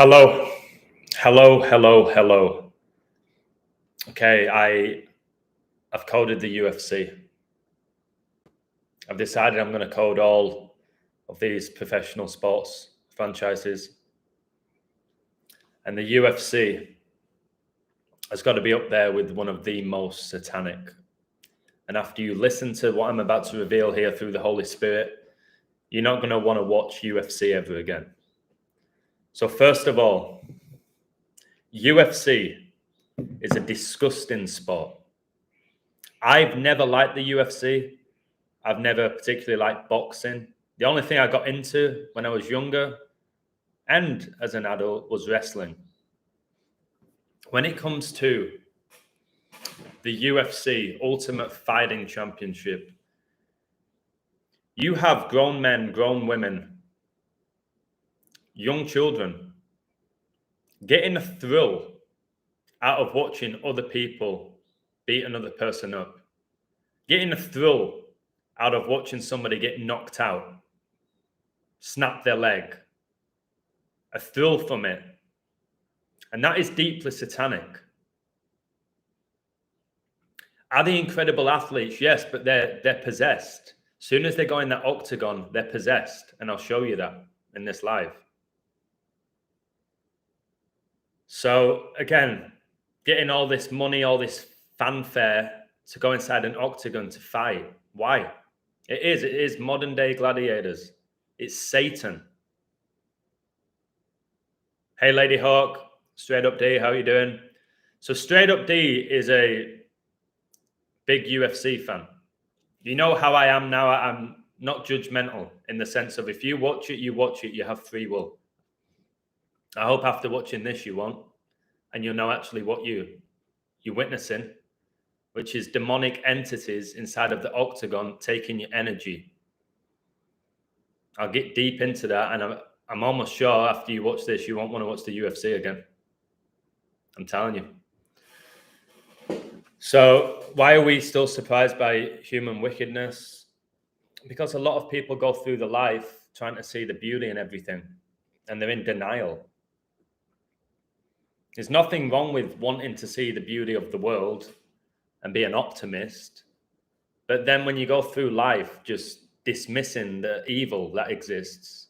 Hello, hello. Okay, I've coded the UFC. I've decided I'm going to code all of these professional sports franchises, and the UFC has got to be up there with one of the most satanic. And after you listen to what I'm about to reveal here through the Holy Spirit, you're not going to want to watch UFC ever again. So first of all, UFC is a disgusting sport. I've never liked the UFC. I've never particularly liked boxing. The only thing I got into when I was younger and as an adult was wrestling. When it comes to the UFC Ultimate Fighting Championship, you have grown men, grown women, young children getting a thrill out of watching other people beat another person up, getting a thrill out of watching somebody get knocked out, snap their leg, a thrill from it. And that is deeply satanic. Are they incredible athletes? Yes, but they're possessed. As soon as they go in that octagon, they're possessed. And I'll show you that in this live. So again, getting all this money, all this fanfare to go inside an octagon to fight. Why? It is modern day gladiators. It's Satan. Hey, Lady Hawk, Straight Up D, how you doing? So Straight Up D is a big UFC fan. You know how I am now. I'm not judgmental in the sense of if you watch it, you have free will. I hope after watching this you won't, and you'll know actually what you're witnessing, which is demonic entities inside of the octagon taking your energy. I'll get deep into that, and I'm almost sure after you watch this, you won't want to watch the UFC again. I'm telling you. So why are we still surprised by human wickedness? Because a lot of people go through the life trying to see the beauty in everything, and they're in denial. There's nothing wrong with wanting to see the beauty of the world and be an optimist. But then when you go through life just dismissing the evil that exists,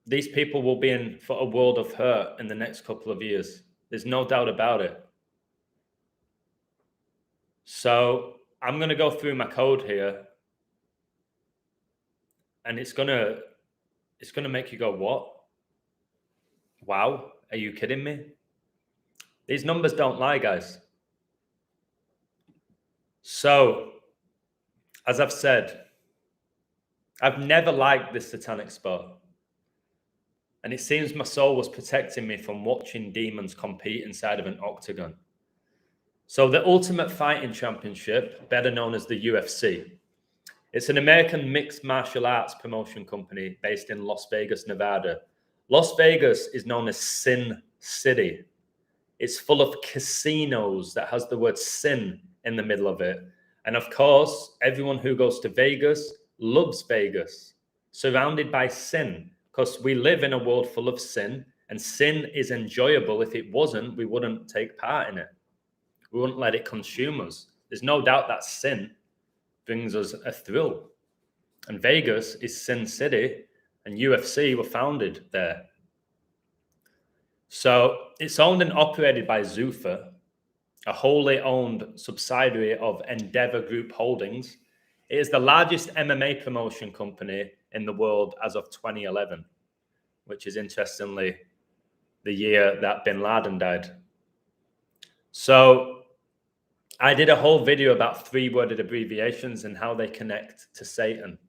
these people will be in for a world of hurt in the next couple of years. There's no doubt about it. So I'm going to go through my code here, and it's going to make you go, what? Wow, are you kidding me? These numbers don't lie, guys. So, as I've said, I've never liked this satanic sport. And it seems my soul was protecting me from watching demons compete inside of an octagon. So the Ultimate Fighting Championship, better known as the UFC, it's an American mixed martial arts promotion company based in Las Vegas, Nevada. Las Vegas is known as Sin City. It's full of casinos that has the word sin in the middle of it. And of course, everyone who goes to Vegas loves Vegas, surrounded by sin, because we live in a world full of sin, and sin is enjoyable. If it wasn't, we wouldn't take part in it. We wouldn't let it consume us. There's no doubt that sin brings us a thrill. And Vegas is Sin City, and UFC were founded there. So it's owned and operated by Zuffa, a wholly owned subsidiary of Endeavor Group Holdings. It is the largest MMA promotion company in the world as of 2011, which is interestingly the year that Bin Laden died. So I did a whole video about three-worded abbreviations and how they connect to Satan.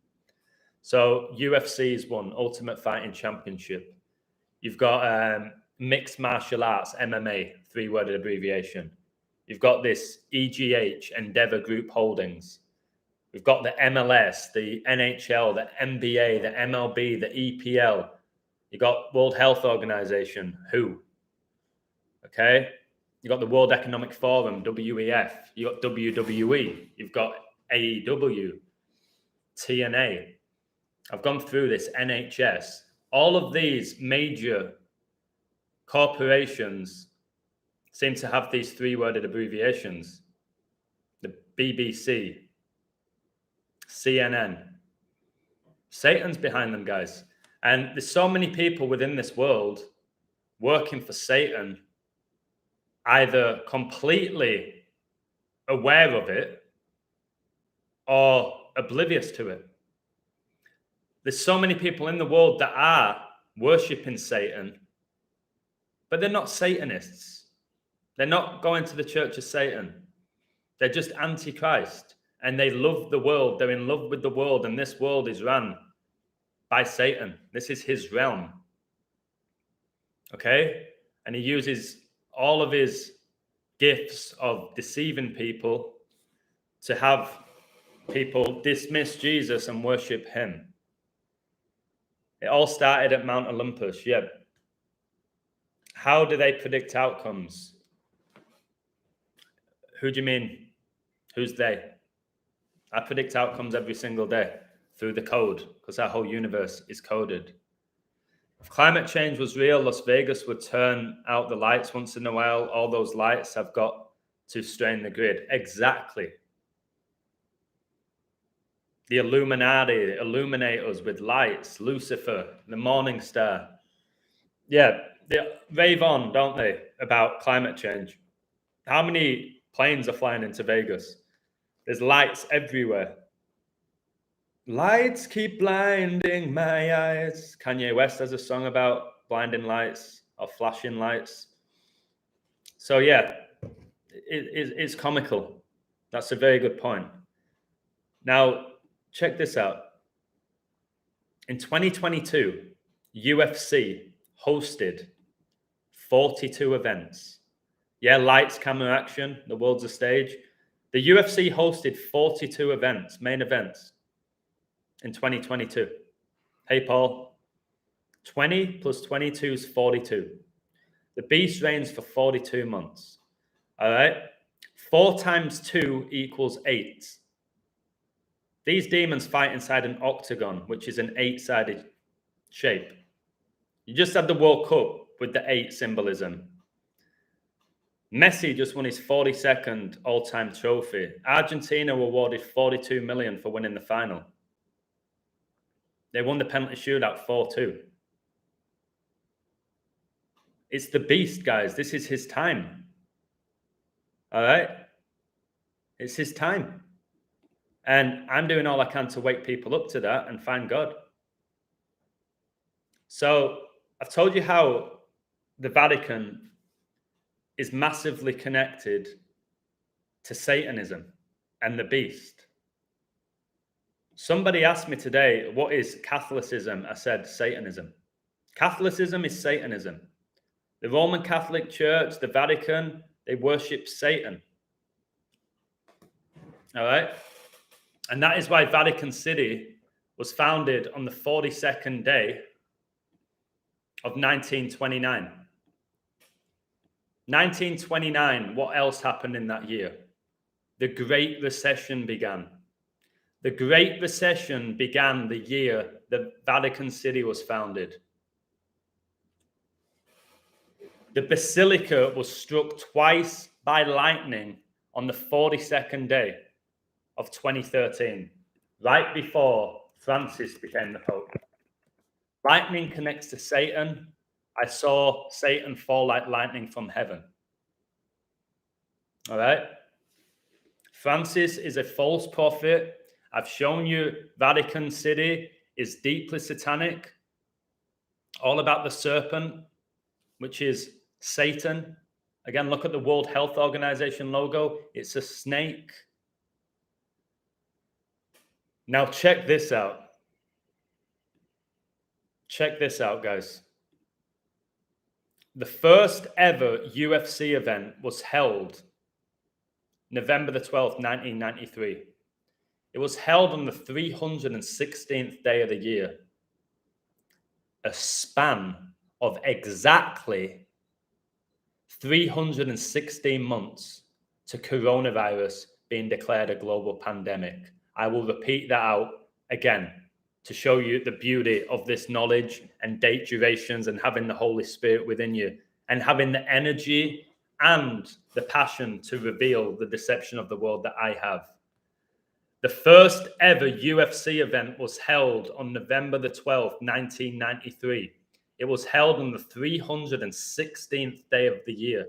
So UFC is one, Ultimate Fighting Championship. You've got mixed martial arts, MMA, three-worded abbreviation. You've got this EGH, Endeavor Group Holdings. We've got the MLS, the NHL, the NBA, the MLB, the EPL. You've got World Health Organization, WHO. Okay? You've got the World Economic Forum, WEF. You've got WWE. You've got AEW, TNA. I've gone through this, NHS. all of these major corporations seem to have these three-worded abbreviations. The BBC, CNN. Satan's behind them, guys. And there's so many people within this world working for Satan, either completely aware of it or oblivious to it. There's so many people in the world that are worshipping Satan, but they're not Satanists. They're not going to the Church of Satan. They're just anti-Christ, and they love the world. They're in love with the world, and this world is run by Satan. This is his realm. Okay? And he uses all of his gifts of deceiving people to have people dismiss Jesus and worship him. It all started at Mount Olympus. Yeah. How do they predict outcomes? Who do you mean? Who's they? I predict outcomes every single day through the code, because our whole universe is coded. If climate change was real, Las Vegas would turn out the lights once in a while. All those lights have got to strain the grid. Exactly. The Illuminati illuminate us with lights. Lucifer, the morning star. Yeah, they rave on, don't they, about climate change. How many planes are flying into Vegas? There's lights everywhere. Lights keep blinding my eyes. Kanye West has a song about blinding lights or flashing lights. So yeah, it's comical. That's a very good point. Now, check this out. In 2022, UFC hosted 42 events. Yeah, lights, camera, action, the world's a stage. The UFC hosted 42 events, main events, in 2022. Hey, Paul. 20 plus 22 is 42. The beast reigns for 42 months. All right? 4 times 2 equals 8. These demons fight inside an octagon, which is an 8-sided shape. You just had the World Cup with the 8 symbolism. Messi just won his 42nd all-time trophy. Argentina were awarded 42 million for winning the final. They won the penalty shootout 4-2. It's the beast, guys. This is his time. All right? It's his time. And I'm doing all I can to wake people up to that and find God. So I've told you how the Vatican is massively connected to Satanism and the beast. Somebody asked me today, what is Catholicism? I said, Satanism. Catholicism is Satanism. The Roman Catholic Church, the Vatican, they worship Satan. All right? And that is why Vatican City was founded on the 42nd day of 1929. 1929, what else happened in that year? The Great Recession began. The Great Recession began the year the Vatican City was founded. The Basilica was struck twice by lightning on the 42nd day of 2013, right before Francis became the Pope. Lightning connects to Satan. I saw Satan fall like lightning from heaven. All right? Francis is a false prophet. I've shown you Vatican City is deeply satanic. All about the serpent, which is Satan. Again, look at the World Health Organization logo. It's a snake. Now check this out. Check this out, guys. The first ever UFC event was held November the 12th, 1993. It was held on the 316th day of the year. A span of exactly 316 months to coronavirus being declared a global pandemic. I will repeat that out again. to show you the beauty of this knowledge and date durations and having the Holy Spirit within you and having the energy and the passion to reveal the deception of the world that I have. The first ever UFC event was held on November the 12th, 1993. It was held on the 316th day of the year,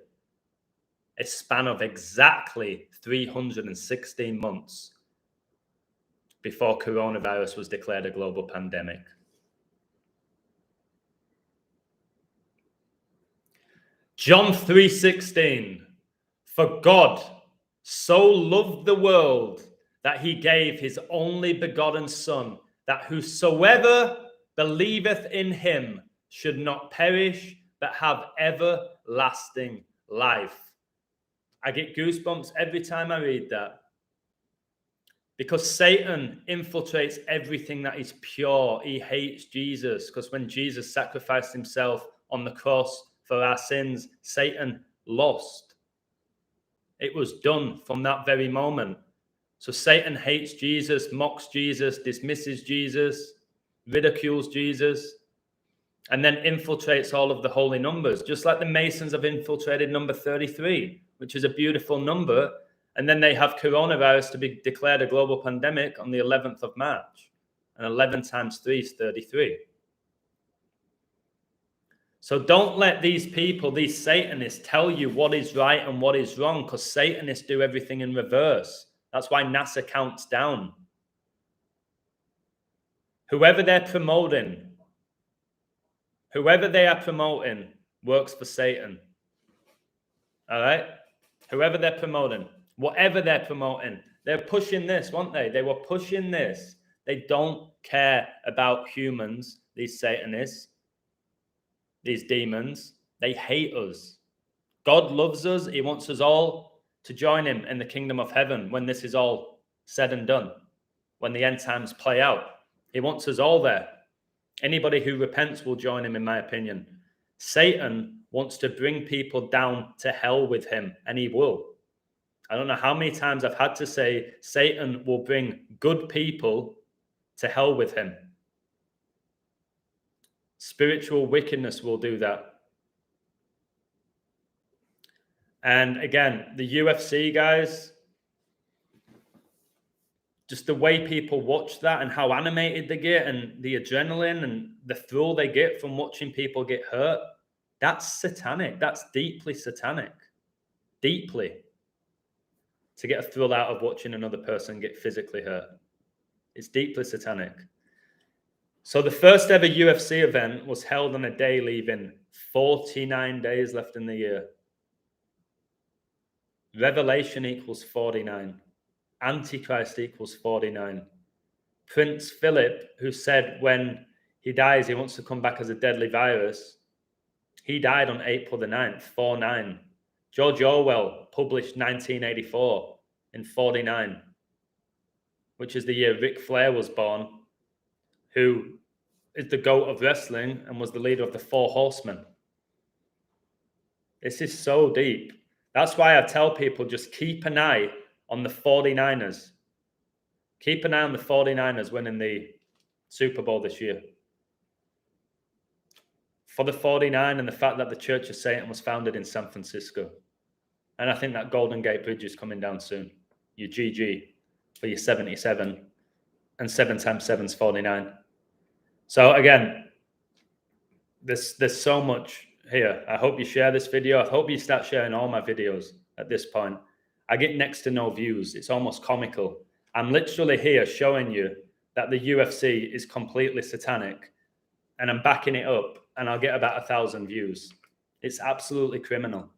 a span of exactly 316 months before coronavirus was declared a global pandemic. John 3:16, for God so loved the world that he gave his only begotten Son, that whosoever believeth in him should not perish, but have everlasting life. I get goosebumps every time I read that. Because Satan infiltrates everything that is pure. He hates Jesus. Because when Jesus sacrificed himself on the cross for our sins, Satan lost. It was done from that very moment. So Satan hates Jesus, mocks Jesus, dismisses Jesus, ridicules Jesus, and then infiltrates all of the holy numbers, just like the Masons have infiltrated number 33, which is a beautiful number. And then they have coronavirus to be declared a global pandemic on the 11th of March. And 11 times 3 is 33. So don't let these people, these Satanists, tell you what is right and what is wrong, because Satanists do everything in reverse. That's why NASA counts down. Whoever they are promoting works for Satan. All right? Whoever they're promoting, whatever they're promoting, they're pushing this, weren't they? They were pushing this. They don't care about humans, these Satanists, these demons. They hate us. God loves us. He wants us all to join him in the kingdom of heaven when this is all said and done, when the end times play out. He wants us all there. Anybody who repents will join him, in my opinion. Satan wants to bring people down to hell with him, and he will. I don't know how many times I've had to say Satan will bring good people to hell with him. Spiritual wickedness will do that. And again, the UFC, guys, just the way people watch that and how animated they get and the adrenaline and the thrill they get from watching people get hurt, that's satanic. That's deeply satanic. Deeply. To get a thrill out of watching another person get physically hurt. It's deeply satanic. So the first ever UFC event was held on a day leaving 49 days left in the year. Revelation equals 49. Antichrist equals 49. Prince Philip, who said when he dies he wants to come back as a deadly virus, he died on April the 9th, 49. George Orwell published 1984 in 49, which is the year Ric Flair was born, who is the GOAT of wrestling and was the leader of the Four Horsemen. This is so deep. That's why I tell people just keep an eye on the 49ers. Keep an eye on the 49ers winning the Super Bowl this year. For the 49 and the fact that the Church of Satan was founded in San Francisco. And I think that Golden Gate Bridge is coming down soon. Your GG for your 77. And 7 times 7 is 49. So again, there's so much here. I hope you share this video. I hope you start sharing all my videos at this point. I get next to no views. It's almost comical. I'm literally here showing you that the UFC is completely satanic, and I'm backing it up, and I'll get about 1,000 views. It's absolutely criminal.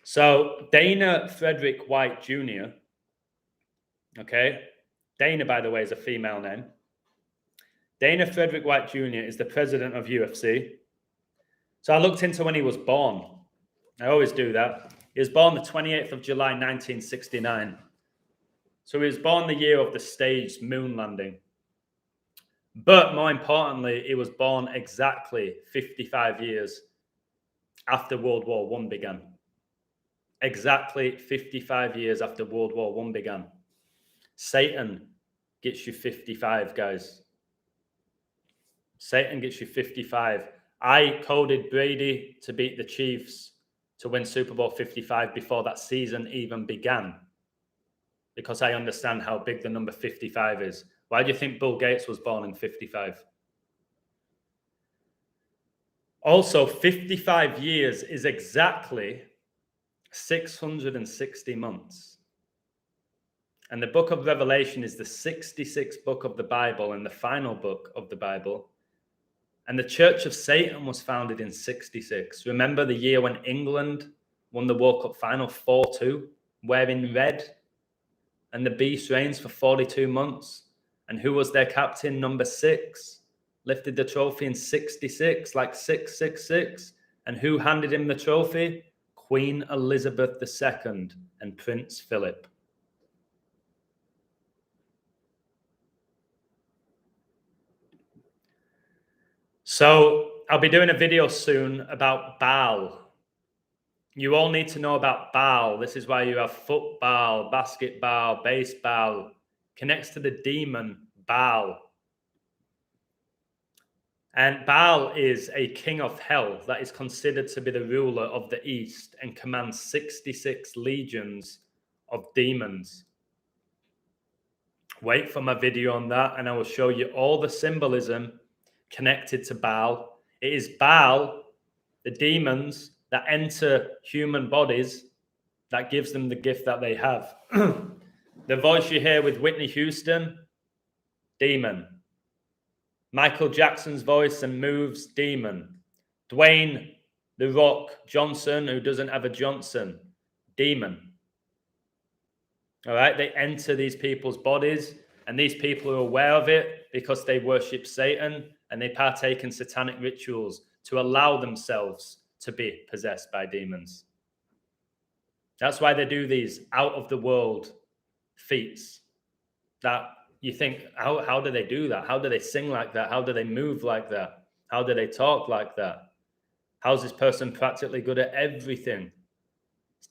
So Dana Frederick White Jr., okay? Dana, by the way, is a female name. Dana Frederick White Jr. is the president of UFC. So I looked into when he was born. I always do that. He was born the 28th of July, 1969. So he was born the year of the staged moon landing. But more importantly, he was born exactly 55 years after World War I began. Exactly 55 years after World War I began. Satan gets you 55, guys. Satan gets you 55. I coded Brady to beat the Chiefs to win Super Bowl 55 before that season even began, because I understand how big the number 55 is. Why do you think Bill Gates was born in 55? Also, 55 years is exactly 660 months. And the book of Revelation is the 66th book of the Bible and the final book of the Bible. And the Church of Satan was founded in 66. Remember the year when England won the World Cup final 4-2, wearing red, and the beast reigns for 42 months. And who was their captain? Number 6. Lifted the trophy in 66, like 666. And who handed him the trophy? Queen Elizabeth II and Prince Philip. So I'll be doing a video soon about Baal. You all need to know about Baal. This is why you have football, basketball, baseball. Connects to the demon Baal. And Baal is a king of hell that is considered to be the ruler of the East and commands 66 legions of demons. Wait for my video on that, and I will show you all the symbolism connected to Baal. It is Baal, the demons that enter human bodies, that gives them the gift that they have. The voice you hear with Whitney Houston, demon. Michael Jackson's voice and moves, demon. Dwayne The Rock Johnson, who doesn't have a Johnson, demon. All right, they enter these people's bodies, and these people are aware of it because they worship Satan and they partake in satanic rituals to allow themselves to be possessed by demons. That's why they do these out-of-the-world feats that you think, how do they do that? How do they sing like that? How do they move like that? How do they talk like that? How's this person practically good at everything?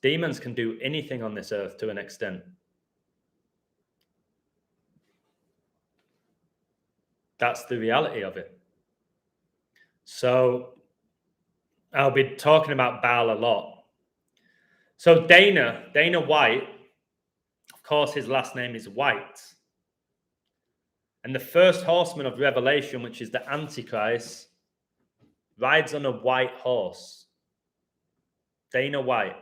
Demons can do anything on this earth to an extent. That's the reality of it. So I'll be talking about Baal a lot. So Dana White, of course, his last name is White. And the first horseman of Revelation, which is the Antichrist, rides on a white horse. Dana White.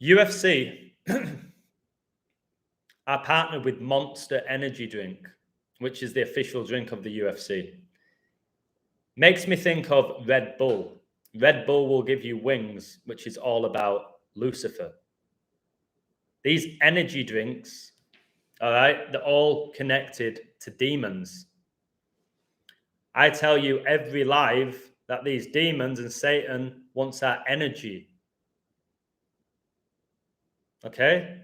UFC are partnered with Monster Energy Drink, which is the official drink of the UFC. Makes me think of Red Bull. Red Bull will give you wings, which is all about Lucifer. These energy drinks, all right, they're all connected to demons. I tell you every live that these demons and Satan wants our energy. Okay?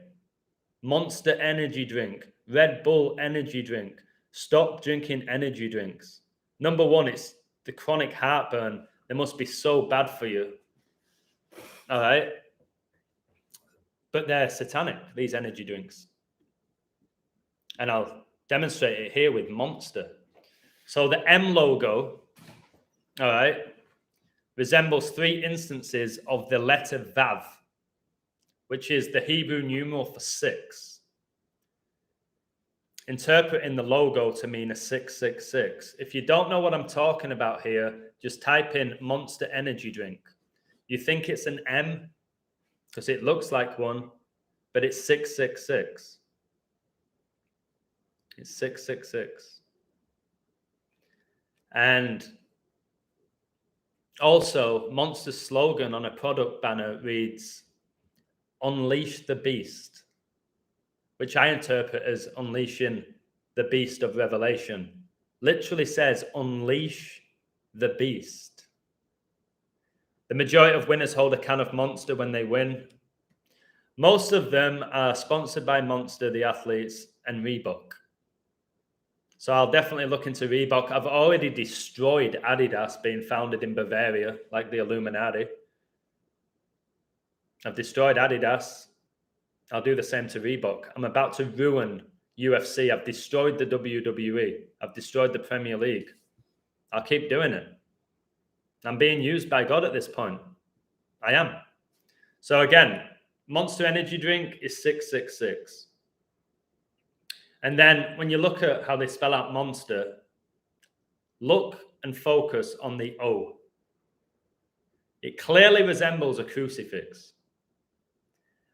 Monster energy drink, Red Bull energy drink. Stop drinking energy drinks. Number one, it's the chronic heartburn. They must be so bad for you. All right? But they're satanic, these energy drinks. And I'll demonstrate it here with Monster. So the M logo, all right, resembles 3 instances of the letter Vav, which is the Hebrew numeral for 6. Interpreting the logo to mean a 666. If you don't know what I'm talking about here, just type in Monster Energy Drink. You think it's an M because it looks like one, but it's 666. It's 666. And also, Monster's slogan on a product banner reads, "Unleash the Beast," which I interpret as unleashing the beast of Revelation. Literally says, unleash the beast. The majority of winners hold a can of Monster when they win. Most of them are sponsored by Monster, the athletes, and Reebok. So I'll definitely look into Reebok. I've already destroyed Adidas, being founded in Bavaria, like the Illuminati. I've destroyed Adidas. I'll do the same to Reebok. I'm about to ruin UFC. I've destroyed the WWE. I've destroyed the Premier League. I'll keep doing it. I'm being used by God at this point. I am. So again, Monster Energy drink is 666. And then when you look at how they spell out Monster, look and focus on the O. It clearly resembles a crucifix.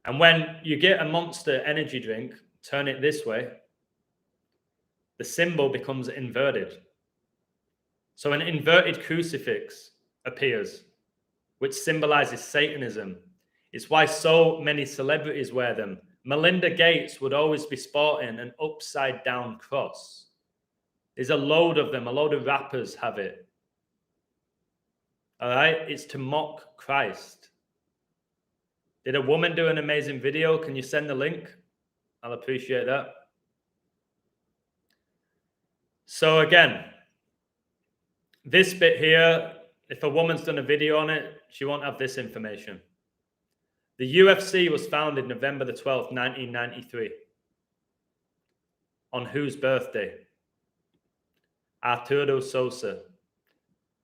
And when you get a Monster Energy drink, turn it this way, the symbol becomes inverted. So an inverted crucifix appears, which symbolizes Satanism. It's why so many celebrities wear them. Melinda Gates would always be sporting an upside down cross. There's a load of them. A load of rappers have it. All right? It's to mock Christ. Did a woman do an amazing video? Can you send the link? I'll appreciate that. So again, this bit here, if a woman's done a video on it, she won't have this information. The UFC was founded November the 12th, 1993. On whose birthday? Arturo Sosa.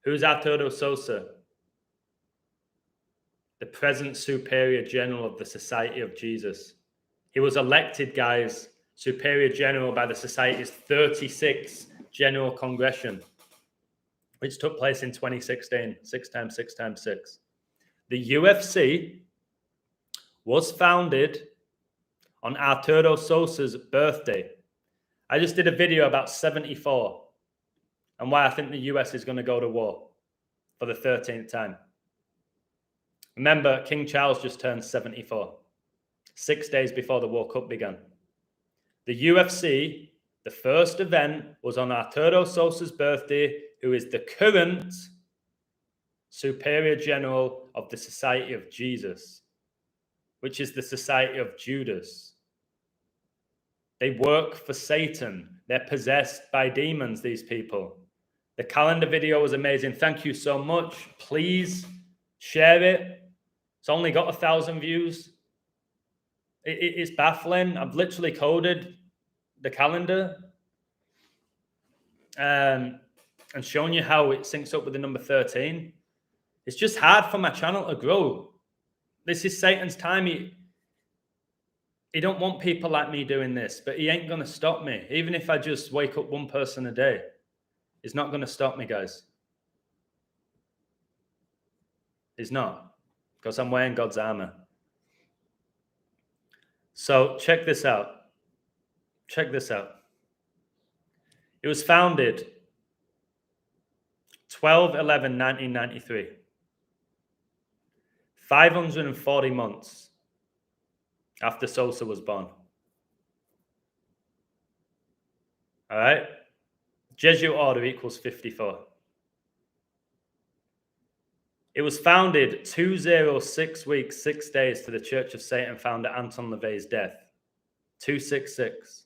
Who's Arturo Sosa? The present Superior General of the Society of Jesus. He was elected, guys, Superior General by the Society's 36th General Congression, which took place in 2016, 6 times 6 times 6. The UFC was founded on Arturo Sosa's birthday. I just did a video about 74 and why I think the US is going to go to war for the 13th time. Remember, King Charles just turned 74, 6 days before the World Cup began. The UFC, the first event, was on Arturo Sosa's birthday, who is the current Superior General of the Society of Jesus, which is the Society of Judas. They work for Satan. They're possessed by demons, these people. The calendar video was amazing. Thank you so much. Please share it. It's only got 1,000 views. It's baffling. I've literally coded the calendar and shown you how it syncs up with the number 13. It's just hard for my channel to grow. This is Satan's time. He don't want people like me doing this, but he ain't going to stop me. Even if I just wake up one person a day, he's not going to stop me, guys. He's not, because I'm wearing God's armor. So check this out. Check this out. It was founded 12/11/1993. 540 months after Sosa was born. All right? Jesuit order equals 54. It was founded 206 weeks, 6 days to the Church of Satan founder Anton LaVey's death. 266.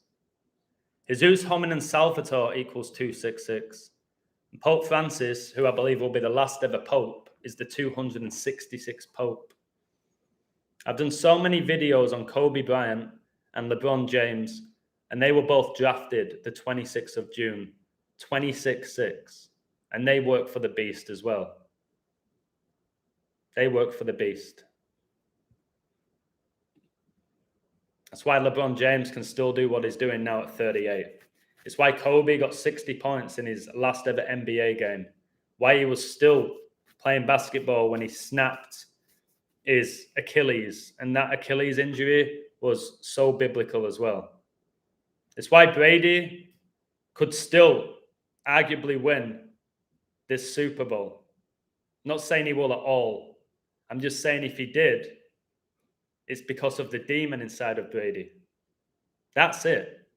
Jesus Hominem Salvator equals 266. And Pope Francis, who I believe will be the last ever Pope, is the 266th Pope. I've done so many videos on Kobe Bryant and LeBron James, and they were both drafted the 26th of June, 26-6, and they work for the beast as well. They work for the beast. That's why LeBron James can still do what he's doing now at 38. It's why Kobe got 60 points in his last ever NBA game. Why he was still playing basketball when he snapped his Achilles. And that Achilles injury was so biblical as well. It's why Brady could still arguably win this Super Bowl. I'm not saying he will at all. I'm just saying if he did, it's because of the demon inside of Brady. That's it.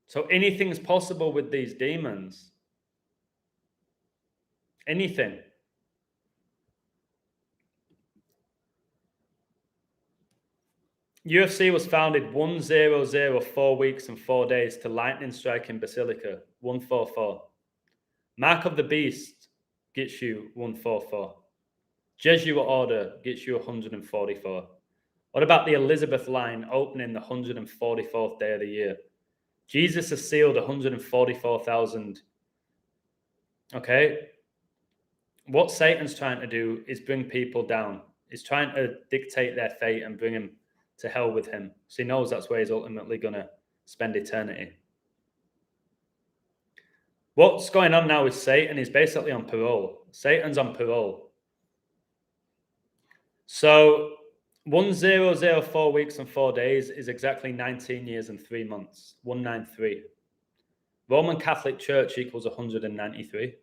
So anything's possible with these demons. Anything. UFC was founded 1004 weeks and 4 days to lightning strike in Basilica, 144. Mark of the Beast gets you 144. Jesuit order gets you 144. What about the Elizabeth line opening the 144th day of the year? Jesus has sealed 144,000. Okay? What Satan's trying to do is bring people down. He's trying to dictate their fate and bring them to hell with him. So he knows that's where he's ultimately going to spend eternity. What's going on now with Satan is basically on parole. Satan's on parole. So 1004 weeks and 4 days is exactly 19 years and 3 months. 193. Roman Catholic Church equals 193.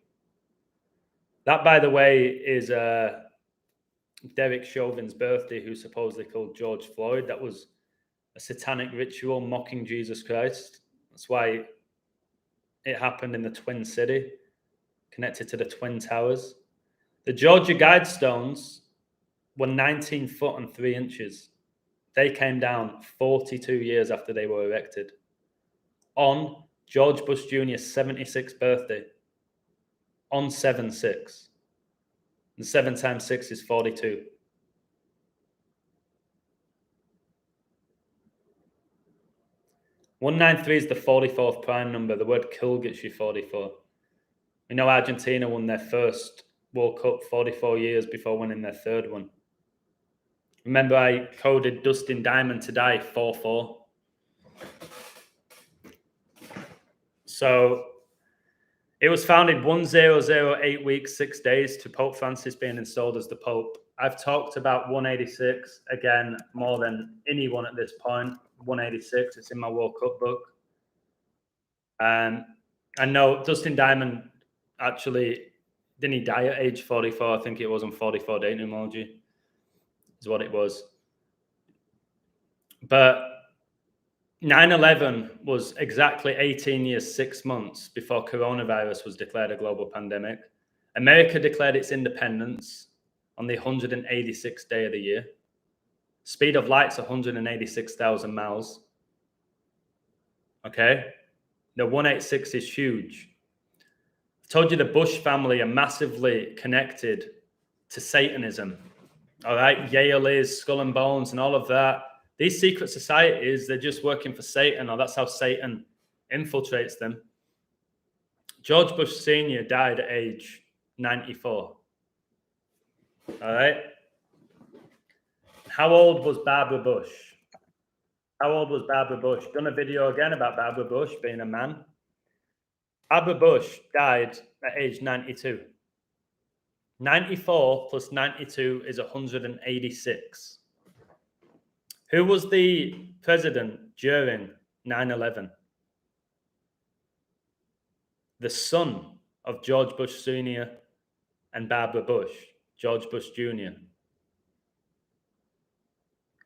That, by the way, is Derek Chauvin's birthday, who supposedly killed George Floyd. That was a satanic ritual mocking Jesus Christ. That's why it happened in the Twin City, connected to the Twin Towers. The Georgia Guidestones were 19 foot and 3 inches. They came down 42 years after they were erected on George Bush Jr.'s 76th birthday, on 7/6. And 7 times 6 is 42. "193 is the 44th prime number. The word kill gets you 44. We know Argentina won their first World Cup 44 years before winning their third one. Remember, I coded Dustin Diamond to die 4-4. So it was founded 1008 weeks, 6 days to Pope Francis being installed as the Pope. I've talked about 186 again more than anyone at this point. 186, it's in my World Cup book. I know Dustin Diamond actually, didn't he die at age 44? I think it was on 44 day numerology, is what it was. But 9/11 was exactly 18 years, 6 months before coronavirus was declared a global pandemic. America declared its independence on the 186th day of the year. Speed of light's 186,000 miles. Okay? The 186 is huge. I told you the Bush family are massively connected to Satanism. All right? Yale is, Skull and Bones, and all of that. These secret societies, they're just working for Satan, or that's how Satan infiltrates them. George Bush Sr. died at age 94. All right? How old was Barbara Bush? How old was Barbara Bush? Done a video again about Barbara Bush being a man. Barbara Bush died at age 92. 94 plus 92 is 186. Who was the president during 9/11? The son of George Bush Sr. and Barbara Bush, George Bush Jr.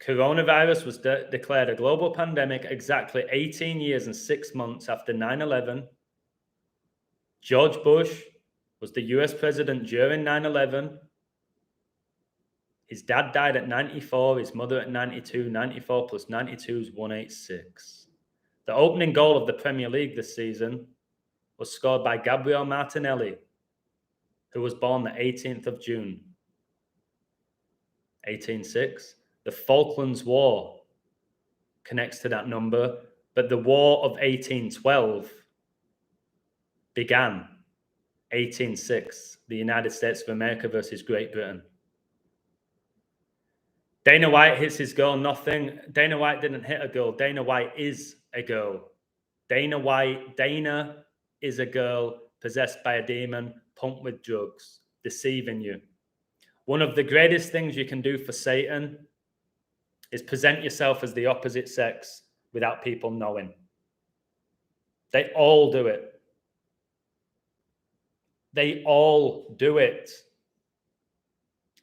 Coronavirus was declared a global pandemic exactly 18 years and 6 months after 9/11. George Bush was the US president during 9/11. His dad died at 94, his mother at 92. 94 plus 92 is 186. The opening goal of the Premier League this season was scored by Gabriel Martinelli, who was born the 18th of June, 1806. The Falklands War connects to that number, but the War of 1812 began 1806, the United States of America versus Great Britain. Dana White hits his girl, nothing. Dana White didn't hit a girl. Dana White is a girl. Dana is a girl possessed by a demon, pumped with drugs, deceiving you. One of the greatest things you can do for Satan is present yourself as the opposite sex without people knowing. They all do it. They all do it.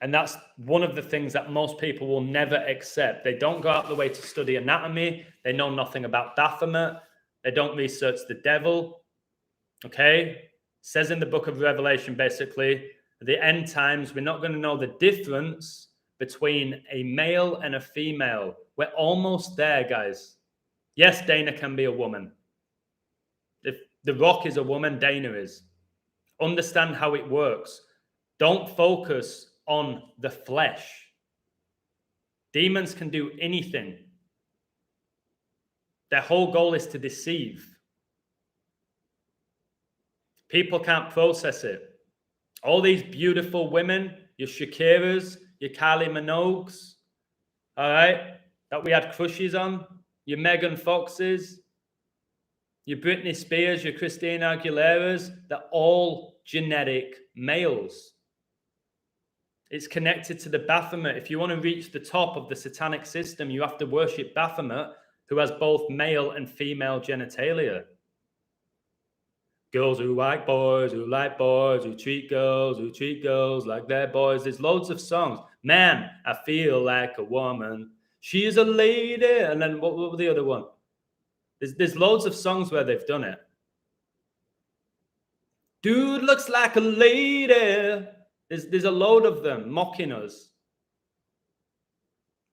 And that's one of the things that most people will never accept. They don't go out of the way to study anatomy. They know nothing about Baphomet. They don't research the devil. Okay? It says in the book of Revelation, basically, at the end times, we're not going to know the difference between a male and a female. We're almost there, guys. Yes, Dana can be a woman. If The Rock is a woman, Dana is. Understand how it works. Don't focus on the flesh. Demons can do anything. Their whole goal is to deceive. People can't process it. All these beautiful women, your Shakiras, your Kylie Minogues, all right, that we had crushes on, your Megan Foxes, your Britney Spears, your Christina Aguileras, they're all genetic males. It's connected to the Baphomet. If you want to reach the top of the satanic system, you have to worship Baphomet, who has both male and female genitalia. Girls who like boys, who treat girls like they're boys. There's loads of songs. Man, I feel like a woman. She is a lady. And then what was the other one? There's loads of songs where they've done it. Dude looks like a lady. There's a load of them mocking us.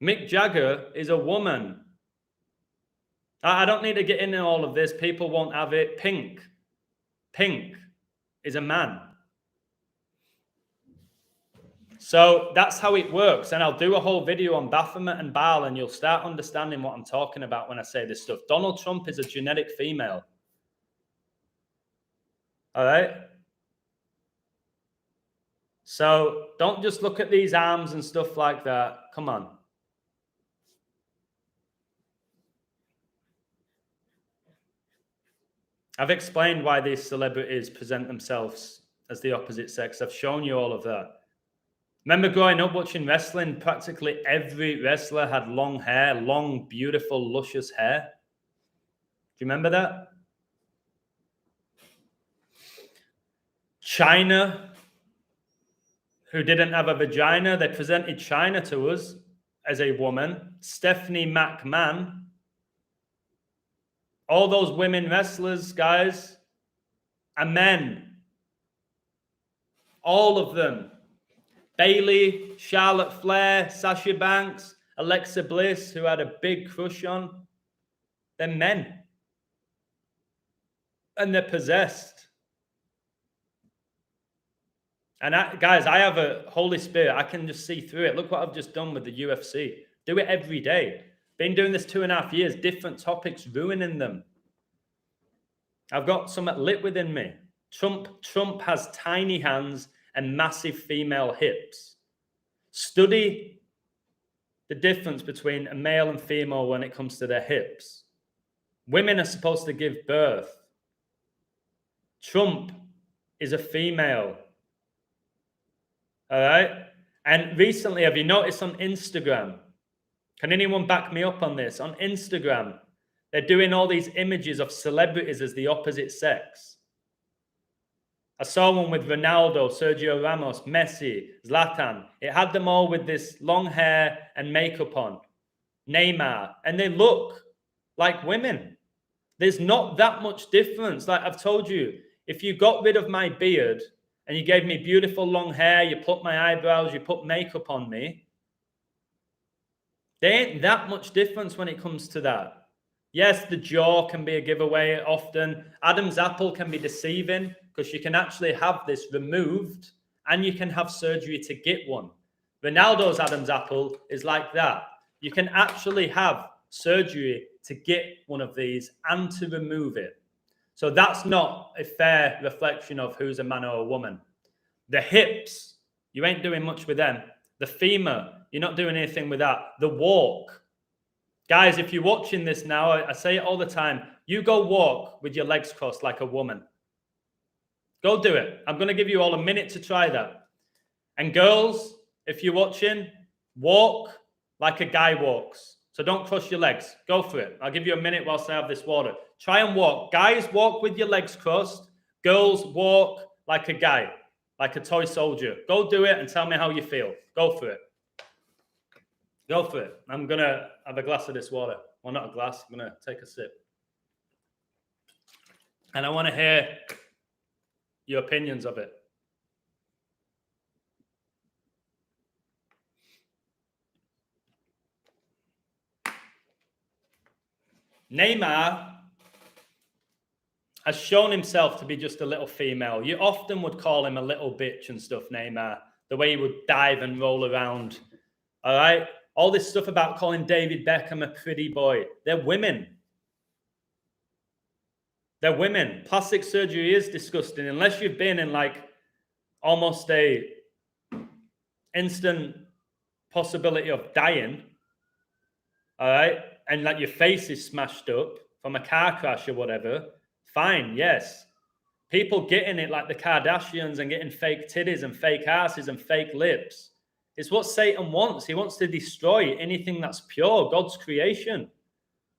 Mick Jagger is a woman. I don't need to get into all of this. People won't have it. Pink is a man. So that's how it works. And I'll do a whole video on Baphomet and Baal, and you'll start understanding what I'm talking about when I say this stuff. Donald Trump is a genetic female. All right? So don't just look at these arms and stuff like that. Come on. I've explained why these celebrities present themselves as the opposite sex. I've shown you all of that. Remember growing up watching wrestling, practically every wrestler had long hair, long, beautiful, luscious hair. Do you remember that? China, who didn't have a vagina, they presented China to us as a woman. Stephanie McMahon. All those women wrestlers, guys, are men. All of them. Bayley, Charlotte Flair, Sasha Banks, Alexa Bliss, who had a big crush on. They're men. And they're possessed. And guys, I have a Holy Spirit. I can just see through it. Look what I've just done with the UFC. Do it every day. Been doing this 2.5 years, different topics, ruining them. I've got something lit within me. Trump has tiny hands and massive female hips. Study the difference between a male and female when it comes to their hips. Women are supposed to give birth. Trump is a female. All right? And recently, have you noticed on Instagram? Can anyone back me up on this? On Instagram, they're doing all these images of celebrities as the opposite sex. I saw one with Ronaldo, Sergio Ramos, Messi, Zlatan. It had them all with this long hair and makeup on. Neymar. And they look like women. There's not that much difference. Like I've told you, if you got rid of my beard and you gave me beautiful long hair, you put my eyebrows, you put makeup on me, there ain't that much difference when it comes to that. Yes, the jaw can be a giveaway often. Adam's apple can be deceiving because you can actually have this removed and you can have surgery to get one. Ronaldo's Adam's apple is like that. You can actually have surgery to get one of these and to remove it. So that's not a fair reflection of who's a man or a woman. The hips, you ain't doing much with them. The femur, you're not doing anything with that. The walk. Guys, if you're watching this now, I say it all the time. You go walk with your legs crossed like a woman. Go do it. I'm going to give you all a minute to try that. And girls, if you're watching, walk like a guy walks. So don't cross your legs. Go for it. I'll give you a minute whilst I have this water. Try and walk. Guys, walk with your legs crossed. Girls, walk like a guy, like a toy soldier. Go do it and tell me how you feel. Go for it. Go for it. I'm going to have a glass of this water. Well, not a glass. I'm going to take a sip. And I want to hear your opinions of it. Neymar has shown himself to be just a little female. You often would call him a little bitch and stuff, Neymar. The way he would dive and roll around. All right? All this stuff about calling David Beckham a pretty boy. They're women. They're women. Plastic surgery is disgusting. Unless you've been in like almost a instant possibility of dying, all right, and like your face is smashed up from a car crash or whatever, fine, yes. People getting it like the Kardashians and getting fake titties and fake asses and fake lips. It's what Satan wants. He wants to destroy anything that's pure, God's creation.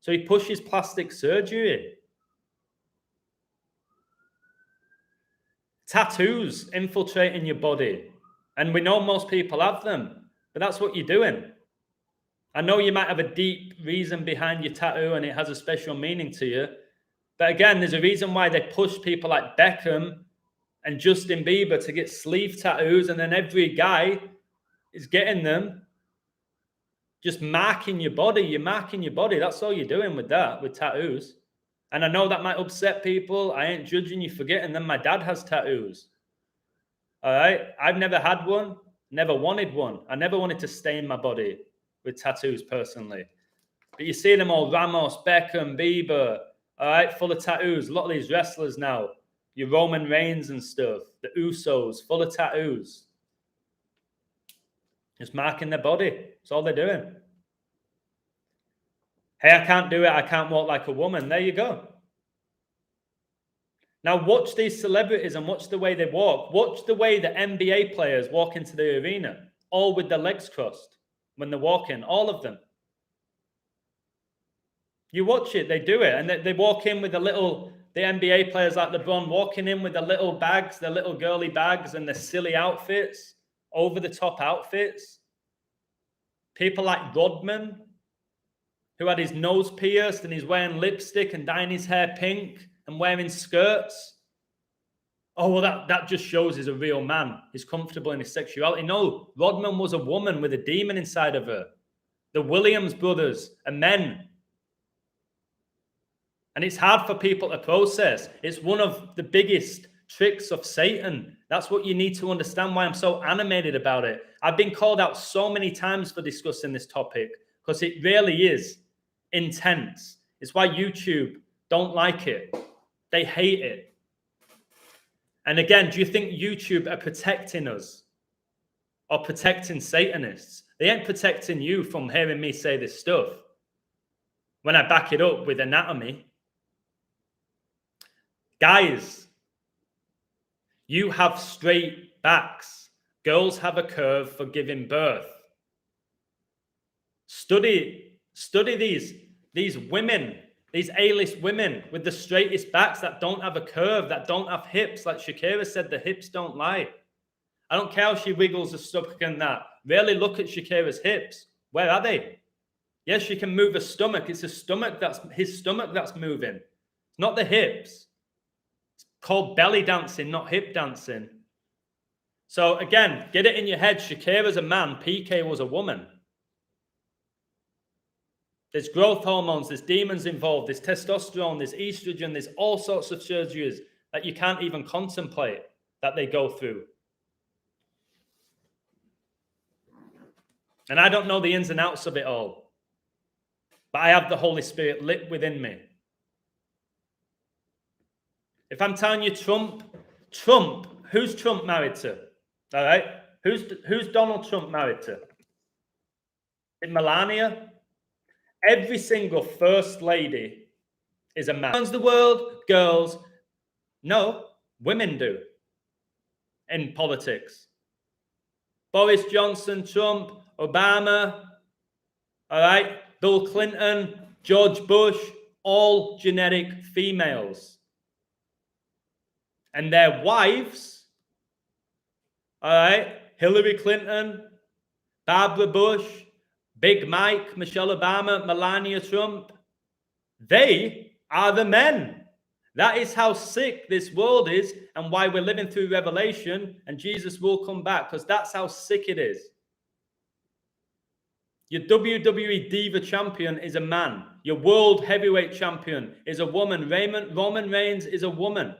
So he pushes plastic surgery. Tattoos infiltrating your body. And we know most people have them, but that's what you're doing. I know you might have a deep reason behind your tattoo and it has a special meaning to you. But again, there's a reason why they push people like Beckham and Justin Bieber to get sleeve tattoos, and then every guy is getting them. Just marking your body. You're marking your body. That's all you're doing with that, with tattoos. And I know that might upset people. I ain't judging you for getting them. My dad has tattoos. All right? I've never had one. Never wanted one. I never wanted to stain my body with tattoos personally. But you see them all, Ramos, Beckham, Bieber, all right, full of tattoos. A lot of these wrestlers now, your Roman Reigns and stuff, the Usos, full of tattoos. Just marking their body. That's all they're doing. Hey, I can't do it. I can't walk like a woman. There you go. Now watch these celebrities and watch the way they walk. Watch the way the NBA players walk into the arena, all with their legs crossed when they're walking, all of them. You watch it, they do it. And they walk in with the NBA players like LeBron walking in with their little bags, their little girly bags and their silly outfits, over-the-top outfits. People like Rodman, who had his nose pierced and he's wearing lipstick and dyeing his hair pink and wearing skirts. Oh, well, that just shows he's a real man. He's comfortable in his sexuality. No, Rodman was a woman with a demon inside of her. The Williams brothers are men. And it's hard for people to process. It's one of the biggest tricks of Satan. That's what you need to understand, why I'm so animated about it. I've been called out so many times for discussing this topic because it really is intense. It's why YouTube don't like it. They hate it. And again, do you think YouTube are protecting us or protecting Satanists? They ain't protecting you from hearing me say this stuff when I back it up with anatomy. Guys, you have straight backs. Girls have a curve for giving birth. Study these women, these A-list women with the straightest backs that don't have a curve, that don't have hips. Like Shakira said, the hips don't lie. I don't care how she wiggles her stomach and that. Really look at Shakira's hips. Where are they? Yes, she can move her stomach. It's his stomach that's moving. It's not the hips. It's called belly dancing, not hip dancing. So again, get it in your head. Shakira's a man. PK was a woman. There's growth hormones, there's demons involved, there's testosterone, there's estrogen, there's all sorts of surgeries that you can't even contemplate that they go through. And I don't know the ins and outs of it all, but I have the Holy Spirit lit within me. If I'm telling you Trump, who's Trump married to? All right? Who's Donald Trump married to? Is it Melania? Every single first lady is a man. The world, girls. No, women do in politics. Boris Johnson, Trump, Obama, all right, Bill Clinton, George Bush, all genetic females. And their wives, all right, Hillary Clinton, Barbara Bush, Big Mike, Michelle Obama, Melania Trump, they are the men. That is how sick this world is and why we're living through Revelation and Jesus will come back, because that's how sick it is. Your WWE Diva champion is a man. Your world heavyweight champion is a woman. Roman Reigns is a woman.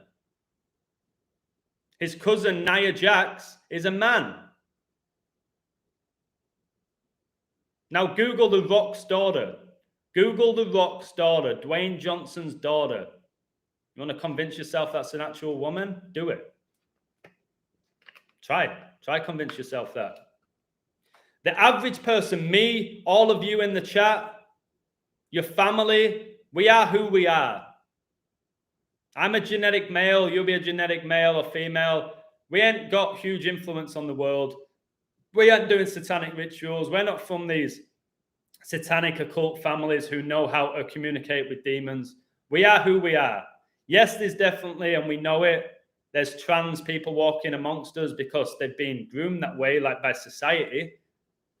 His cousin Nia Jax is a man. Now Google The Rock's daughter. Google The Rock's daughter, Dwayne Johnson's daughter. You want to convince yourself that's an actual woman? Do it. Try convince yourself that. The average person, me, all of you in the chat, your family, we are who we are. I'm a genetic male, you'll be a genetic male or female. We ain't got huge influence on the world. We aren't doing satanic rituals. We're not from these satanic occult families who know how to communicate with demons. We are who we are. Yes, there's definitely, and we know it, there's trans people walking amongst us because they've been groomed that way, like by society,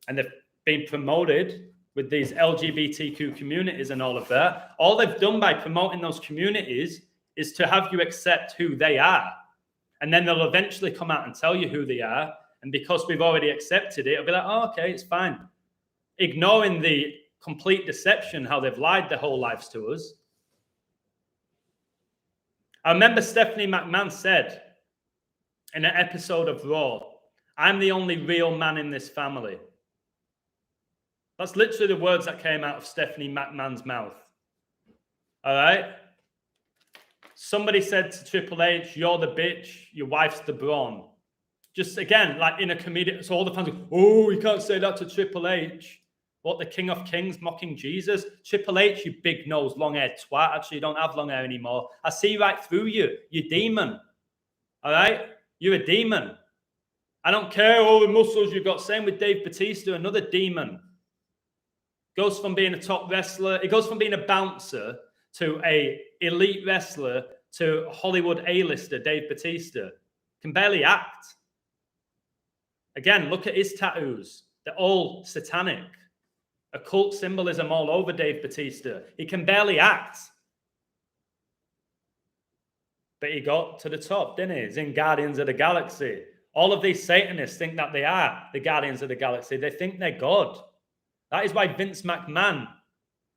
and they've been promoted with these LGBTQ communities and all of that. All they've done by promoting those communities is to have you accept who they are. And then they'll eventually come out and tell you who they are. And because we've already accepted it, it'll be like, oh, okay, it's fine. Ignoring the complete deception, how they've lied their whole lives to us. I remember Stephanie McMahon said in an episode of Raw, I'm the only real man in this family. That's literally the words that came out of Stephanie McMahon's mouth. All right? Somebody said to Triple H, you're the bitch, your wife's the brawn. Just again, like in a comedic, so all the fans go, oh, you can't say that to Triple H. What, the King of Kings mocking Jesus? Triple H, you big nose, long haired twat. Actually, you don't have long hair anymore. I see right through you. You demon. All right? You're a demon. I don't care all the muscles you've got. Same with Dave Bautista, another demon. Goes from being a top wrestler. It goes from being a bouncer to a elite wrestler to Hollywood A-lister, Dave Bautista. Can barely act. Again, look at his tattoos. They're all satanic. Occult symbolism all over Dave Bautista. He can barely act. But he got to the top, didn't he? He's in Guardians of the Galaxy. All of these Satanists think that they are the Guardians of the Galaxy. They think they're God. That is why Vince McMahon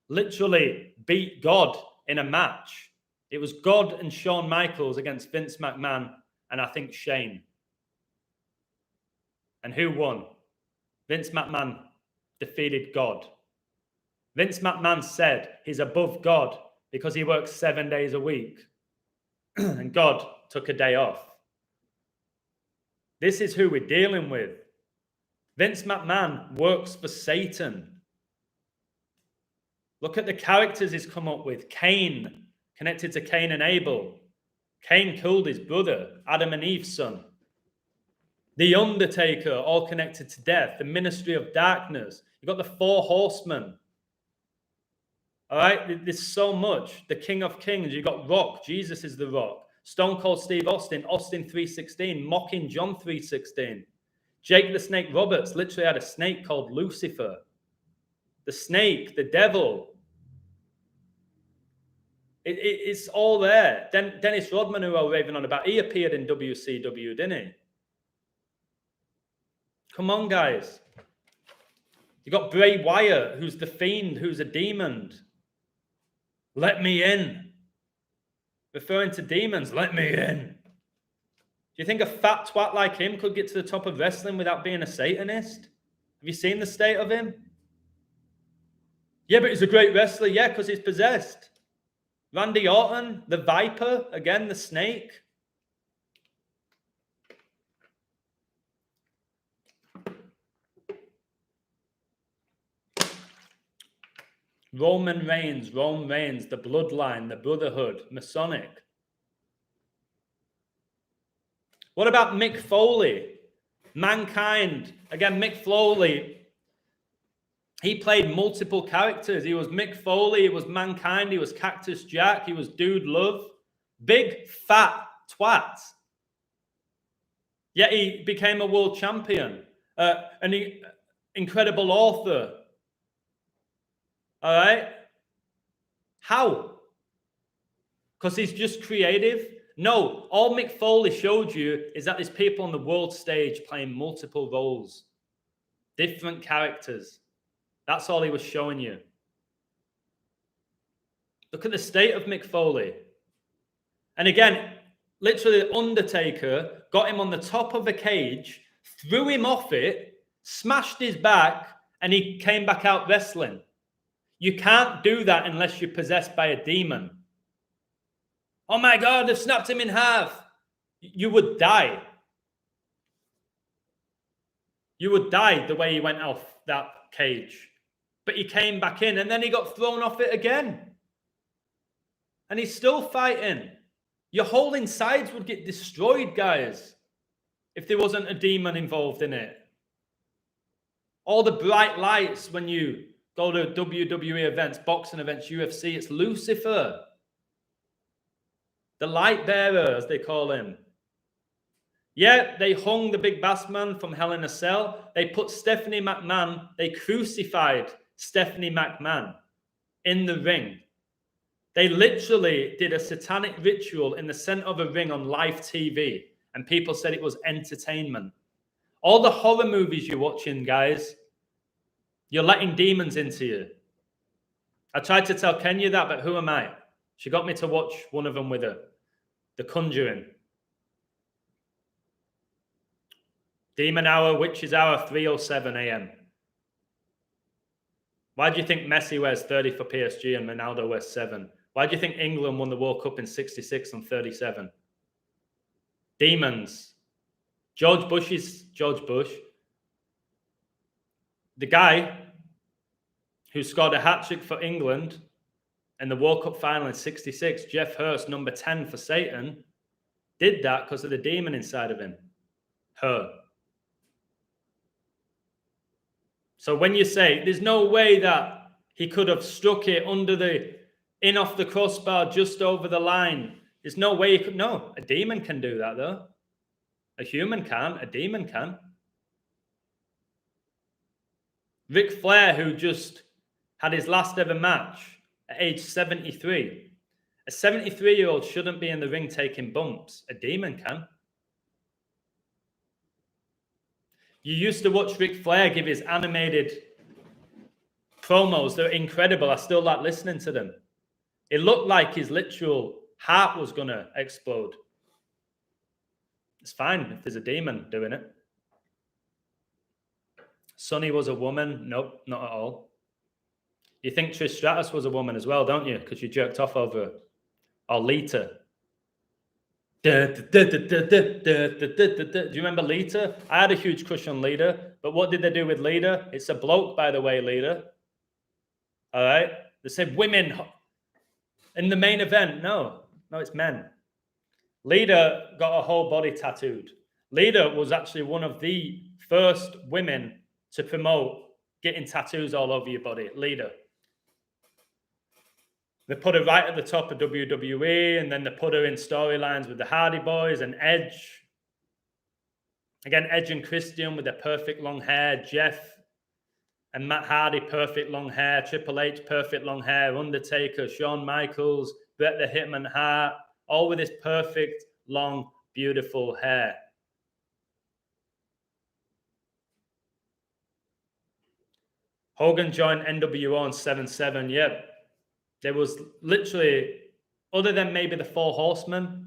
literally beat God in a match. It was God and Shawn Michaels against Vince McMahon and I think Shane. And who won? Vince McMahon defeated God. Vince McMahon said he's above God because he works 7 days a week. And God took a day off. This is who we're dealing with. Vince McMahon works for Satan. Look at the characters he's come up with. Cain, connected to Cain and Abel. Cain killed his brother, Adam and Eve's son. The Undertaker, all connected to death. The Ministry of Darkness. You've got the Four Horsemen. All right, there's so much. The King of Kings. You've got Rock. Jesus is the Rock. Stone Cold Steve Austin, Austin 3:16, mocking John 3:16. Jake the Snake Roberts literally had a snake called Lucifer. The snake, the devil. It's all there. Dennis Rodman, who I was raving on about, he appeared in WCW, didn't he? Come on, guys. You got Bray Wyatt, who's the Fiend, who's a demon. Let me in. Referring to demons, let me in. Do you think a fat twat like him could get to the top of wrestling without being a Satanist? Have you seen the state of him? Yeah, but he's a great wrestler. Yeah, because he's possessed. Randy Orton, the Viper, again, the snake. Roman Reigns, the Bloodline, the Brotherhood, Masonic. What about Mick Foley? Mankind. Again, Mick Foley. He played multiple characters. He was Mick Foley. He was Mankind. He was Cactus Jack. He was Dude Love. Big, fat twat. Yet he became a world champion. An incredible author. All right? How? Because he's just creative? No, all Mick Foley showed you is that there's people on the world stage playing multiple roles, different characters. That's all he was showing you. Look at the state of Mick Foley. And again, literally the Undertaker got him on the top of a cage, threw him off it, smashed his back, and he came back out wrestling. You can't do that unless you're possessed by a demon. Oh my God, they've snapped him in half. You would die. You would die the way he went off that cage. But he came back in and then he got thrown off it again. And he's still fighting. Your whole insides would get destroyed, guys, if there wasn't a demon involved in it. All the bright lights when you go to WWE events, boxing events, UFC, it's Lucifer. The light bearer, as they call him. Yeah, they hung the big bass man from Hell in a Cell. They put Stephanie McMahon, they crucified Stephanie McMahon in the ring. They literally did a satanic ritual in the center of a ring on live TV, and people said it was entertainment. All the horror movies you're watching, guys, you're letting demons into you. I tried to tell Kenya that, but who am I? She got me to watch one of them with her, The Conjuring. Demon Hour, Witches Hour, 3:07 a.m. Why do you think Messi wears 30 for PSG and Ronaldo wears 7? Why do you think England won the World Cup in 66 and 37? Demons. George Bush. The guy who scored a hat-trick for England in the World Cup final in 66, Jeff Hurst, number 10 for Satan, did that because of the demon inside of him. Her. So when you say there's no way that he could have struck it in off the crossbar just over the line, there's no way he could. No, a demon can do that though. A human can, a demon can. Ric Flair, who just had his last ever match at age 73. A 73-year-old shouldn't be in the ring taking bumps. A demon can. You used to watch Ric Flair give his animated promos. They're incredible. I still like listening to them. It looked like his literal heart was going to explode. It's fine if there's a demon doing it. Sonny was a woman. Nope, not at all. You think Trish Stratus was a woman as well, don't you? Because you jerked off over her. Or Lita. Do you remember Lita? I had a huge crush on Lita, but what did they do with Lita? It's a bloke, by the way, Lita. All right? They said women in the main event. No, it's men. Lita got her whole body tattooed. Lita was actually one of the first women to promote getting tattoos all over your body. Lita. They put her right at the top of WWE, and then they put her in storylines with the Hardy Boys and Edge. Again, Edge and Christian with their perfect long hair. Jeff and Matt Hardy, perfect long hair. Triple H, perfect long hair. Undertaker, Shawn Michaels, Bret the Hitman Hart, all with this perfect, long, beautiful hair. Hogan joined NWO in 7-7. Yep. There was literally, other than maybe the Four Horsemen,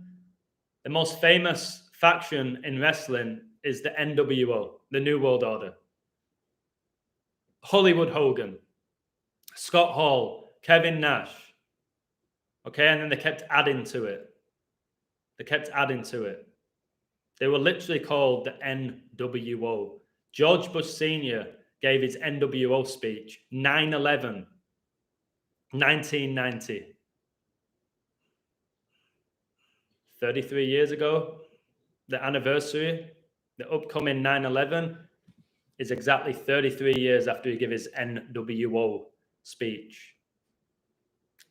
the most famous faction in wrestling is the NWO, the New World Order. Hollywood Hogan, Scott Hall, Kevin Nash. Okay, and then they kept adding to it. They were literally called the NWO. George Bush Sr. gave his NWO speech, 9/11. 1990. 33 years ago, the anniversary, the upcoming 9/11 is exactly 33 years after he gave his NWO speech.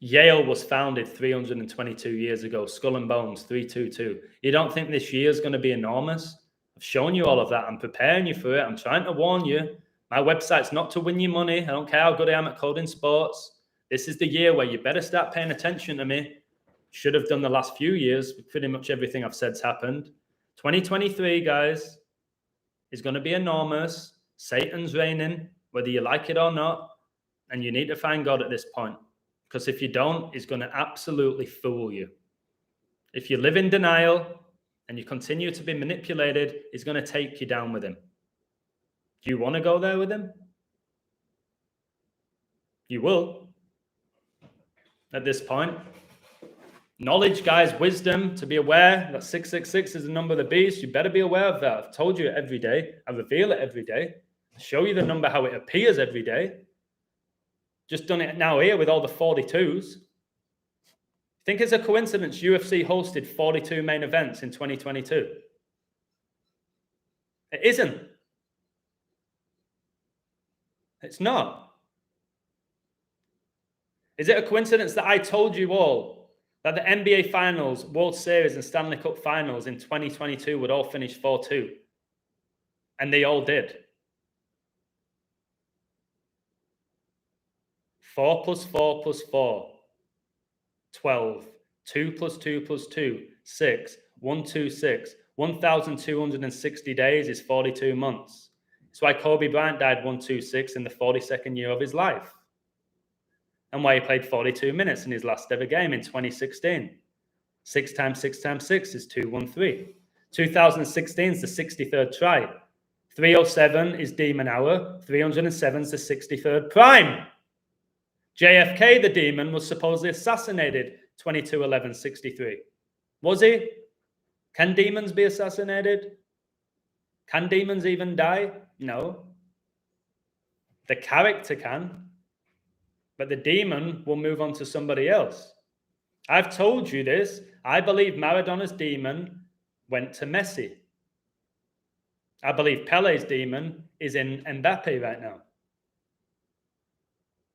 Yale was founded 322 years ago. Skull and Bones, 322. You don't think this year is going to be enormous? I've shown you all of that. I'm preparing you for it. I'm trying to warn you. My website's not to win you money. I don't care how good I am at coding sports. This is the year where you better start paying attention to me. Should have done the last few years. Pretty much everything I've said's happened. 2023, guys, is going to be enormous. Satan's reigning, whether you like it or not. And you need to find God at this point. Because if you don't, he's going to absolutely fool you. If you live in denial and you continue to be manipulated, he's going to take you down with him. Do you want to go there with him? You will. At this point. Knowledge, guys, wisdom, to be aware that 666 is the number of the beast. You better be aware of that. I've told you it every day. I reveal it every day. I show you the number how it appears every day. Just done it now here with all the 42s. Think it's a coincidence UFC hosted 42 main events in 2022? It isn't. It's not. Is it a coincidence that I told you all that the NBA Finals, World Series, and Stanley Cup Finals in 2022 would all finish 4-2? And they all did. 4 plus 4 plus 4, 12. 2 plus 2 plus 2, 6. 1, 2, 6. 1,260 days is 42 months. That's why Kobe Bryant died 126 in the 42nd year of his life. And why he played 42 minutes in his last ever game in 2016. 6 times 6 times 6 is 213. 2016 is the 63rd try. 307 is Demon Hour. 307 is the 63rd prime. JFK, the demon, was supposedly assassinated 22/11/63. Was he? Can demons be assassinated? Can demons even die? No. The character can. But the demon will move on to somebody else. I've told you this. I believe Maradona's demon went to Messi. I believe Pele's demon is in Mbappe right now.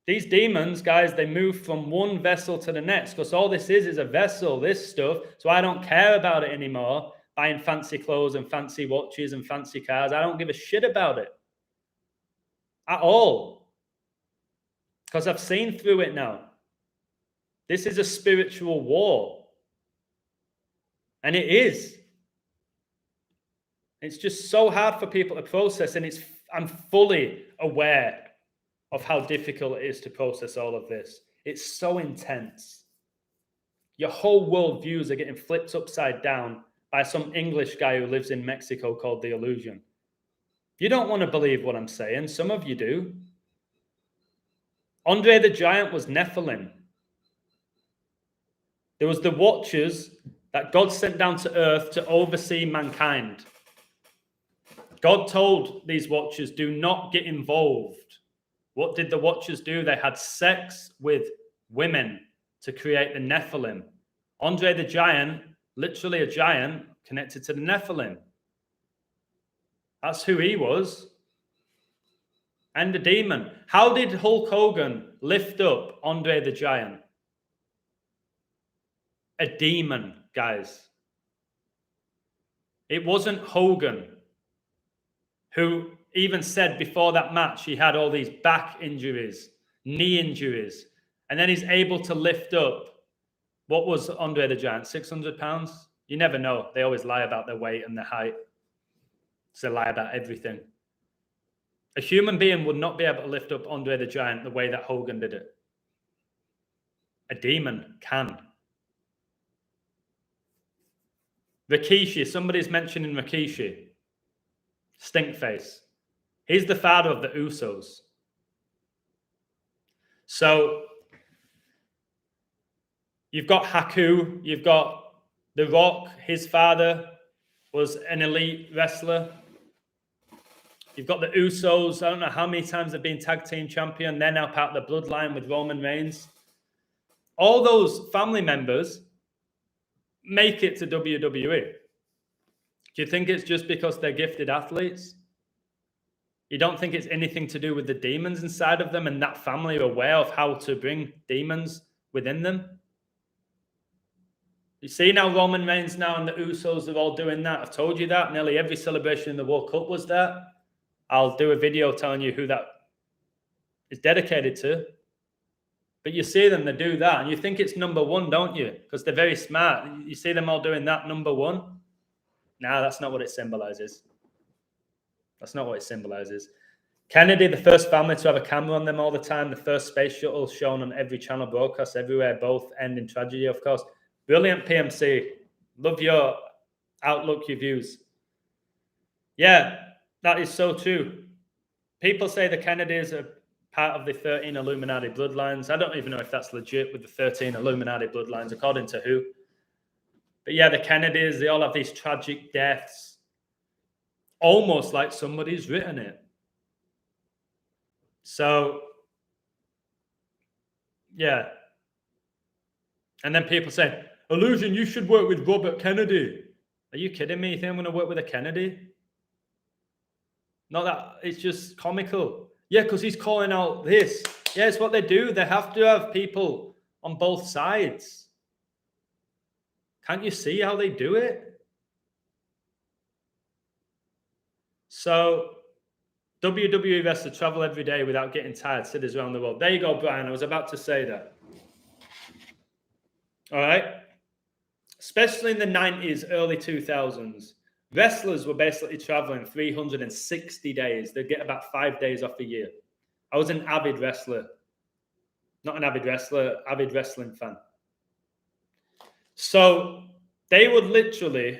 These demons, guys, they move from one vessel to the next because all this is a vessel, this stuff. So I don't care about it anymore. Buying fancy clothes and fancy watches and fancy cars. I don't give a shit about it at all. Because I've seen through it now. This is a spiritual war. And it is. It's just so hard for people to process. And I'm fully aware of how difficult it is to process all of this. It's so intense. Your whole worldviews are getting flipped upside down by some English guy who lives in Mexico called The Illusion. You don't want to believe what I'm saying. Some of you do. Andre the Giant was Nephilim. There was the Watchers that God sent down to earth to oversee mankind. God told these Watchers, do not get involved. What did the Watchers do? They had sex with women to create the Nephilim. Andre the Giant, literally a giant, connected to the Nephilim. That's who he was. And the demon. How did Hulk Hogan lift up Andre the Giant? A demon, guys. It wasn't Hogan, who even said before that match he had all these back injuries, knee injuries, and then he's able to lift up, what was Andre the Giant, 600 pounds? You never know. They always lie about their weight and their height. So they lie about everything. A human being would not be able to lift up Andre the Giant the way that Hogan did it. A demon can. Rikishi, somebody's mentioning Rikishi. Stinkface. He's the father of the Usos. So you've got Haku, you've got The Rock, his father was an elite wrestler. You've got the Usos. I don't know how many times they've been tag team champion. They're now part of the bloodline with Roman Reigns. All those family members make it to WWE. Do you think it's just because they're gifted athletes? You don't think it's anything to do with the demons inside of them and that family are aware of how to bring demons within them? You see now Roman Reigns now and the Usos are all doing that. I've told you that. Nearly every celebration in the World Cup was that. I'll do a video telling you who that is dedicated to. But you see them, they do that. And you think it's number one, don't you? Because they're very smart. You see them all doing that number one. No, that's not what it symbolizes. That's not what it symbolizes. Kennedy, the first family to have a camera on them all the time. The first space shuttle shown on every channel broadcast everywhere. Both end in tragedy, of course. Brilliant PMC. Love your outlook, your views. Yeah, that is so true. People say the Kennedys are part of the 13 Illuminati bloodlines. I don't even know if that's legit with the 13 Illuminati bloodlines, according to who. But yeah, the Kennedys, they all have these tragic deaths, almost like somebody's written it. So, yeah. And then people say, Illusion, you should work with Robert Kennedy. Are you kidding me? You think I'm going to work with a Kennedy? Not that, it's just comical. Yeah, because he's calling out this. Yeah, it's what they do. They have to have people on both sides. Can't you see how they do it? So, WWE wrestler travel every day without getting tired, cities around the world. There you go, Brian. I was about to say that. All right. Especially in the 90s, early 2000s, wrestlers were basically traveling 360 days. They'd get about 5 days off a year. I was an avid wrestler. Not an avid wrestler, avid wrestling fan. So they would literally,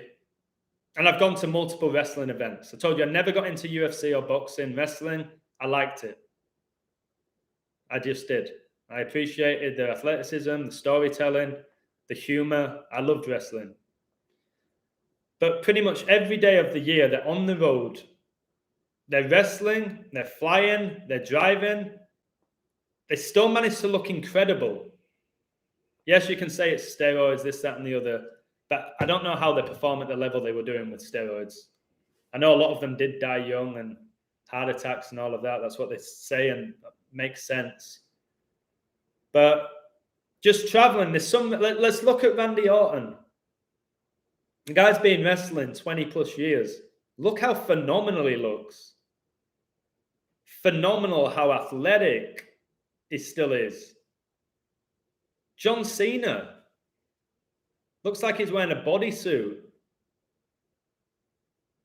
and I've gone to multiple wrestling events. I told you I never got into UFC or boxing. Wrestling, I liked it. I just did. I appreciated the athleticism, the storytelling, the humor. I loved wrestling. But pretty much every day of the year, they're on the road. They're wrestling, they're flying, they're driving. They still manage to look incredible. Yes, you can say it's steroids, this, that, and the other. But I don't know how they perform at the level they were doing with steroids. I know a lot of them did die young and heart attacks and all of that. That's what they say and makes sense. But just traveling, there's some. Let's look at Randy Orton. The guy's been wrestling 20 plus years. Look how phenomenal he looks. Phenomenal how athletic he still is. John Cena looks like he's wearing a bodysuit.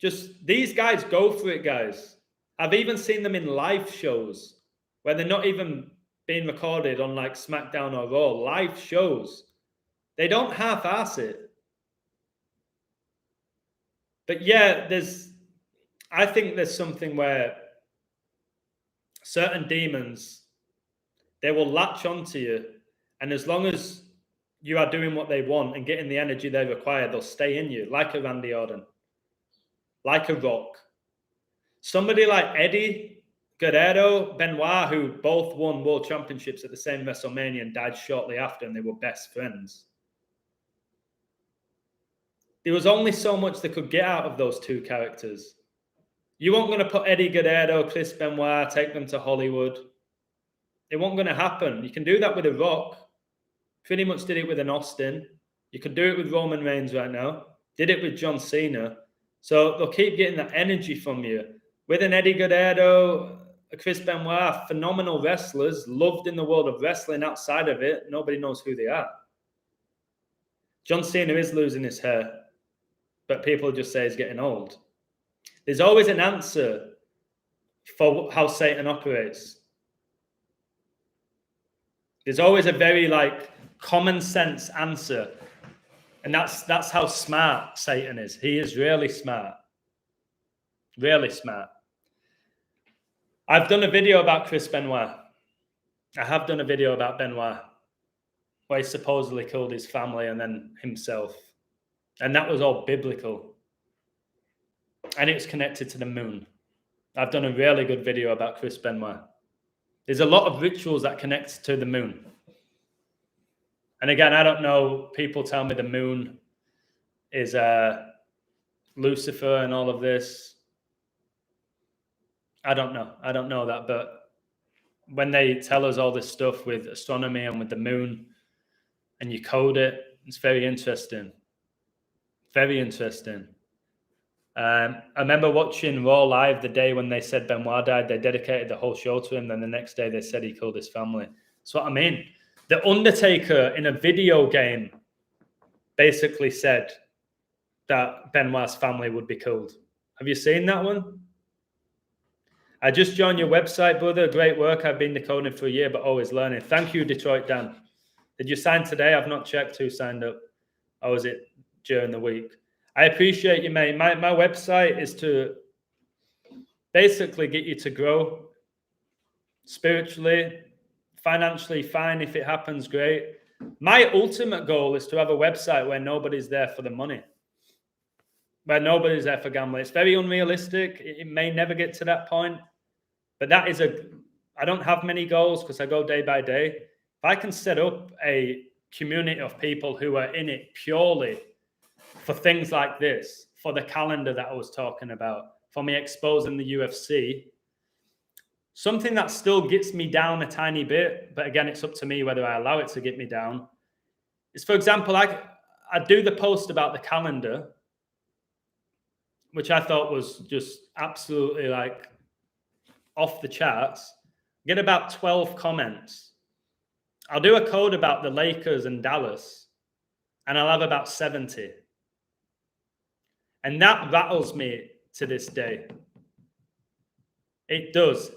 Just these guys go for it, guys. I've even seen them in live shows where they're not even being recorded on like SmackDown or Raw. Live shows. They don't half-ass it. But yeah, I think there's something where certain demons, they will latch onto you. And as long as you are doing what they want and getting the energy they require, they'll stay in you, like a Randy Orton, like a Rock. Somebody like Eddie Guerrero, Benoit, who both won world championships at the same WrestleMania and died shortly after, and they were best friends. There was only so much they could get out of those two characters. You weren't going to put Eddie Guerrero, Chris Benoit, take them to Hollywood. It wasn't going to happen. You can do that with a Rock. Pretty much did it with an Austin. You could do it with Roman Reigns right now. Did it with John Cena. So they'll keep getting that energy from you. With an Eddie Guerrero, a Chris Benoit, phenomenal wrestlers, loved in the world of wrestling. Outside of it, nobody knows who they are. John Cena is losing his hair, but people just say he's getting old. There's always an answer for how Satan operates. There's always a very common sense answer. And that's how smart Satan is. He is really smart. Really smart. I've done a video about Chris Benoit. I have done a video about Benoit, where he supposedly killed his family and then himself. And that was all biblical. And it was connected to the moon. I've done a really good video about Chris Benoit. There's a lot of rituals that connect to the moon. And again, I don't know. People tell me the moon is Lucifer and all of this. I don't know. I don't know that. But when they tell us all this stuff with astronomy and with the moon, and you code it, it's very interesting. Very interesting. I remember watching Raw Live the day when they said Benoit died. They dedicated the whole show to him. Then the next day they said he killed his family. That's what I mean. The Undertaker in a video game basically said that Benoit's family would be killed. Have you seen that one? I just joined your website, brother. Great work. I've been decoding for a year, but always learning. Thank you, Detroit Dan. Did you sign today? I've not checked who signed up. Or was it during the week? I appreciate you, mate. My website is to basically get you to grow spiritually, financially, fine. If it happens, great. My ultimate goal is to have a website where nobody's there for the money, where nobody's there for gambling. It's very unrealistic. It may never get to that point, but that is I don't have many goals because I go day by day. If I can set up a community of people who are in it purely for things like this, for the calendar that I was talking about, for me exposing the UFC, something that still gets me down a tiny bit, but again, it's up to me whether I allow it to get me down, is, for example, I do the post about the calendar, which I thought was just absolutely like off the charts. Get about 12 comments. I'll do a code about the Lakers and Dallas, and I'll have about 70. And that rattles me to this day. It does.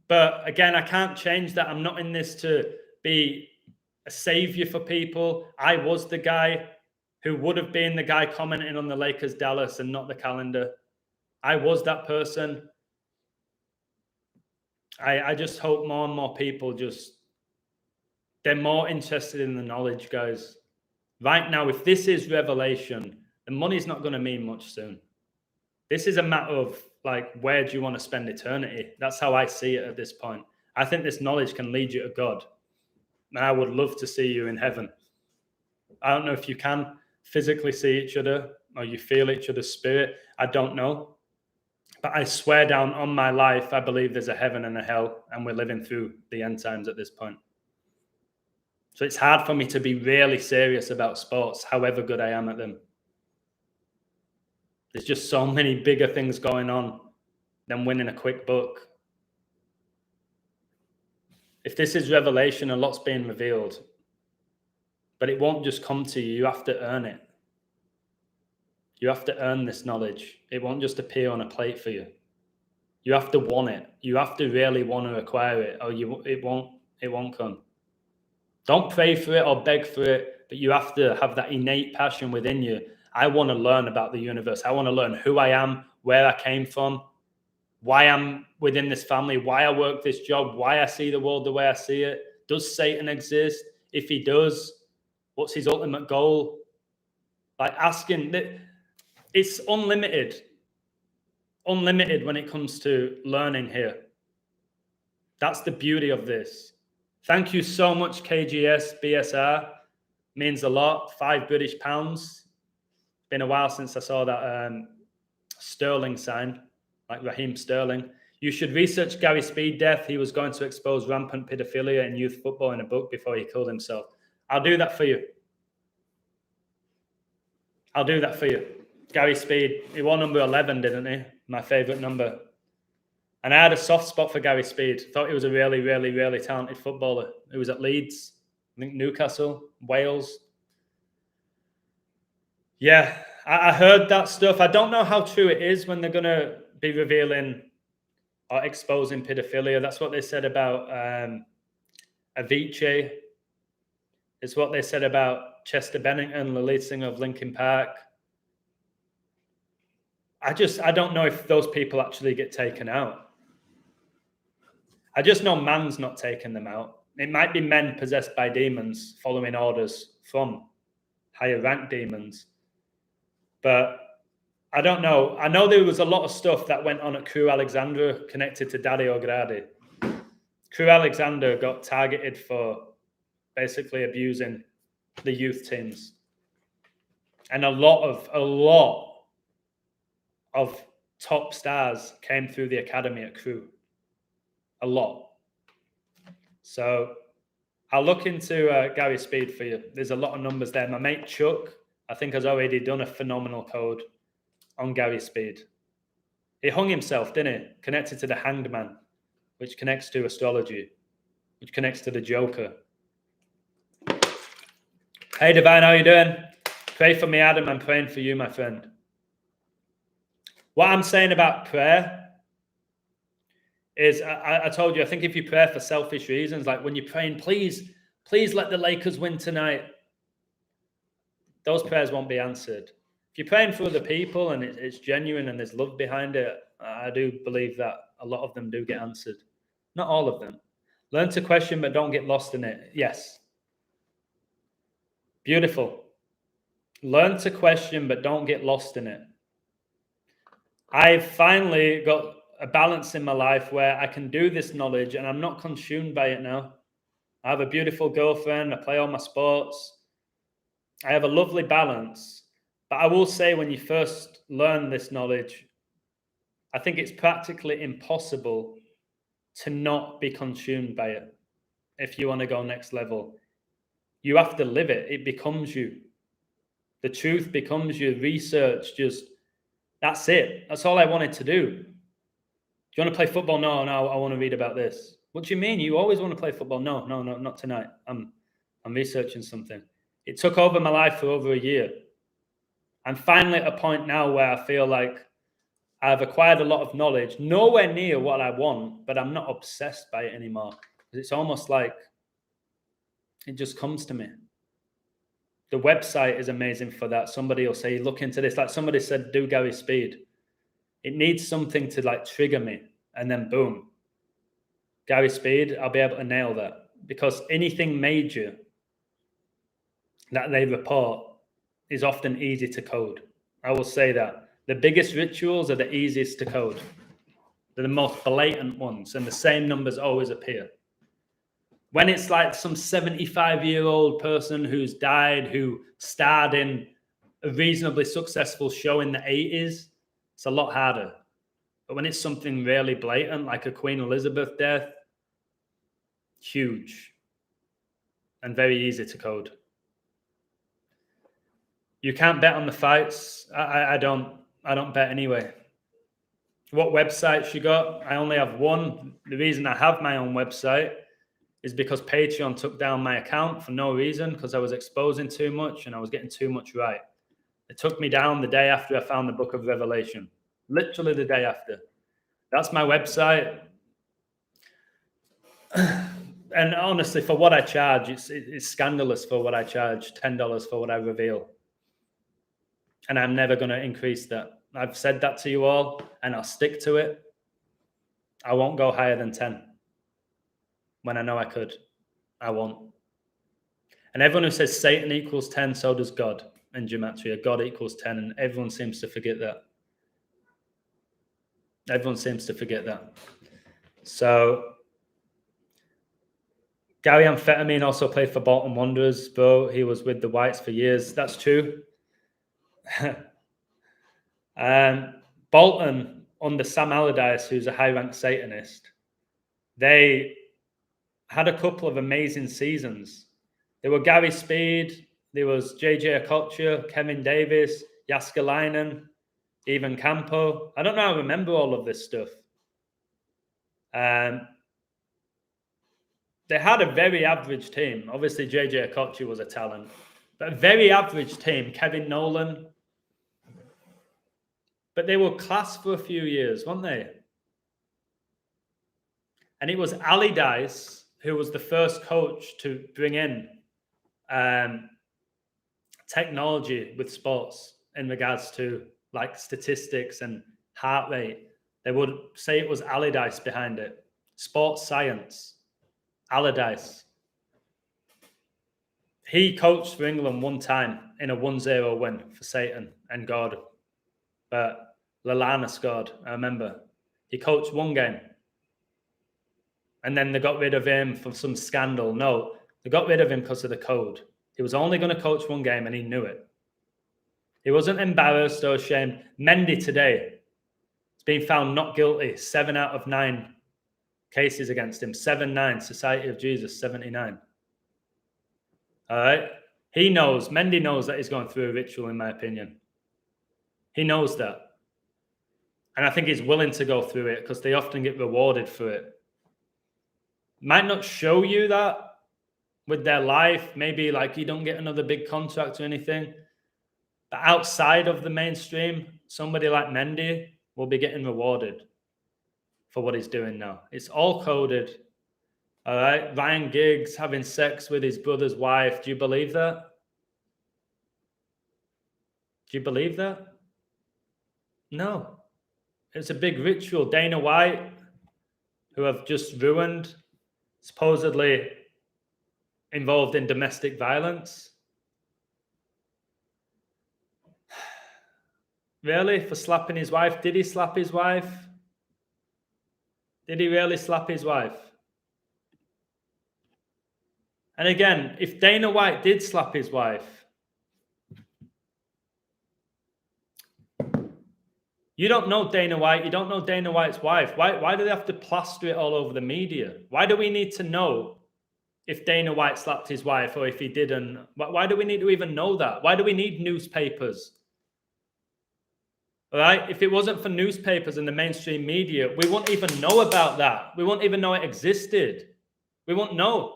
But again, I can't change that. I'm not in this to be a savior for people. I was the guy who would have been the guy commenting on the Lakers Dallas and not the calendar. I was that person. I just hope more and more people they're more interested in the knowledge, guys. Right now, if this is revelation, the money's not going to mean much soon. This is a matter of, like, where do you want to spend eternity? That's how I see it at this point. I think this knowledge can lead you to God. And I would love to see you in heaven. I don't know if you can physically see each other or you feel each other's spirit. I don't know. But I swear down on my life, I believe there's a heaven and a hell, and we're living through the end times at this point. So it's hard for me to be really serious about sports, however good I am at them. There's just so many bigger things going on than winning a quick buck. If this is revelation, a lot's being revealed. But it won't just come to you. You have to earn it. You have to earn this knowledge. It won't just appear on a plate for you. You have to want it. You have to really want to acquire it, or it won't come. Don't pray for it or beg for it, but you have to have that innate passion within you. I want to learn about the universe. I want to learn who I am, where I came from, why I'm within this family, why I work this job, why I see the world the way I see it. Does Satan exist? If he does, what's his ultimate goal? Like, asking that. It's unlimited when it comes to learning here. That's the beauty of this. Thank you so much, KGS BSR. Means a lot. £5 British. Been a while since I saw that Sterling sign, like Raheem Sterling. You should research Gary Speed death. He was going to expose rampant pedophilia in youth football in a book before he killed himself. I'll do that for you. I'll do that for you. Gary Speed, he wore number 11, didn't he? My favourite number. And I had a soft spot for Gary Speed. Thought he was a really, really, really talented footballer. He was at Leeds, I think Newcastle, Wales. Yeah, I heard that stuff. I don't know how true it is when they're going to be revealing or exposing pedophilia. That's what they said about Avicii. It's what they said about Chester Bennington, the lead singer of Linkin Park. I don't know if those people actually get taken out. I just know man's not taking them out. It might be men possessed by demons following orders from higher ranked demons. But I don't know. I know there was a lot of stuff that went on at Crew Alexandra connected to Daddy O'Grady. Crew Alexander got targeted for basically abusing the youth teams. And a lot of top stars came through the academy at Crew. A lot. So I'll look into Gary Speed for you. There's a lot of numbers there. My mate Chuck, I think, has already done a phenomenal code on Gary Speed. He hung himself, didn't he? Connected to the Hanged Man, which connects to astrology, which connects to the Joker. Hey, Divine, how you doing? Pray for me, Adam. I'm praying for you, my friend. What I'm saying about prayer is, I told you, I think if you pray for selfish reasons, like when you're praying, please let the Lakers win tonight, those prayers won't be answered. If you're praying for other people and it's genuine and there's love behind it, I do believe that a lot of them do get answered. Not all of them, Learn to question, but don't get lost in it. Yes. Beautiful. Learn to question, but don't get lost in it. I've finally got a balance in my life where I can do this knowledge and I'm not consumed by it now. I have a beautiful girlfriend. I play all my sports. I have a lovely balance. But I will say, when you first learn this knowledge, I think it's practically impossible to not be consumed by it. If you want to go next level, you have to live it. It becomes you. The truth becomes you. Research, that's it. That's all I wanted to do. Do you want to play football? No, I want to read about this. What do you mean? You always want to play football? No, not tonight. I'm researching something. It took over my life for over a year. I'm finally at a point now where I feel like I've acquired a lot of knowledge, nowhere near what I want, but I'm not obsessed by it anymore. It's almost like it just comes to me. The website is amazing for that. Somebody will say, look into this. Like somebody said, do Gary Speed. It needs something to like trigger me. And then boom, Gary Speed, I'll be able to nail that. Because anything major that they report is often easy to code. I will say that. The biggest rituals are the easiest to code. They're the most blatant ones, and the same numbers always appear. When it's like some 75-year-old person who's died, who starred in a reasonably successful show in the 80s, it's a lot harder. But when it's something really blatant, like a Queen Elizabeth death, huge and very easy to code. You can't bet on the fights. I don't bet anyway. What websites you got? I only have one. The reason I have my own website is because Patreon took down my account for no reason, because I was exposing too much and I was getting too much right. It took me down the day after I found the Book of Revelation. Literally the day after. That's my website. And honestly, for what I charge, it's scandalous for what I charge. $10 for what I reveal. And I'm never going to increase that. I've said that to you all, and I'll stick to it. I won't go higher than 10. When I know I could, I won't. And everyone who says Satan equals 10, so does God in gematria. God equals 10, and everyone seems to forget that. Everyone seems to forget that. So Gary Amphetamine also played for Bolton Wanderers, bro. He was with the Whites for years. That's true. Bolton, under Sam Allardyce, who's a high-ranked Satanist, they had a couple of amazing seasons. There were Gary Speed, there was JJ Okocha, Kevin Davis, Jaskalainen, even Campo. I don't know how I remember all of this stuff. They had a very average team. Obviously, JJ Okocha was a talent, but a very average team. Kevin Nolan. But they were class for a few years, weren't they? And it was Allardyce who was the first coach to bring in technology with sports in regards to like statistics and heart rate. They would say it was Allardyce behind it. Sports science. Allardyce. He coached for England one time in a 1-0 win for Satan and God. But Lallana scored, I remember. He coached one game. And then they got rid of him for some scandal. No, they got rid of him because of the code. He was only going to coach one game and he knew it. He wasn't embarrassed or ashamed. Mendy today has been found not guilty. 7 out of 9 cases against him. 7-9. Society of Jesus, 79. All right? He knows. Mendy knows that he's going through a ritual, in my opinion. He knows that. And I think he's willing to go through it because they often get rewarded for it. Might not show you that with their life. Maybe like you don't get another big contract or anything. But outside of the mainstream, somebody like Mendy will be getting rewarded for what he's doing now. It's all coded. All right. Ryan Giggs having sex with his brother's wife. Do you believe that? Do you believe that? No. It's a big ritual. Dana White, who have just ruined supposedly involved in domestic violence. Really? For slapping his wife? Did he slap his wife? Did he really slap his wife? And again, if Dana White did slap his wife, you don't know Dana White, you don't know Dana White's wife. Why do they have to plaster it all over the media? Why do we need to know if Dana White slapped his wife or if he didn't? Why do we need to even know that? Why do we need newspapers? All right? If it wasn't for newspapers and the mainstream media, we wouldn't even know about that. We wouldn't even know it existed. We wouldn't know.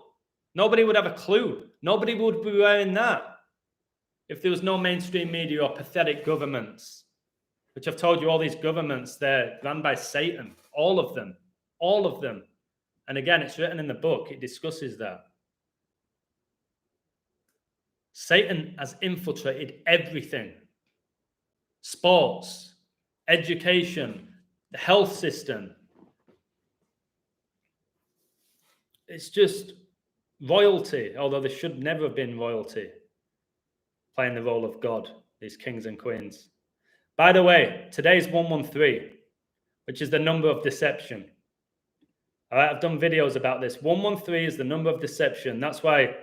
Nobody would have a clue. Nobody would be wearing that if there was no mainstream media or pathetic governments, which I've told you, all these governments, they're run by Satan. All of them. All of them. And again, it's written in the book. It discusses that. Satan has infiltrated everything. Sports, education, the health system. It's just royalty, although there should never have been royalty playing the role of God, these kings and queens. By the way, today's 113, which is the number of deception. All right, I've done videos about this. 113 is the number of deception. That's why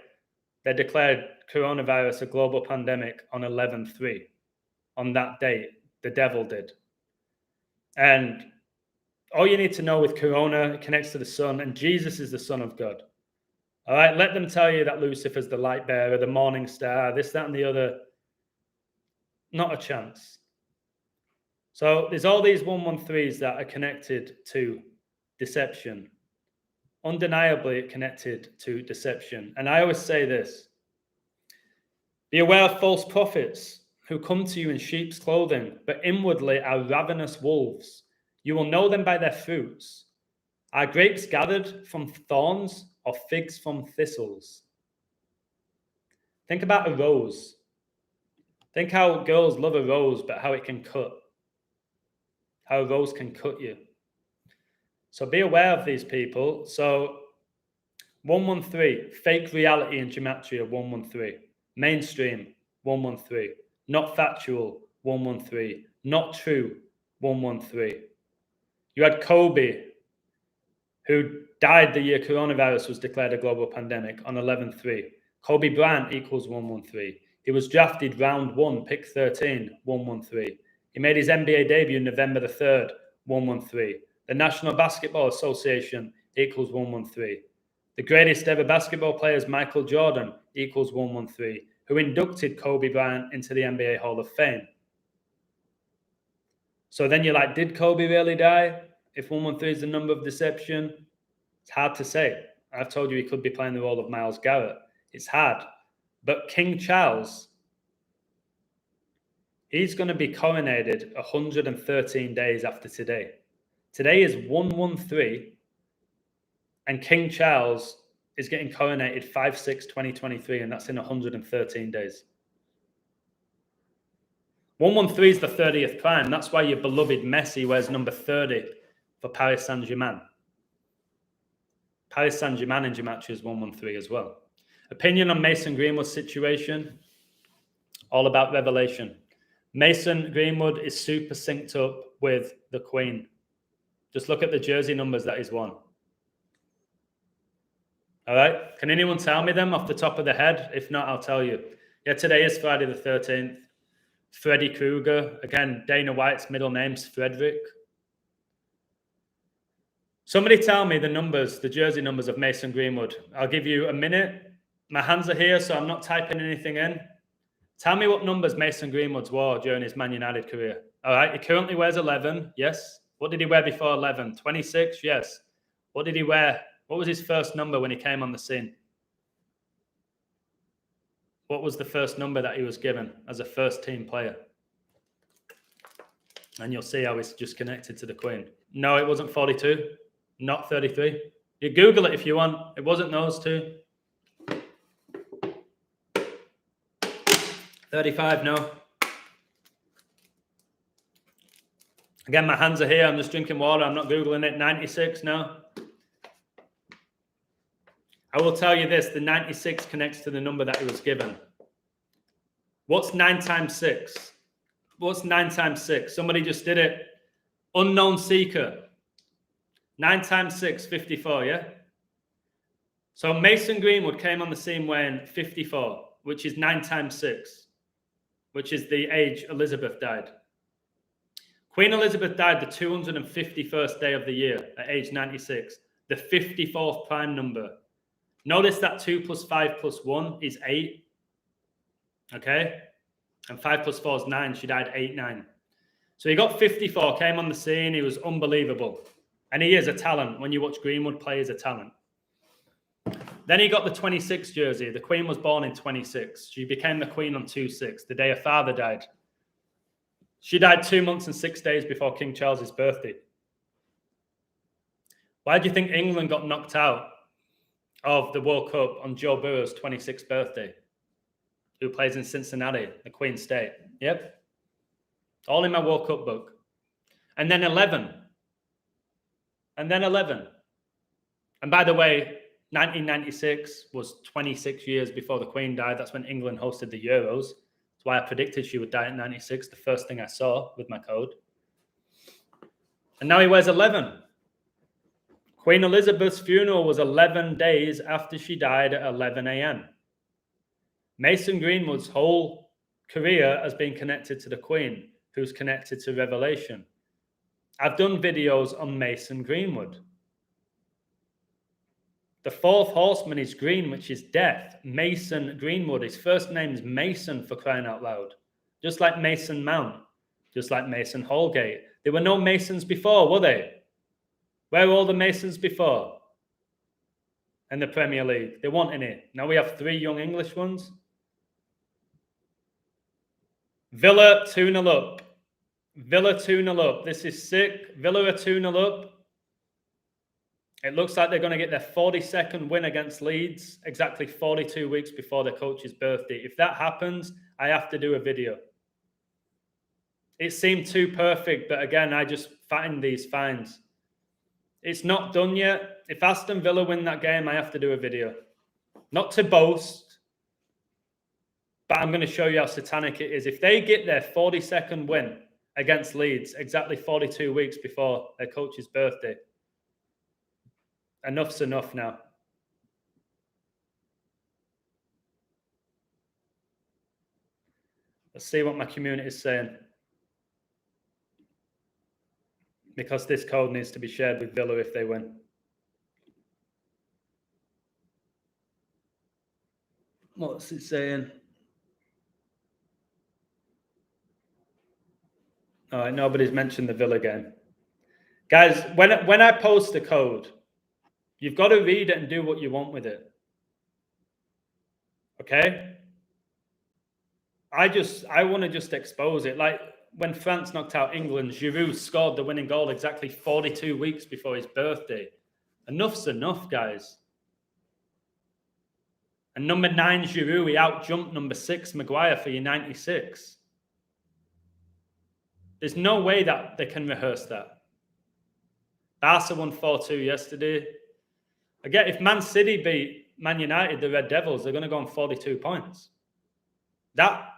they declared coronavirus a global pandemic on 11/3. On that date, the devil did. And all you need to know with corona, it connects to the sun, and Jesus is the Son of God. All right, let them tell you that Lucifer's the light bearer, the morning star, this, that, and the other. Not a chance. So there's all these 113s that are connected to deception. Undeniably connected to deception. And I always say this. Be aware of false prophets who come to you in sheep's clothing, but inwardly are ravenous wolves. You will know them by their fruits. Are grapes gathered from thorns or figs from thistles? Think about a rose. Think how girls love a rose, but how it can cut. How a rose can cut you. So be aware of these people. So 113, fake reality and gematria, 113. Mainstream, 113. Not factual, 113. Not true, 113. You had Kobe, who died the year coronavirus was declared a global pandemic on 11/3. Kobe Bryant equals 113. He was drafted round 1, pick 13, 113. He made his NBA debut November the 3rd, 113. The National Basketball Association equals 113. The greatest ever basketball player is Michael Jordan equals 113, who inducted Kobe Bryant into the NBA Hall of Fame. So then you're like, did Kobe really die? If 113 is the number of deception, it's hard to say. I've told you he could be playing the role of Myles Garrett. It's hard. But King Charles, he's going to be coronated 113 days after today. Today is 113, and King Charles is getting coronated 5/6/2023, and that's in 113 days. 113 is the 30th prime. That's why your beloved Messi wears number 30 for Paris Saint-Germain. Paris Saint-Germain in gematria is 113 as well. Opinion on Mason Greenwood's situation? All about revelation. Mason Greenwood is super synced up with the Queen. Just look at the jersey numbers that he's won. All right. Can anyone tell me them off the top of the head? If not, I'll tell you. Yeah, today is Friday the 13th. Freddy Krueger. Again, Dana White's middle name's Frederick. Somebody tell me the numbers, the jersey numbers of Mason Greenwood. I'll give you a minute. My hands are here, so I'm not typing anything in. Tell me what numbers Mason Greenwood's wore during his Man United career. All right. He currently wears 11. Yes. What did he wear before 11? 26. Yes. What did he wear? What was his first number when he came on the scene? What was the first number that he was given as a first team player? And you'll see how it's just connected to the Queen. No, it wasn't 42. Not 33. You Google it if you want. It wasn't those two. 35, no. Again, my hands are here. I'm just drinking water. I'm not Googling it. 96, no. I will tell you this, the 96 connects to the number that it was given. What's 9 times 6? What's 9 times 6? Somebody just did it. Unknown seeker. 9 times 6, 54, yeah? So Mason Greenwood came on the scene when 54, which is 9 times 6, which is the age Elizabeth died. Queen Elizabeth died the 251st day of the year at age 96, the 54th prime number. Notice that 2 plus 5 plus 1 is 8. Okay? And 5 plus 4 is 9. She died 8-9. So he got 54, came on the scene. He was unbelievable. And he is a talent. When you watch Greenwood play, he's a talent. Then he got the 26 jersey. The Queen was born in 26. She became the Queen on 2/6, the day her father died. She died 2 months and 6 days before King Charles's birthday. Why do you think England got knocked out of the World Cup on Joe Burrow's 26th birthday? Who plays in Cincinnati, the Queen State? Yep. All in my World Cup book. And then 11. And then 11. And by the way, 1996 was 26 years before the Queen died. That's when England hosted the Euros. That's why I predicted she would die at 96, the first thing I saw with my code. And now he wears 11. Queen Elizabeth's funeral was 11 days after she died at 11 a.m. Mason Greenwood's whole career has been connected to the Queen, who's connected to Revelation. I've done videos on Mason Greenwood. The fourth horseman is green, which is death. Mason Greenwood. His first name is Mason, for crying out loud. Just like Mason Mount. Just like Mason Holgate. There were no Masons before, were they? Where were all the Masons before? In the Premier League. They weren't in it. Now we have 3 young English ones. Villa 2-0 up. Villa 2-0 up. This is sick. Villa are 2-0 up. It looks like they're going to get their 42nd win against Leeds exactly 42 weeks before their coach's birthday. If that happens, I have to do a video. It seemed too perfect, but again, I just find these finds. It's not done yet. If Aston Villa win that game, I have to do a video. Not to boast, but I'm going to show you how satanic it is. If they get their 42nd win against Leeds exactly 42 weeks before their coach's birthday, enough's enough now. Let's see what my community is saying. Because this code needs to be shared with Villa if they win. What's it saying? All right, nobody's mentioned the Villa game. Guys, when I post the code, you've got to read it and do what you want with it. Okay? I want to just expose it. Like when France knocked out England, Giroud scored the winning goal exactly 42 weeks before his birthday. Enough's enough, guys. And number 9, Giroud, he outjumped number 6, Maguire, for your 96. There's no way that they can rehearse that. Barca won 4-2 yesterday. Again, if Man City beat Man United, the Red Devils, they're going to go on 42 points. That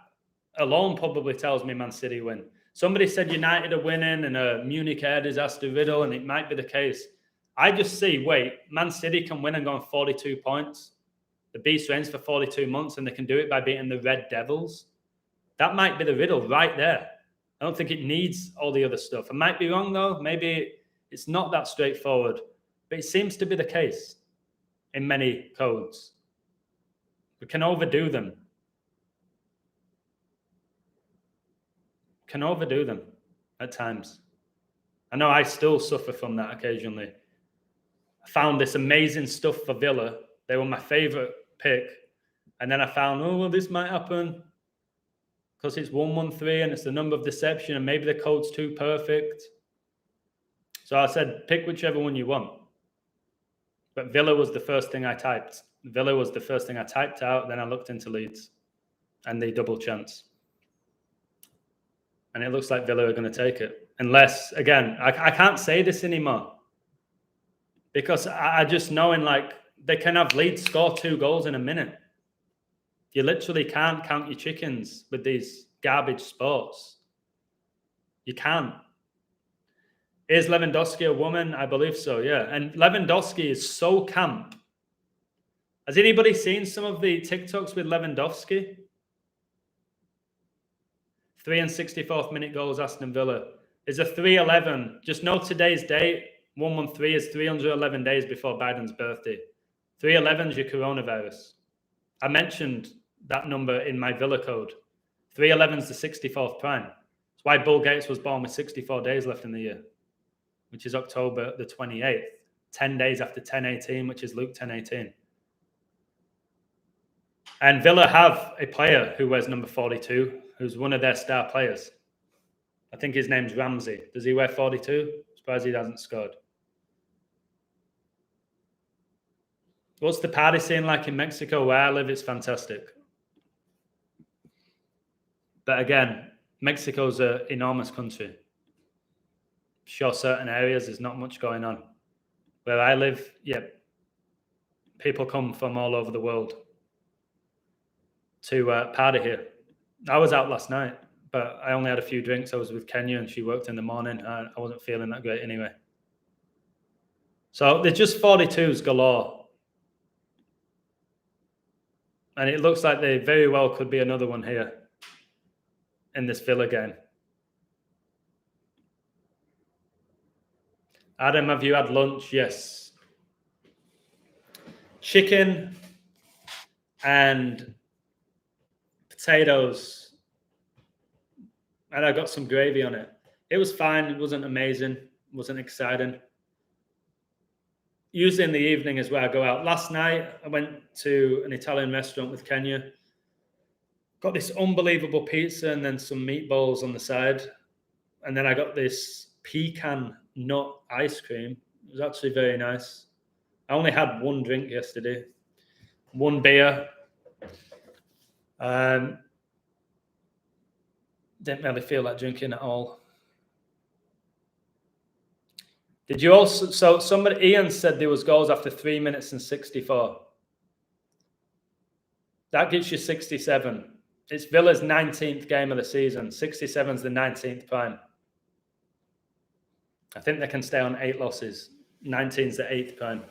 alone probably tells me Man City win. Somebody said United are winning and a Munich air disaster riddle, and it might be the case. I just see, wait, Man City can win and go on 42 points. The beast reigns for 42 months, and they can do it by beating the Red Devils. That might be the riddle right there. I don't think it needs all the other stuff. I might be wrong, though. Maybe it's not that straightforward. But it seems to be the case in many codes. We can overdo them. Can overdo them at times. I know I still suffer from that occasionally. I found this amazing stuff for Villa. They were my favourite pick. And then I found, oh, well, this might happen because it's 113 and it's the number of deception and maybe the code's too perfect. So I said, pick whichever one you want. But Villa was the first thing I typed. Villa was the first thing I typed out. Then I looked into Leeds and the double chance. And it looks like Villa are going to take it. Unless, again, I can't say this anymore. Because I just know in like they can have Leeds score 2 goals in a minute. You literally can't count your chickens with these garbage sports. You can't. Is Lewandowski a woman? I believe so, yeah. And Lewandowski is so camp. Has anybody seen some of the TikToks with Lewandowski? 3 and 64th minute goals, Aston Villa. Is a 311. Just know today's date, 113 is 311 days before Biden's birthday. 311 is your coronavirus. I mentioned that number in my Villa code. 311 is the 64th prime. That's why Bill Gates was born with 64 days left in the year, which is October the 28th. 10 days after 10:18, which is Luke 10:18. And Villa have a player who wears number 42, who's one of their star players. I think his name's Ramsey. Does he wear 42? Surprised he hasn't scored. What's the party scene like in Mexico? Where I live, it's fantastic. But again, Mexico's an enormous country. Sure, certain areas, there's not much going on. Where I live, yeah, people come from all over the world to party here. I was out last night, but I only had a few drinks. I was with Kenya and she worked in the morning. I wasn't feeling that great anyway. So they're just 42s galore. And it looks like they very well could be another one here in this Villa game. Adam, have you had lunch? Yes. Chicken and potatoes. And I got some gravy on it. It was fine. It wasn't amazing. It wasn't exciting. Usually in the evening is where I go out. Last night, I went to an Italian restaurant with Kenya. Got this unbelievable pizza and then some meatballs on the side. And then I got this pecan nut ice cream. It was actually very nice. I only had one drink yesterday. One beer. Didn't really feel like drinking at all. Did you also... So somebody... Ian said there was goals after 3 minutes and 64. That gives you 67. It's Villa's 19th game of the season. 67's the 19th prime. I think they can stay on 8 losses. 19's the 8th prime.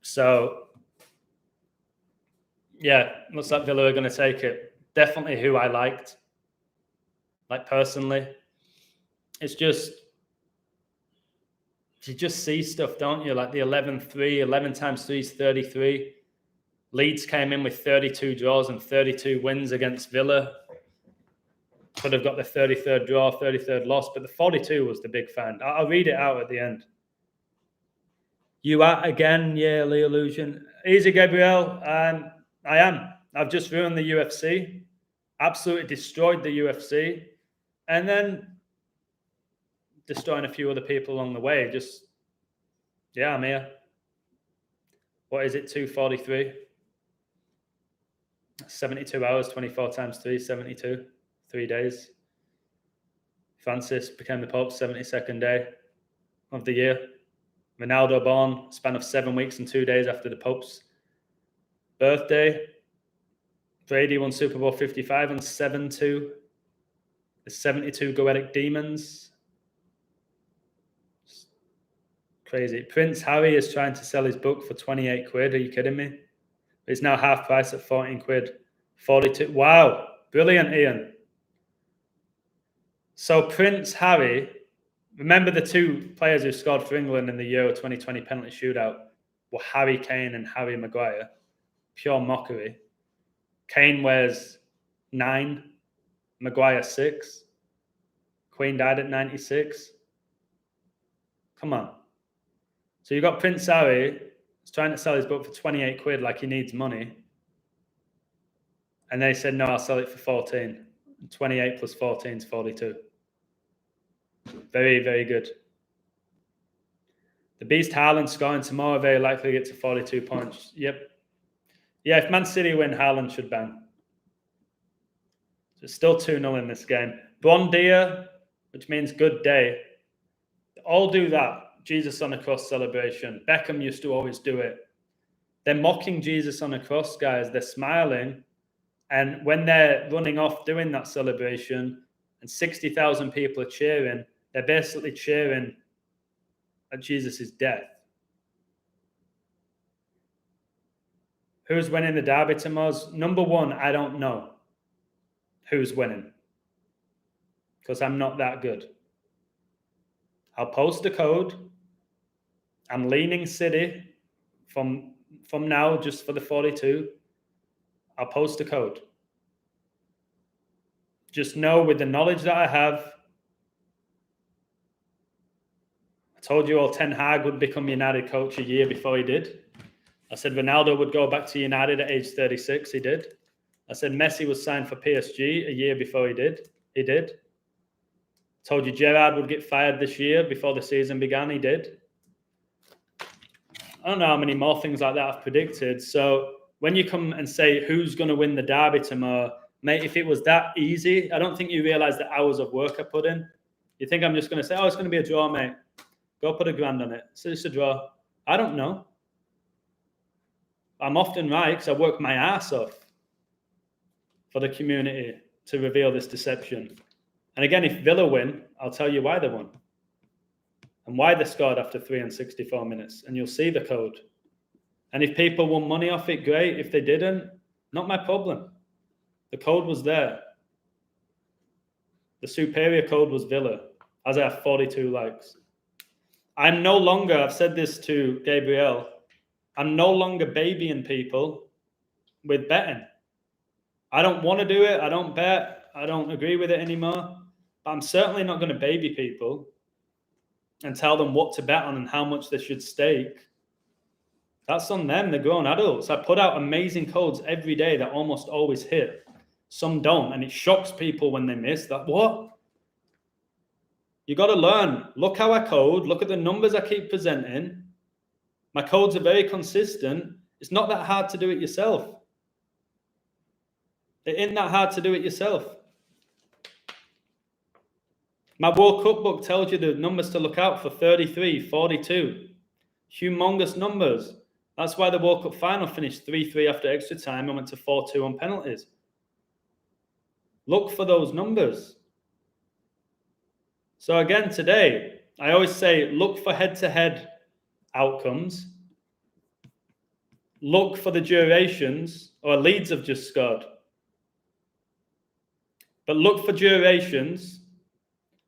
So, yeah, looks like Villa are going to take it. Definitely who I liked. Like, personally. It's just... You just see stuff, don't you? Like the 11-3. 11 times 3 is 33. Leeds came in with 32 draws and 32 wins against Villa. Could have got the 33rd draw, 33rd loss, but the 42 was the big fan. I'll read it out at the end. You are again, yeah, the illusion. Easy, Gabriel. I am. I've just ruined the UFC. Absolutely destroyed the UFC. And then destroying a few other people along the way. Just, yeah, I'm here. What is it, 243? 72 hours, 24 times 3, 72. 3 days. Francis became the Pope's 72nd day of the year. Ronaldo born, span of 7 weeks and 2 days after the Pope's birthday. Brady won Super Bowl 55 and 7-2. The 72 Goetic Demons. It's crazy. Prince Harry is trying to sell his book for 28 quid. Are you kidding me? It's now half price at 14 quid. 42. Wow. Brilliant, Ian. So Prince Harry, remember the 2 players who scored for England in the Euro 2020 penalty shootout were Harry Kane and Harry Maguire. Pure mockery. Kane wears 9, Maguire 6. Queen died at 96. Come on. So you got Prince Harry who's trying to sell his book for 28 quid like he needs money. And they said, no, I'll sell it for 14. 28 plus 14 is 42. Very, very good. The Beast Haaland scoring tomorrow, very likely to get to 42 points. Yep. Yeah, if Man City win, Haaland should bang. So it's still 2-0 in this game. Bon dia, which means good day. All do that. Jesus on a cross celebration. Beckham used to always do it. They're mocking Jesus on a cross, guys. They're smiling. And when they're running off doing that celebration and 60,000 people are cheering, they're basically cheering at Jesus' death. Who's winning the derby tomorrow? Number one, I don't know who's winning because I'm not that good. I'll post the code. I'm leaning City from now just for the 42. I'll post the code. Just know with the knowledge that I have, I told you all Ten Hag would become United coach a year before he did. I said Ronaldo would go back to United at age 36. He did. I said Messi was signed for PSG a year before he did. He did. Told you Gerrard would get fired this year before the season began. He did. I don't know how many more things like that I've predicted. So when you come and say who's going to win the derby tomorrow, mate, if it was that easy, I don't think you realise the hours of work I put in. You think I'm just going to say, oh, it's going to be a draw, mate. Go put $1,000 on it. So it's a draw. I don't know. I'm often right because I work my ass off for the community to reveal this deception. And again, if Villa win, I'll tell you why they won and why they scored after 3 and 64 minutes. And you'll see the code. And if people won money off it, great. If they didn't, not my problem. The code was there. The superior code was Villa, as I have 42 likes. I'm no longer, I've said this to Gabriel, I'm no longer babying people with betting. I don't want to do it. I don't bet. I don't agree with it anymore. But I'm certainly not going to baby people and tell them what to bet on and how much they should stake. That's on them. They're grown adults. I put out amazing codes every day that almost always hit. Some don't. And it shocks people when they miss that. What? You got to learn. Look how I code. Look at the numbers I keep presenting. My codes are very consistent. It's not that hard to do it yourself. It ain't that hard to do it yourself. My World Cup book tells you the numbers to look out for: 33, 42. Humongous numbers. That's why the World Cup final finished 3-3 after extra time and went to 4-2 on penalties. Look for those numbers. So again, today, I always say, look for head-to-head outcomes. Look for the durations, or Leeds have just scored. But look for durations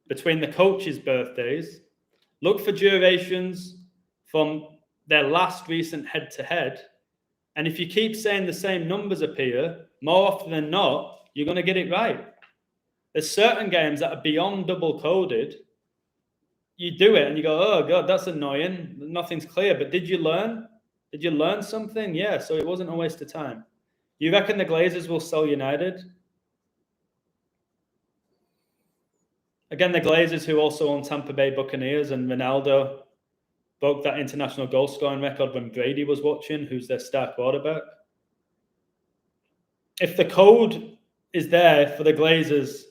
between the coaches' birthdays. Look for durations from their last recent head-to-head. And if you keep saying the same numbers appear, more often than not, you're going to get it right. There's certain games that are beyond double-coded. You do it and you go, oh, God, that's annoying. Nothing's clear. But did you learn? Did you learn something? Yeah, so it wasn't a waste of time. You reckon the Glazers will sell United? Again, the Glazers, who also own Tampa Bay Buccaneers, and Ronaldo broke that international goal scoring record when Brady was watching, who's their star quarterback. If the code is there for the Glazers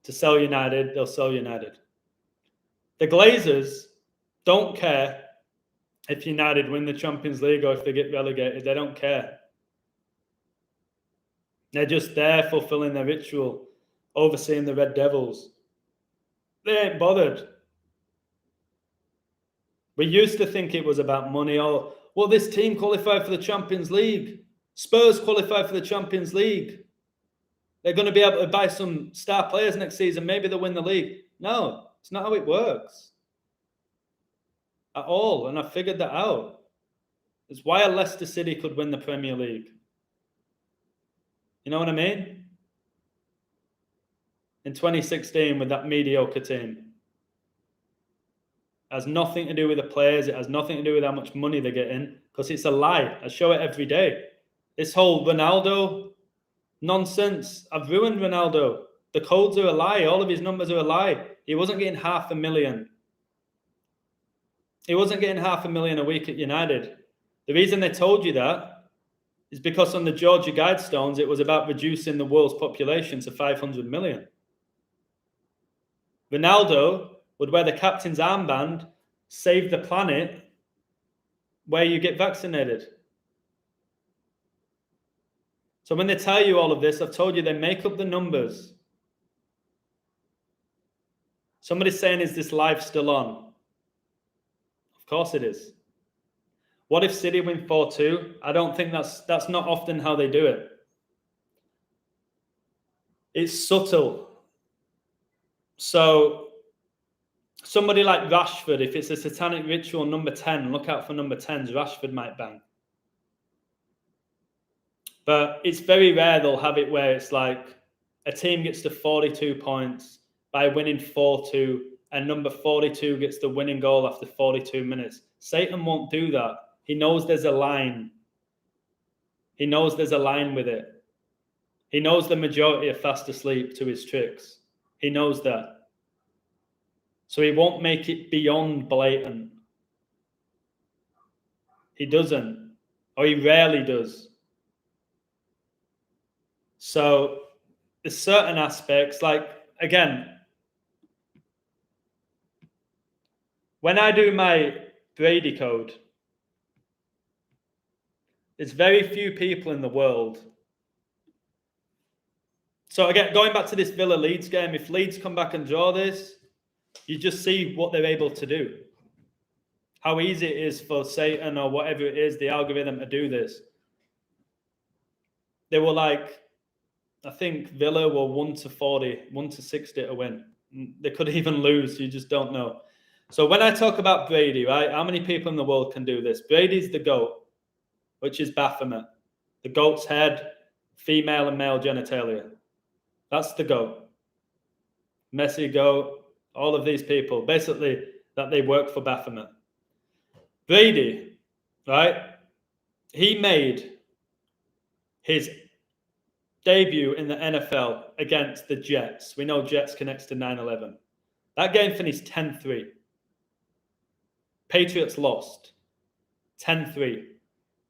to sell United, they'll sell United. The Glazers don't care if United win the Champions League or if they get relegated. They don't care. They're just there fulfilling their ritual, overseeing the Red Devils. They ain't bothered. We used to think it was about money. Oh, well, this team qualified for the Champions League. Spurs qualified for the Champions League. They're going to be able to buy some star players next season. Maybe they'll win the league. No, it's not how it works at all. And I figured that out. It's why a Leicester City could win the Premier League. You know what I mean? In 2016 with that mediocre team. It has nothing to do with the players. It has nothing to do with how much money they're getting, because it's a lie. I show it every day. This whole Ronaldo nonsense. I've ruined Ronaldo. The codes are a lie. All of his numbers are a lie. He wasn't getting $500,000. He wasn't getting $500,000 a week at United. The reason they told you that is because on the Georgia Guidestones, it was about reducing the world's population to 500 million. Ronaldo would wear the captain's armband save the planet where you get vaccinated. So when they tell you all of this, I've told you they make up the numbers. Somebody's saying, is this live still on? Of course it is. What if City win 4-2? I don't think that's not often how they do it. It's subtle. So somebody like Rashford, if it's a satanic ritual number 10, look out for number 10s. Rashford might bang. But it's very rare they'll have it where it's like a team gets to 42 points by winning 4-2 and number 42 gets the winning goal after 42 minutes. Satan won't do that. He knows there's a line. He knows there's a line with it. He knows the majority are fast asleep to his tricks. He knows that. So he won't make it beyond blatant. He doesn't. Or he rarely does. So there's certain aspects, like, again, when I do my Brady code, there's very few people in the world. So again, going back to this Villa Leeds game, if Leeds come back and draw this, you just see what they're able to do. How easy it is for Satan or whatever it is, the algorithm, to do this. They were like, I think Villa were 1-40, 1-60 to win. They could even lose, you just don't know. So when I talk about Brady, right, how many people in the world can do this? Brady's the GOAT, which is Baphomet. The goat's head, female and male genitalia. That's the GOAT. Messi, GOAT, all of these people, basically, that they work for Baphomet. Brady, right, he made his debut in the NFL against the Jets. We know Jets connects to 9/11. That game finished 10-3. Patriots lost 10-3.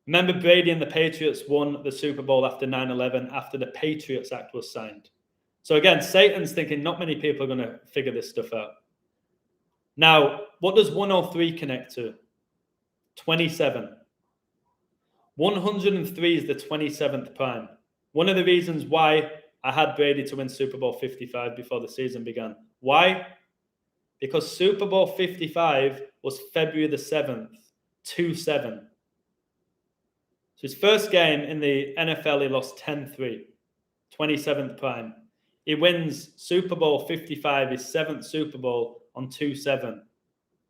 Remember, Brady and the Patriots won the Super Bowl after 9/11, after the Patriots Act was signed. So again, Satan's thinking not many people are going to figure this stuff out. Now, what does 103 connect to? 27. 103 is the 27th prime. One of the reasons why I had Brady to win Super Bowl 55 before the season began. Why? Because Super Bowl 55 was February the 7th, 2-7. So his first game in the NFL, he lost 10-3, 27th prime. He wins Super Bowl 55, his 7th Super Bowl, on 2-7.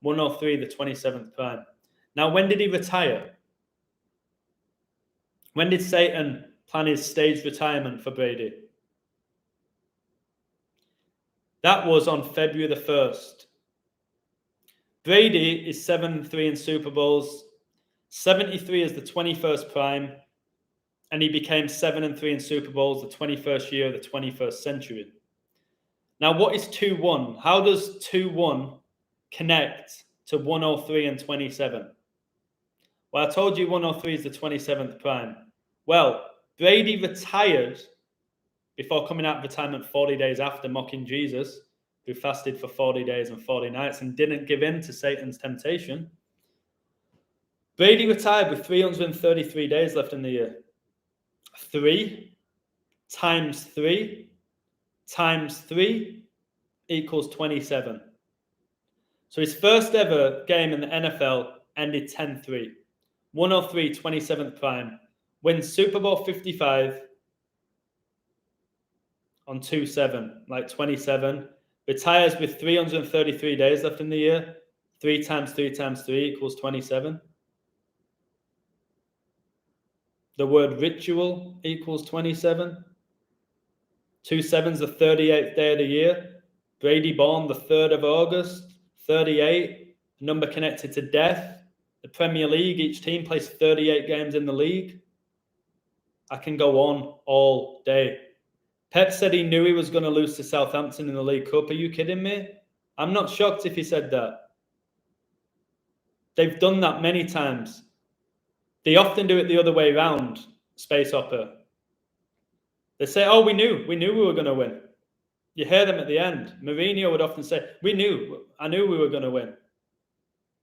103, the 27th prime. Now, when did he retire? When did Satan plan his staged retirement for Brady? That was on February the 1st. Brady is 7-3 in Super Bowls. 73 is the 21st prime, and he became 7-3 in Super Bowls the 21st year of the 21st century. Now, what is 2-1? How does 2-1 connect to 103 and 27? Well, I told you 103 is the 27th prime. Well, Brady retired before coming out of retirement 40 days after, mocking Jesus, who fasted for 40 days and 40 nights and didn't give in to Satan's temptation. Brady retired with 333 days left in the year. 3 times 3 times 3 equals 27. So his first ever game in the NFL ended 10-3. 103, 27th prime. Wins Super Bowl 55 on 2-7, like 27. Retires with 333 days left in the year. 3 times 3 times 3 equals 27. The word ritual equals 27. 2-7's the 38th day of the year. Brady born the 3rd of August. 38, number connected to death. The Premier League, each team plays 38 games in the league. I can go on all day. Pep said he knew he was going to lose to Southampton in the League Cup. Are you kidding me? I'm not shocked if he said that. They've done that many times. They often do it the other way around, Space Opera. They say, oh, we knew we were going to win. You hear them at the end. Mourinho would often say, I knew we were going to win.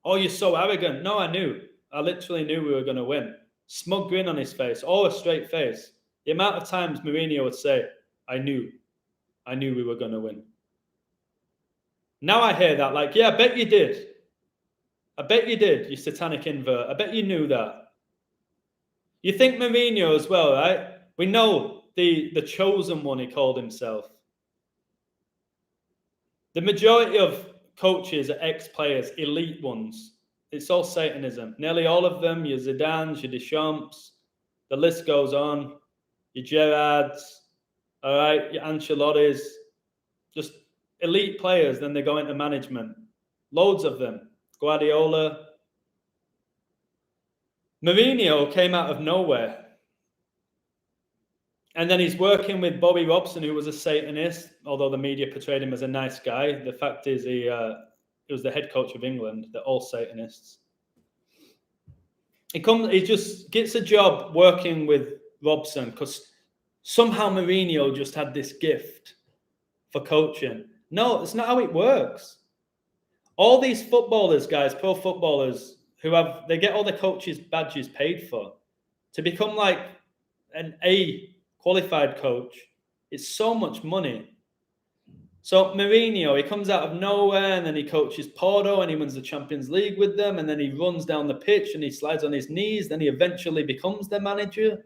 Oh, you're so arrogant. No, I knew. I literally knew we were going to win. Smug grin on his face, or a straight face. The amount of times Mourinho would say, I knew we were going to win. Now I hear that like, yeah, I bet you did. I bet you did, you satanic invert. I bet you knew that. You think Mourinho as well, right? We know the chosen one he called himself. The majority of coaches are ex-players, elite ones. It's all Satanism. Nearly all of them, your Zidans, your Deschamps, the list goes on. Your Gerrards, all right, your Ancelottis, just elite players. Then they go into management. Loads of them. Guardiola. Mourinho came out of nowhere. And then he's working with Bobby Robson, who was a Satanist, although the media portrayed him as a nice guy. The fact is he was the head coach of England. They're all Satanists. He just gets a job working with Robson because somehow Mourinho just had this gift for coaching. No, that's not how it works. All these footballers, guys, pro footballers, they get all the coaches' badges paid for. To become like an A qualified coach, it's so much money. So Mourinho, he comes out of nowhere and then he coaches Porto and he wins the Champions League with them, and then he runs down the pitch and he slides on his knees. Then he eventually becomes their manager.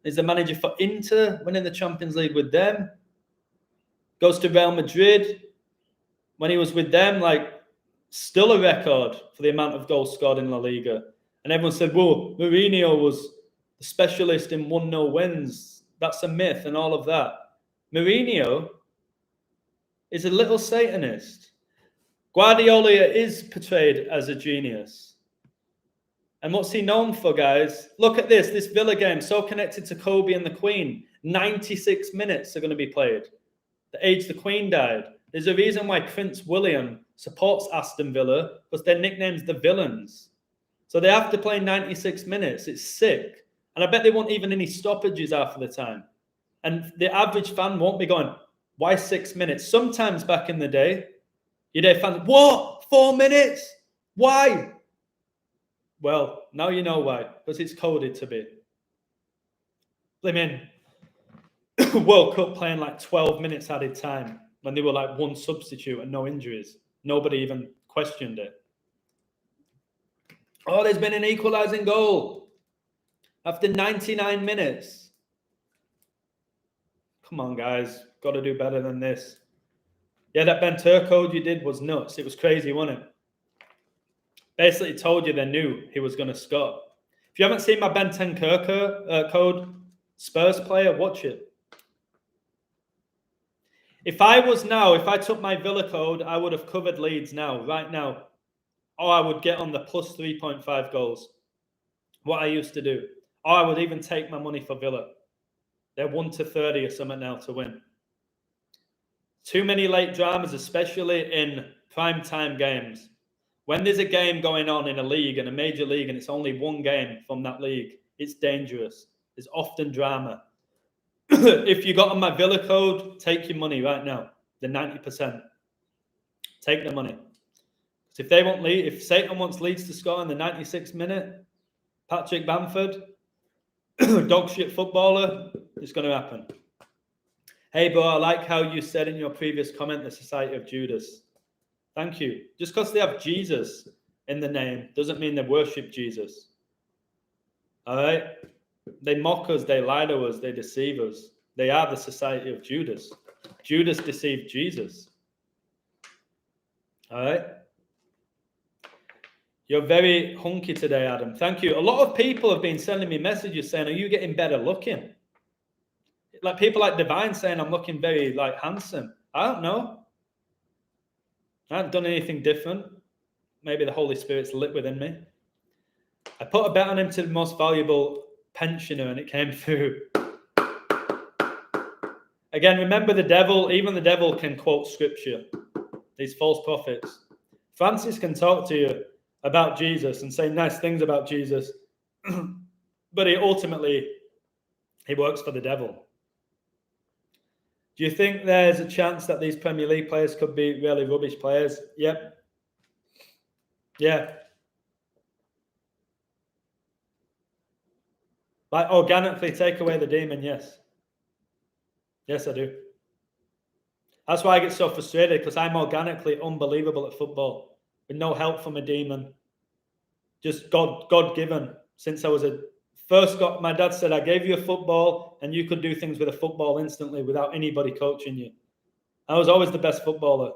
He's the manager for Inter, winning the Champions League with them. Goes to Real Madrid. When he was with them, like, still a record for the amount of goals scored in La Liga. And everyone said, well, Mourinho was the specialist in 1-0 wins. That's a myth and all of that. Mourinho is a little Satanist. Guardiola is portrayed as a genius. And what's he known for, guys? Look at this. This Villa game, so connected to Kobe and the Queen. 96 minutes are going to be played. The age the Queen died. There's a reason why Prince William supports Aston Villa, because their nickname's the Villains. So they have to play 96 minutes. It's sick. And I bet they won't even any stoppages after the time. And the average fan won't be going, why 6 minutes? Sometimes back in the day, you'd hear fans, what? 4 minutes? Why? Well, now you know why, because it's coded to be. I mean, World Cup playing like 12 minutes added time when they were like one substitute and no injuries. Nobody even questioned it. Oh, there's been an equalising goal after 99 minutes. Come on, guys. Got to do better than this. Yeah, that Ben code you did was nuts. It was crazy, wasn't it? Basically told you they knew he was going to score. If you haven't seen my Ben 10 code Spurs player, watch it. If I took my Villa code, I would have covered Leeds now, right now. Or I would get on the plus 3.5 goals. What I used to do. Or I would even take my money for Villa. They're 1-30 or something now to win. Too many late dramas, especially in primetime games. When there's a game going on in a league, in a major league, and it's only one game from that league, it's dangerous. There's often drama. If you got on my Villa code, take your money right now. The 90%. Take the money. If they want if Satan wants Leeds to score in the 96th minute, Patrick Bamford, dog shit footballer, it's going to happen. Hey, bro, I like how you said in your previous comment, the Society of Judas. Thank you. Just because they have Jesus in the name doesn't mean they worship Jesus. All right? They mock us, they lie to us, they deceive us. They are the Society of Judas. Judas deceived Jesus. All right? You're very hunky today, Adam. Thank you. A lot of people have been sending me messages saying, are you getting better looking? Like people like Divine saying I'm looking very like handsome. I don't know. I haven't done anything different. Maybe the Holy Spirit's lit within me. I put a bet on him to the most valuable pensioner and it came through. Again, remember the devil, even the devil can quote scripture. These false prophets. Francis can talk to you about Jesus and say nice things about Jesus, but he works for the devil. Do you think there's a chance that these Premier League players could be really rubbish players? Yep. Yeah. Like organically take away the demon, yes. Yes, I do. That's why I get so frustrated, because I'm organically unbelievable at football with no help from a demon. Just God-given. Since I was my dad said, I gave you a football and you could do things with a football instantly without anybody coaching you. I was always the best footballer.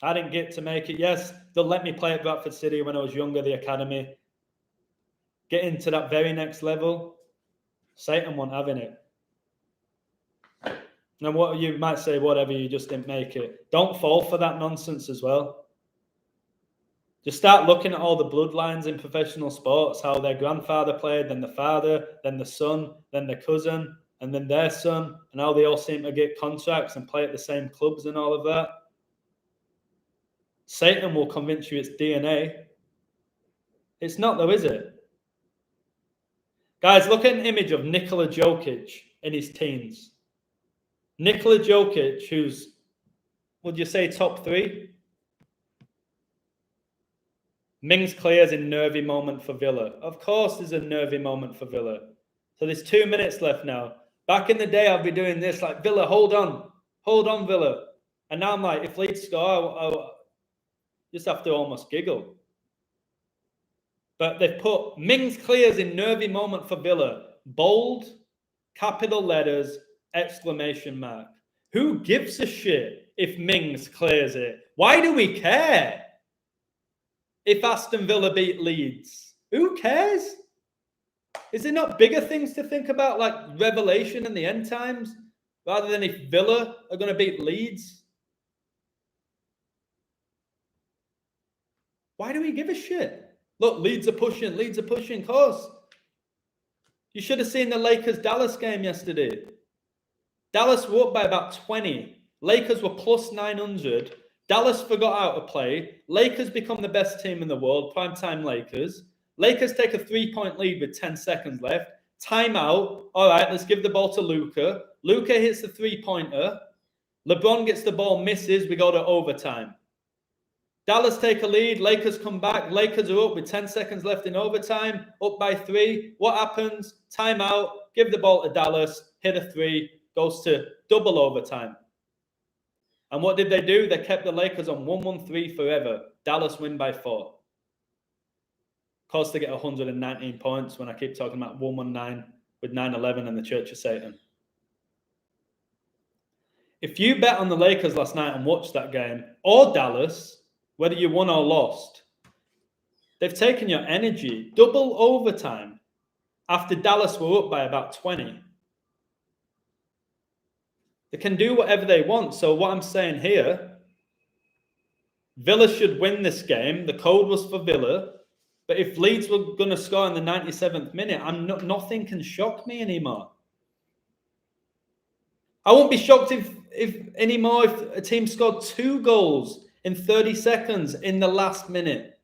I didn't get to make it. Yes, they'll let me play at Bradford City when I was younger, the academy. Getting to that very next level, Satan wasn't having it. And what you might say, whatever, you just didn't make it. Don't fall for that nonsense as well. Just start looking at all the bloodlines in professional sports, how their grandfather played, then the father, then the son, then the cousin, and then their son, and how they all seem to get contracts and play at the same clubs and all of that. Satan will convince you it's DNA. It's not though, is it? Guys, look at an image of Nikola Jokic in his teens. Nikola Jokic, who's, would you say, top 3? Mings clears in nervy moment for Villa. Of course there's a nervy moment for Villa. So there's 2 minutes left now. Back in the day, I'll be doing this like, Villa, hold on, Villa. And now I'm like, if Leeds score, I just have to almost giggle. But they've put Mings clears in nervy moment for Villa. Bold, capital letters, exclamation mark. Who gives a shit if Mings clears it? Why do we care? If Aston Villa beat Leeds, who cares? Is there not bigger things to think about, like Revelation and the end times, rather than if Villa are going to beat Leeds? Why do we give a shit? Look, Leeds are pushing, of course. You should have seen the Lakers-Dallas game yesterday. Dallas were up by about 20. Lakers were plus 900. Dallas forgot how to play. Lakers become the best team in the world, primetime Lakers. Lakers take a 3-point lead with 10 seconds left. Timeout. All right, let's give the ball to Luka. Luka hits the 3-pointer. LeBron gets the ball, misses. We go to overtime. Dallas take a lead. Lakers come back. Lakers are up with 10 seconds left in overtime, up by 3. What happens? Timeout. Give the ball to Dallas. Hit a 3. Goes to double overtime. And what did they do? They kept the Lakers on 1-1-3 forever. Dallas win by 4. Of course, they get 119 points when I keep talking about 119 with 9/11 and the Church of Satan. If you bet on the Lakers last night and watched that game, or Dallas, whether you won or lost, they've taken your energy. Double overtime after Dallas were up by about 20. They can do whatever they want. So what I'm saying here, Villa should win this game. The code was for Villa. But if Leeds were going to score in the 97th minute, nothing can shock me anymore. I won't be shocked if a team scored 2 goals in 30 seconds in the last minute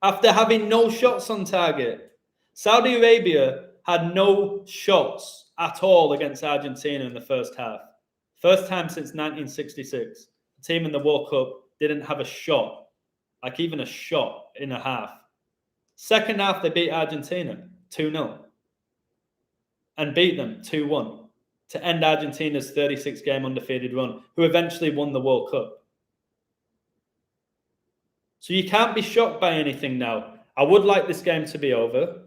after having no shots on target. Saudi Arabia had no shots at all against Argentina in the first half. First time since 1966. The team in the World Cup didn't have a shot, like even a shot in a half. Second half, they beat Argentina 2-0 and beat them 2-1 to end Argentina's 36-game undefeated run, who eventually won the World Cup. So you can't be shocked by anything now. I would like this game to be over.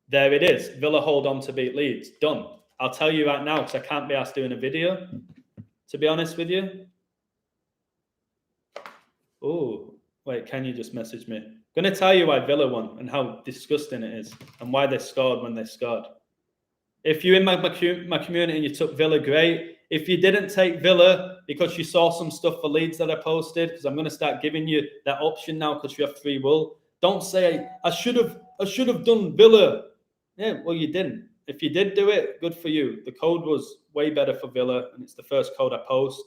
There it is. Villa hold on to beat Leeds. Done. I'll tell you right now, because I can't be asked doing a video, to be honest with you. Oh, wait, can you just message me? I'm going to tell you why Villa won and how disgusting it is and why they scored when they scored. If you're in my community and you took Villa, great. If you didn't take Villa because you saw some stuff for Leeds that I posted, because I'm going to start giving you that option now because you have free will, don't say, I should have done Villa. Yeah, well, you didn't. If you did do it, good for you. The code was way better for Villa, and it's the first code I post.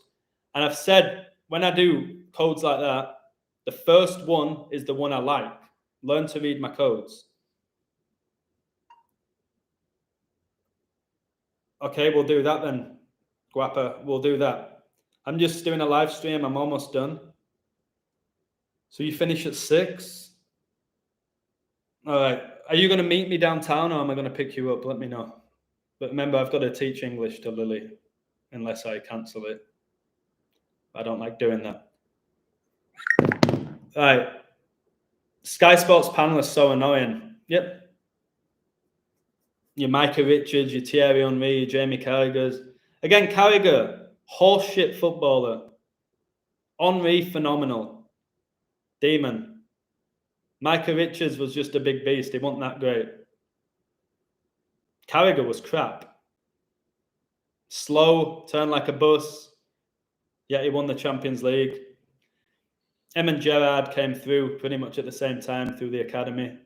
And I've said, when I do codes like that, the first one is the one I like. Learn to read my codes. Okay, we'll do that then, Guapa. We'll do that. I'm just doing a live stream. I'm almost done. So you finish at 6. All right. Are you going to meet me downtown or am I going to pick you up? Let me know. But remember, I've got to teach English to Lily unless I cancel it. I don't like doing that. All right. Sky Sports panel is so annoying. Yep. Your Micah Richards, your Thierry Henry, your Jamie Carragher's. Again, Carragher, horseshit footballer. Henry, phenomenal. Demon. Micah Richards was just a big beast. He wasn't that great. Carragher was crap. Slow, turned like a bus. Yet he won the Champions League. And Gerrard came through pretty much at the same time through the academy.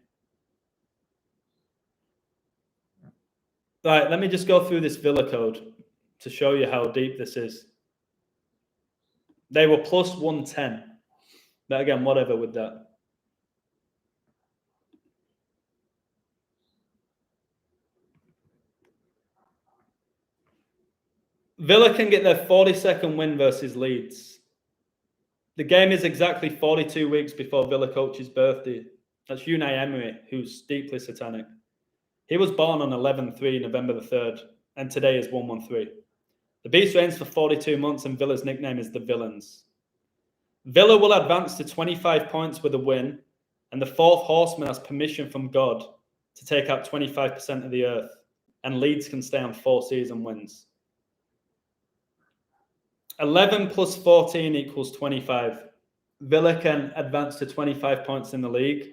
Right, let me just go through this Villa code to show you how deep this is. They were plus 110. But again, whatever with that. Villa can get their 42nd win versus Leeds. The game is exactly 42 weeks before Villa coach's birthday. That's Unai Emery, who's deeply satanic. He was born on 11/3, November the 3rd, and today is 113. The beast reigns for 42 months, and Villa's nickname is the Villains. Villa will advance to 25 points with a win, and the fourth horseman has permission from God to take out 25% of the earth, and Leeds can stay on 4 season wins. 11 plus 14 equals 25. Villa can advance to 25 points in the league.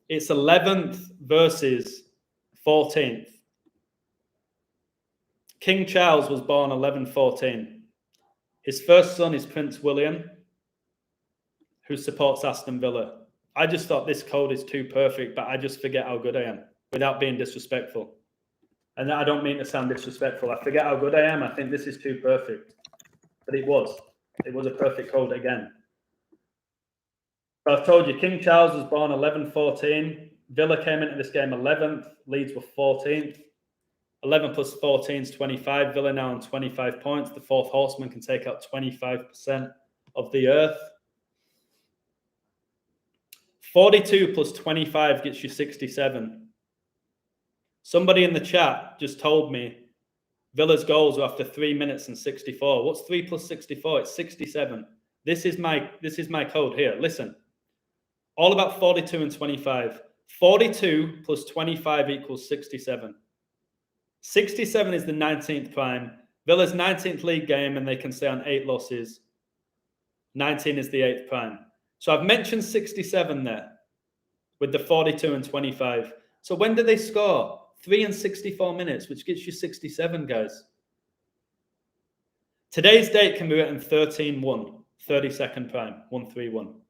It's 11th versus 14th. King Charles was born 11/14. His first son is Prince William, who supports Aston Villa. I just thought this code is too perfect, but I just forget how good I am without being disrespectful. And I don't mean to sound disrespectful. I forget how good I am. I think this is too perfect. But it was. It was a perfect code again. So I've told you, King Charles was born 11/14. Villa came into this game 11th. Leeds were 14th. 11 plus 14 is 25. Villa now on 25 points. The fourth horseman can take out 25% of the earth. 42 plus 25 gets you 67. Somebody in the chat just told me Villa's goals are after 3 minutes and 64. What's 3 plus 64? It's 67. This is my code here. Listen. All about 42 and 25. 42 plus 25 equals 67. 67 is the 19th prime. Villa's 19th league game, and they can stay on 8 losses. 19 is the 8th prime. So I've mentioned 67 there with the 42 and 25. So when did they score? 3 and 64 minutes, which gets you 67, guys. Today's date can be written 13-1, 32nd prime, 131.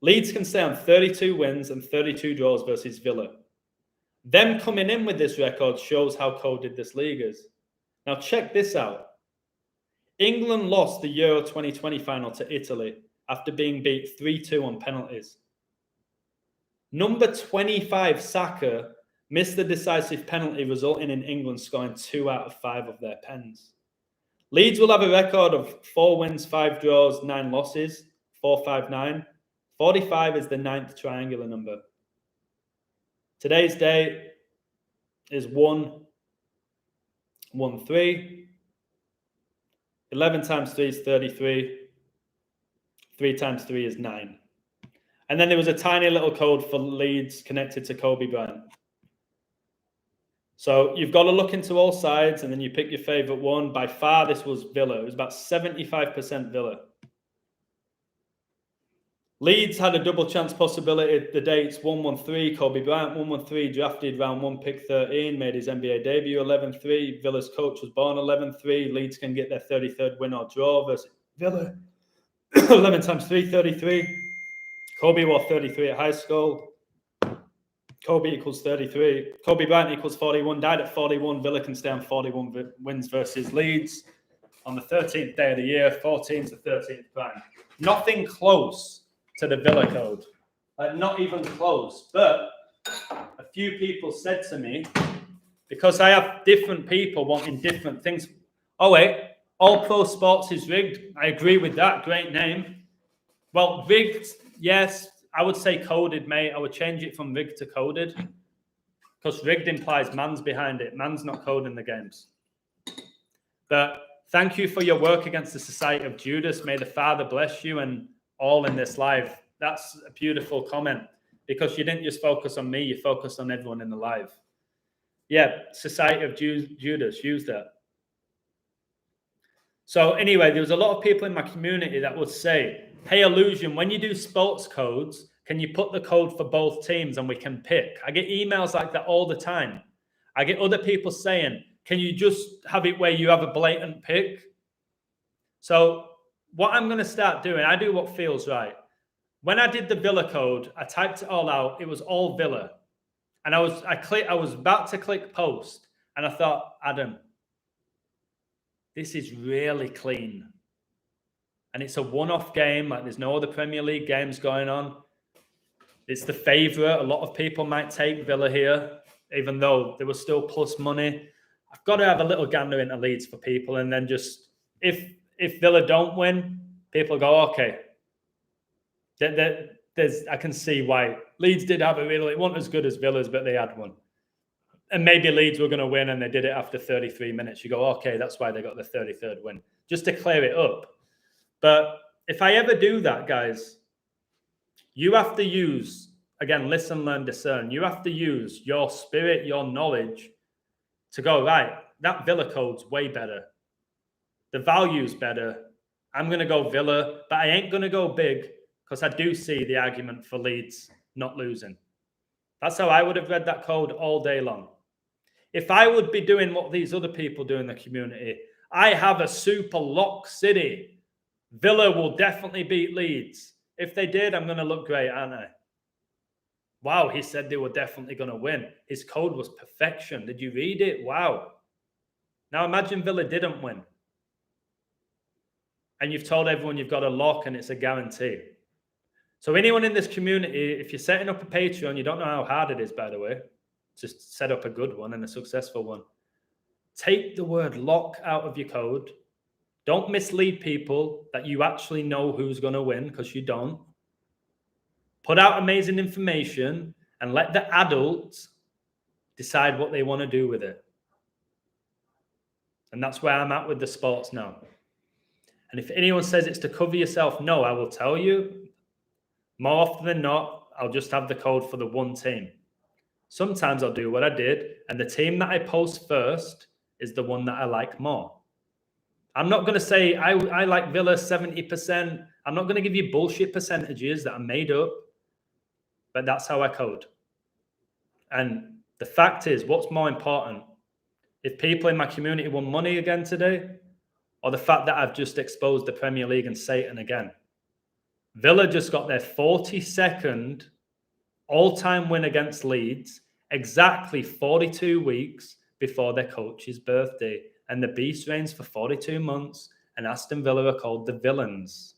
Leeds can stay on 32 wins and 32 draws versus Villa. Them coming in with this record shows how coded this league is. Now check this out. England lost the Euro 2020 final to Italy after being beat 3-2 on penalties. Number 25, Saka, missed the decisive penalty, resulting in England scoring 2 out of 5 of their pens. Leeds will have a record of 4 wins, 5 draws, 9 losses, 4-5-9. 45 is the 9th triangular number. Today's date is 1-1-3. 11 times 3 is 33. 3 times 3 is 9. And then there was a tiny little code for Leeds connected to Kobe Bryant. So you've got to look into all sides, and then you pick your favourite one. By far, this was Villa. It was about 75% Villa. Leeds had a double chance possibility. The dates 1-1-3. Kobe Bryant 1-1-3, drafted round 1, pick 13, made his NBA debut 11-3. Villa's coach was born 11-3. Leeds can get their 33rd win or draw versus Villa. 11 times 3, 33. Kobe wore 33 at high school. Kobe equals 33. Kobe Bryant equals 41. Died at 41. Villa can stay on 41 wins versus Leeds on the 13th day of the year. 14 to 13th prime. Nothing close to the Villa code. Not even close. But a few people said to me, because I have different people wanting different things. Oh, wait. All Pro Sports is rigged. I agree with that. Great name. Well, rigged, yes. I would say coded, mate. I would change it from rigged to coded, because rigged implies man's behind it. Man's not coding the games. But thank you for your work against the Society of Judas. May the Father bless you and all in this live. That's a beautiful comment, because you didn't just focus on me, you focused on everyone in the live. Yeah, Society of Judas, use that. So anyway, there was a lot of people in my community that would say, hey, Illusion, when you do sports codes, can you put the code for both teams and we can pick? I get emails like that all the time. I get other people saying, can you just have it where you have a blatant pick? So what I'm going to start doing, I do what feels right. When I did the Villa code, I typed it all out. It was all Villa. And I was about to click post, and I thought, Adam, this is really clean. And it's a one-off game. Like, there's no other Premier League games going on. It's the favourite. A lot of people might take Villa here, even though there was still plus money. I've got to have a little gander into Leeds for people. And then just, if Villa don't win, people go, okay. I can see why Leeds did have a really, it wasn't as good as Villa's, but they had one. And maybe Leeds were going to win and they did it after 33 minutes. You go, okay, that's why they got the 33rd win, just to clear it up. But if I ever do that, guys, you have to use, again, listen, learn, discern. You have to use your spirit, your knowledge to go, right, that Villa code's way better. The value's better. I'm going to go Villa, but I ain't going to go big, because I do see the argument for Leeds not losing. That's how I would have read that code all day long. If I would be doing what these other people do in the community, I have a super lock city. Villa will definitely beat Leeds. If they did, I'm going to look great, aren't I? Wow, he said they were definitely going to win. His code was perfection. Did you read it? Wow. Now imagine Villa didn't win. And you've told everyone you've got a lock and it's a guarantee. So anyone in this community, if you're setting up a Patreon, you don't know how hard it is, by the way, to set up a good one and a successful one. Take the word lock out of your code. Don't mislead people that you actually know who's going to win, because you don't. Put out amazing information and let the adults decide what they want to do with it. And that's where I'm at with the sports now. And if anyone says it's to cover yourself, no, I will tell you. More often than not, I'll just have the code for the one team. Sometimes I'll do what I did, and the team that I post first is the one that I like more. I'm not going to say I like Villa 70%. I'm not going to give you bullshit percentages that are made up, but that's how I code. And the fact is, what's more important? If people in my community won money again today, or the fact that I've just exposed the Premier League and Satan again? Villa just got their 42nd all-time win against Leeds, exactly 42 weeks before their coach's birthday. And the beast reigns for 42 months, and Aston Villa are called the Villains.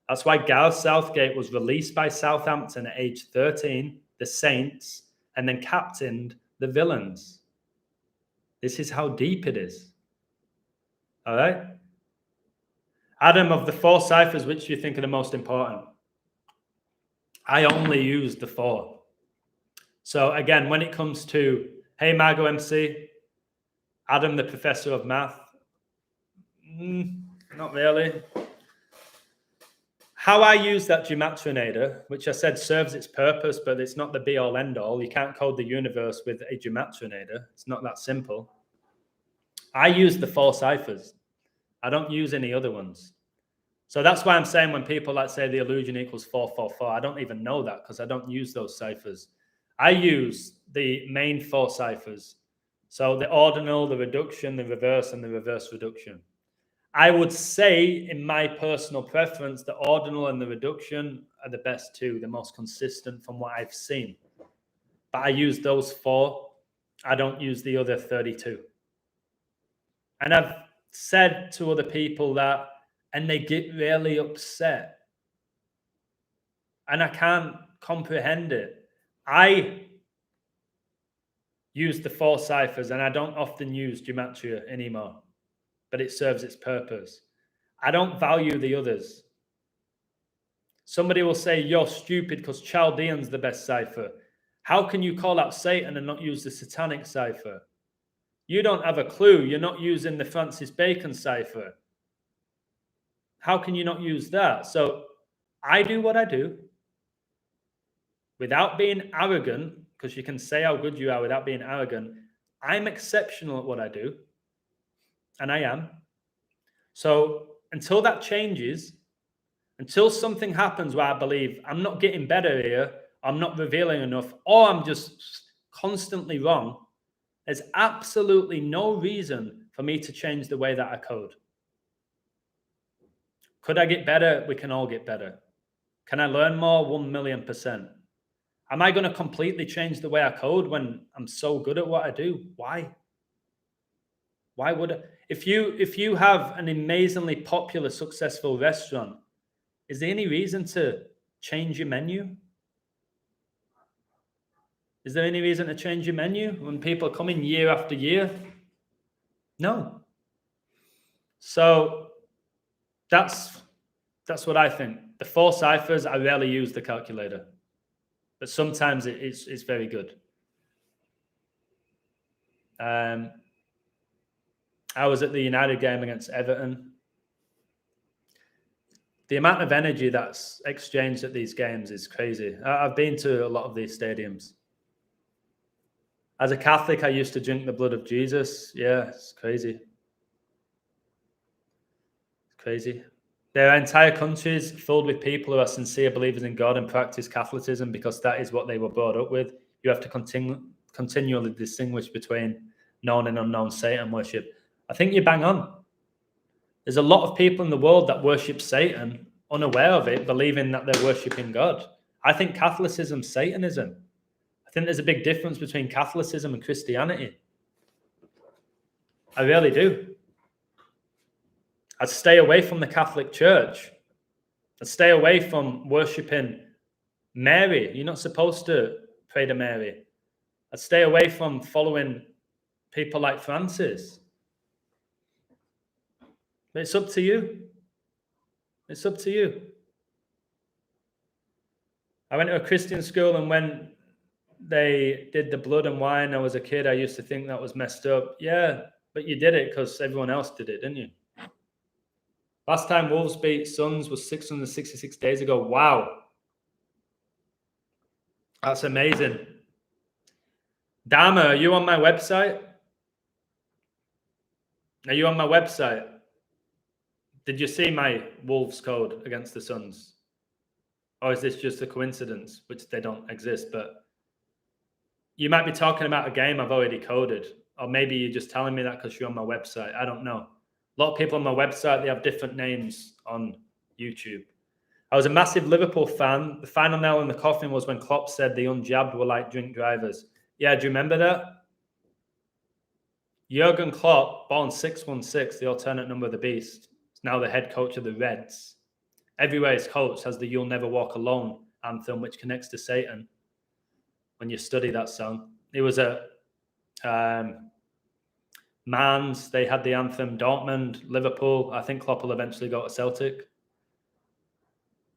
That's why Gareth Southgate was released by Southampton at age 13, the Saints, and then captained the Villains. This is how deep it is. All right? Adam, of the 4 ciphers, which do you think are the most important? I only use the 4. So again, when it comes to, hey, Margo MC, Adam, the professor of math, not really. How I use that gematrinator, which I said serves its purpose, but it's not the be-all, end-all. You can't code the universe with a gematrinator. It's not that simple. I use the 4 ciphers. I don't use any other ones. So that's why I'm saying when people like say the illusion equals 444, I don't even know that, because I don't use those ciphers. I use the main 4 ciphers. So the ordinal, the reduction, the reverse, and the reverse reduction. I would say, in my personal preference, the ordinal and the reduction are the best 2, the most consistent from what I've seen. But I use those 4. I don't use the other 32. And I've said to other people that, and they get really upset. And I can't comprehend it. I use the 4 ciphers, and I don't often use gematria anymore, but it serves its purpose. I don't value the others. Somebody will say, you're stupid because Chaldean's the best cipher. How can you call out Satan and not use the Satanic cipher? You don't have a clue. You're not using the Francis Bacon cipher. How can you not use that? So I do what I do without being arrogant, because you can say how good you are without being arrogant. I'm exceptional at what I do, and I am. So until that changes, until something happens where I believe I'm not getting better here, I'm not revealing enough, or I'm just constantly wrong, there's absolutely no reason for me to change the way that I code. Could I get better? We can all get better. Can I learn more? 1,000,000%. Am I going to completely change the way I code when I'm so good at what I do? Why? Why would I? If you have an amazingly popular, successful restaurant, is there any reason to change your menu? Is there any reason to change your menu when people come in year after year? No. So that's what I think. The 4 ciphers, I rarely use the calculator, but sometimes it's very good. I was at the United game against Everton. The amount of energy that's exchanged at these games is crazy. I've been to a lot of these stadiums. As a Catholic, I used to drink the blood of Jesus. Yeah, it's crazy. It's crazy. There are entire countries filled with people who are sincere believers in God and practice Catholicism because that is what they were brought up with. You have to continually distinguish between known and unknown Satan worship. I think you bang on. There's a lot of people in the world that worship Satan, unaware of it, believing that they're worshiping God. I think Catholicism's Satanism. I think there's a big difference between Catholicism and Christianity. I really do. I'd stay away from the Catholic Church. I'd stay away from worshipping Mary. You're not supposed to pray to Mary. I'd stay away from following people like Francis. But it's up to you. It's up to you. I went to a Christian school, and when they did the blood and wine, I was a kid, I used to think that was messed up. Yeah, but you did it because everyone else did it, didn't you? Last time Wolves beat Suns was 666 days ago. Wow. That's amazing. Dama, are you on my website? Are you on my website? Did you see my Wolves code against the Suns? Or is this just a coincidence, which they don't exist? But you might be talking about a game I've already coded. Or maybe you're just telling me that because you're on my website. I don't know. A lot of people on my website, they have different names on YouTube. I was a massive Liverpool fan. The final nail in the coffin was when Klopp said the unjabbed were like drink drivers. Yeah, do you remember that? Jurgen Klopp, born 616, the alternate number of the beast, is now the head coach of the Reds. Everywhere his coach has the You'll Never Walk Alone anthem, which connects to Satan when you study that song. It was a Mans, they had the anthem. Dortmund, Liverpool. I think Klopp will eventually go to Celtic.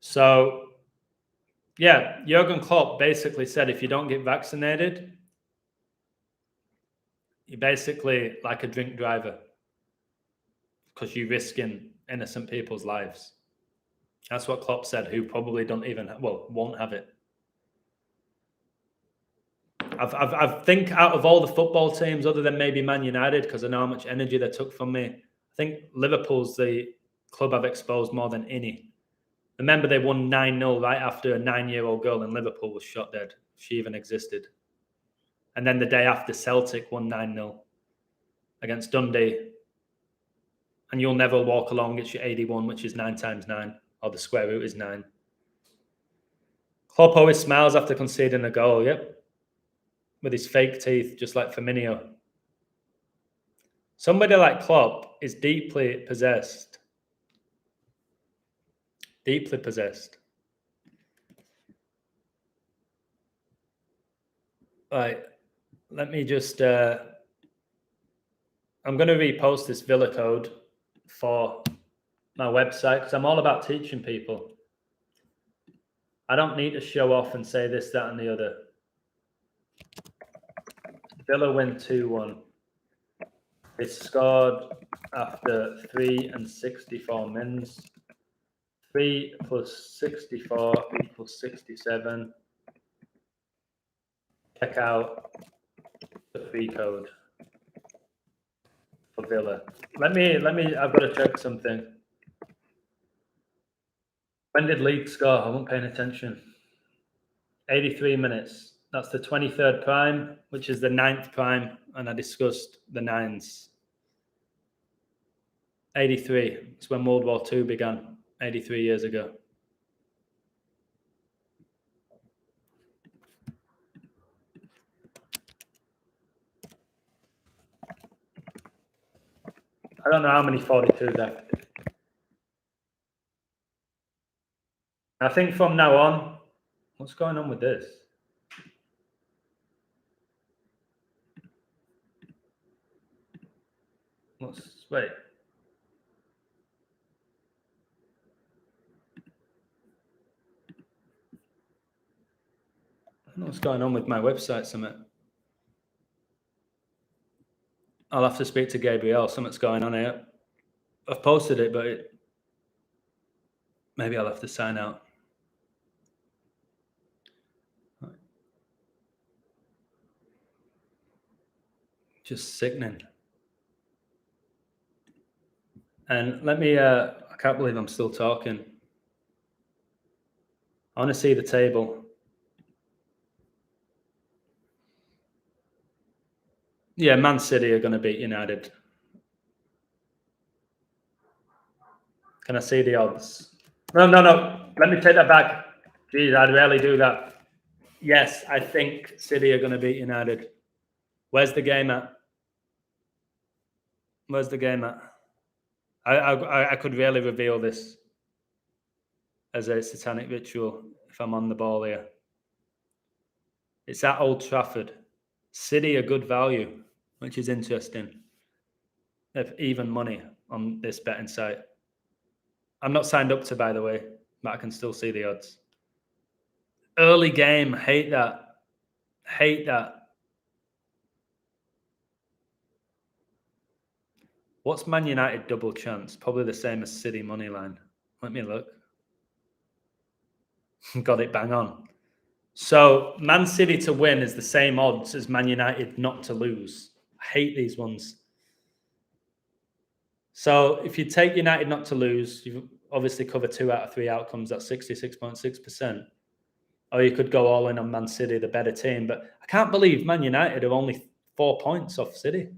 So, yeah, Jurgen Klopp basically said if you don't get vaccinated, you're basically like a drink driver because you're risking innocent people's lives. That's what Klopp said, who probably won't have it. I think out of all the football teams, other than maybe Man United, because I know how much energy they took from me, I think Liverpool's the club I've exposed more than any. Remember, they won 9-0 right after a 9-year-old girl in Liverpool was shot dead. She even existed. And then the day after, Celtic won 9-0 against Dundee. And You'll Never Walk Alone gets you 81, which is 9 times 9, or the square root is 9. Klopp always smiles after conceding a goal, yep. With his fake teeth, just like Firmino. Somebody like Klopp is deeply possessed. Deeply possessed. Right. Let me just... I'm going to repost this Villa code for my website because I'm all about teaching people. I don't need to show off and say this, that, and the other. Villa win 2-1. They scored after 3 and 64 mins. 3 plus 64 equals 67. Check out the free code for Villa. Let me, I've got to check something. When did Leeds score? I wasn't paying attention. 83 minutes. That's the 23rd prime, which is the 9th prime, and I discussed the 9s. 83. It's when World War II began, 83 years ago. I don't know how many 42s there. I think from now on, what's going on with this? Wait. I don't know what's going on with my website, Summit. I'll have to speak to Gabriel. Something's going on here. I've posted it, but maybe I'll have to sign out. Just sickening. And let me, I can't believe I'm still talking. I want to see the table. Yeah, Man City are going to beat United. Can I see the odds? No. Let me take that back. Jeez, I'd rarely do that. Yes, I think City are going to beat United. Where's the game at? Where's the game at? I could really reveal this as a satanic ritual if I'm on the ball here. It's at Old Trafford. City are good value, which is interesting. They have even money on this betting site. I'm not signed up to, by the way, but I can still see the odds. Early game, hate that. Hate that. What's Man United double chance? Probably the same as City money line. Let me look. Got it bang on. So Man City to win is the same odds as Man United not to lose. I hate these ones. So if you take United not to lose, you obviously cover 2 out of 3 outcomes. That's 66.6%. Or you could go all in on Man City, the better team. But I can't believe Man United are only 4 points off City.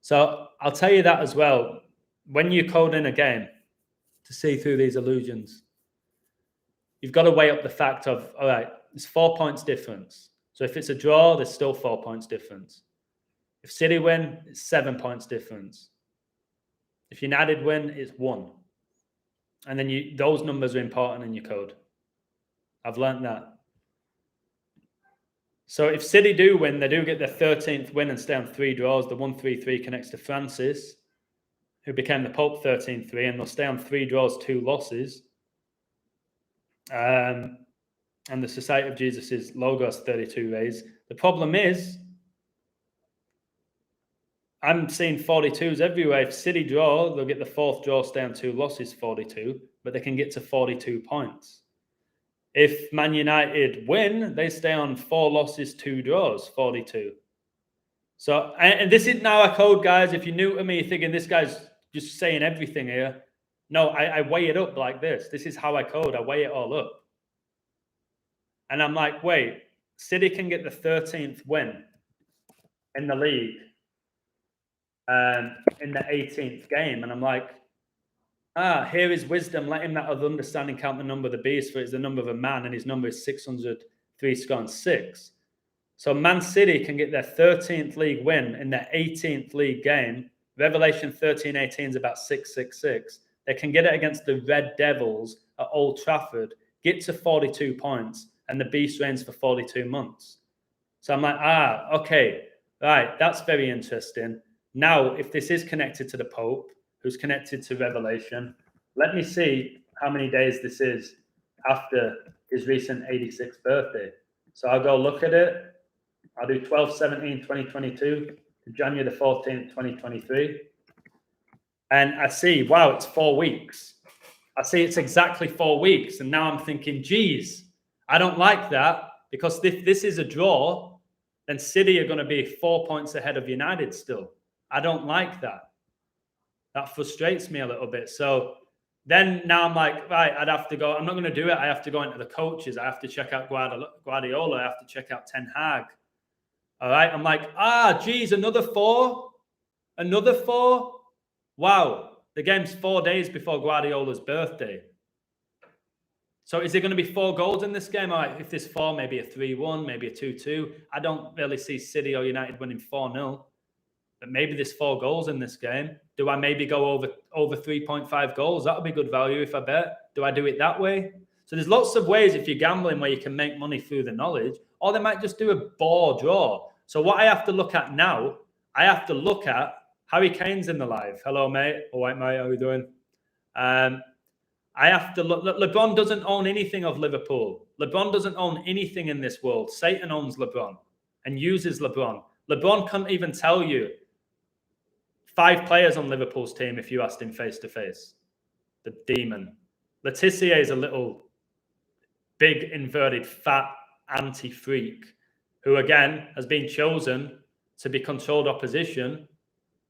So I'll tell you that as well. When you code in a game to see through these illusions, you've got to weigh up the fact of, all right, there's 4 points difference. So if it's a draw, there's still 4 points difference. If City win, it's 7 points difference. If United win, it's 1. And then those numbers are important in your code. I've learned that. So if City do win, they do get their 13th win and stay on 3 draws. The 1-3-3 connects to Francis, who became the Pope 13-3, and they'll stay on 3 draws, 2 losses. And the Society of Jesus' Logos 32 rays. The problem is, I'm seeing 42s everywhere. If City draw, they'll get the 4th draw, stay on 2 losses, 42, but they can get to 42 points. If Man United win, they stay on 4 losses, 2 draws, 42. So, and this isn't our code, guys. If you're new to me, you're thinking this guy's just saying everything here. No, I weigh it up like this. This is how I code. I weigh it all up. And I'm like, wait, City can get the 13th win in the league in the 18th game. And I'm like, here is wisdom. Let him that of understanding count the number of the beast, for it's the number of a man, and his number is 603 score 6. So Man City can get their 13th league win in their 18th league game. Revelation 13:18 is about 666. They can get it against the Red Devils at Old Trafford, get to 42 points, and the beast reigns for 42 months. So I'm like, okay, right, that's very interesting. Now, if this is connected to the Pope, who's connected to Revelation, let me see how many days this is after his recent 86th birthday. So I'll go look at it. I'll do 12/17/2022 to January the 14th, 2023. And I see, wow, it's 4 weeks. I see it's exactly 4 weeks. And now I'm thinking, geez, I don't like that, because if this is a draw, then City are going to be 4 points ahead of United still. I don't like that. That frustrates me a little bit. So then now I'm like, right, I'd have to go. I'm not going to do it. I have to go into the coaches. I have to check out Guardiola. I have to check out Ten Hag. All right. I'm like, geez, another 4? Another 4? Wow. The game's 4 days before Guardiola's birthday. So is there going to be 4 goals in this game? All right, if there's 4, maybe a 3-1, maybe a 2-2. I don't really see City or United winning 4-0. But maybe there's 4 goals in this game. Do I maybe go over 3.5 goals? That would be good value if I bet. Do I do it that way? So there's lots of ways if you're gambling where you can make money through the knowledge, or they might just do a bore draw. So what I have to look at now, I have to look at Harry Kane's in the live. Hello, mate. All right, mate. How are you doing? I have to look. LeBron doesn't own anything of Liverpool. LeBron doesn't own anything in this world. Satan owns LeBron and uses LeBron. LeBron can't even tell you 5 players on Liverpool's team if you asked him face to face. The demon. Letitia is a little big, inverted, fat anti-freak who, again, has been chosen to be controlled opposition,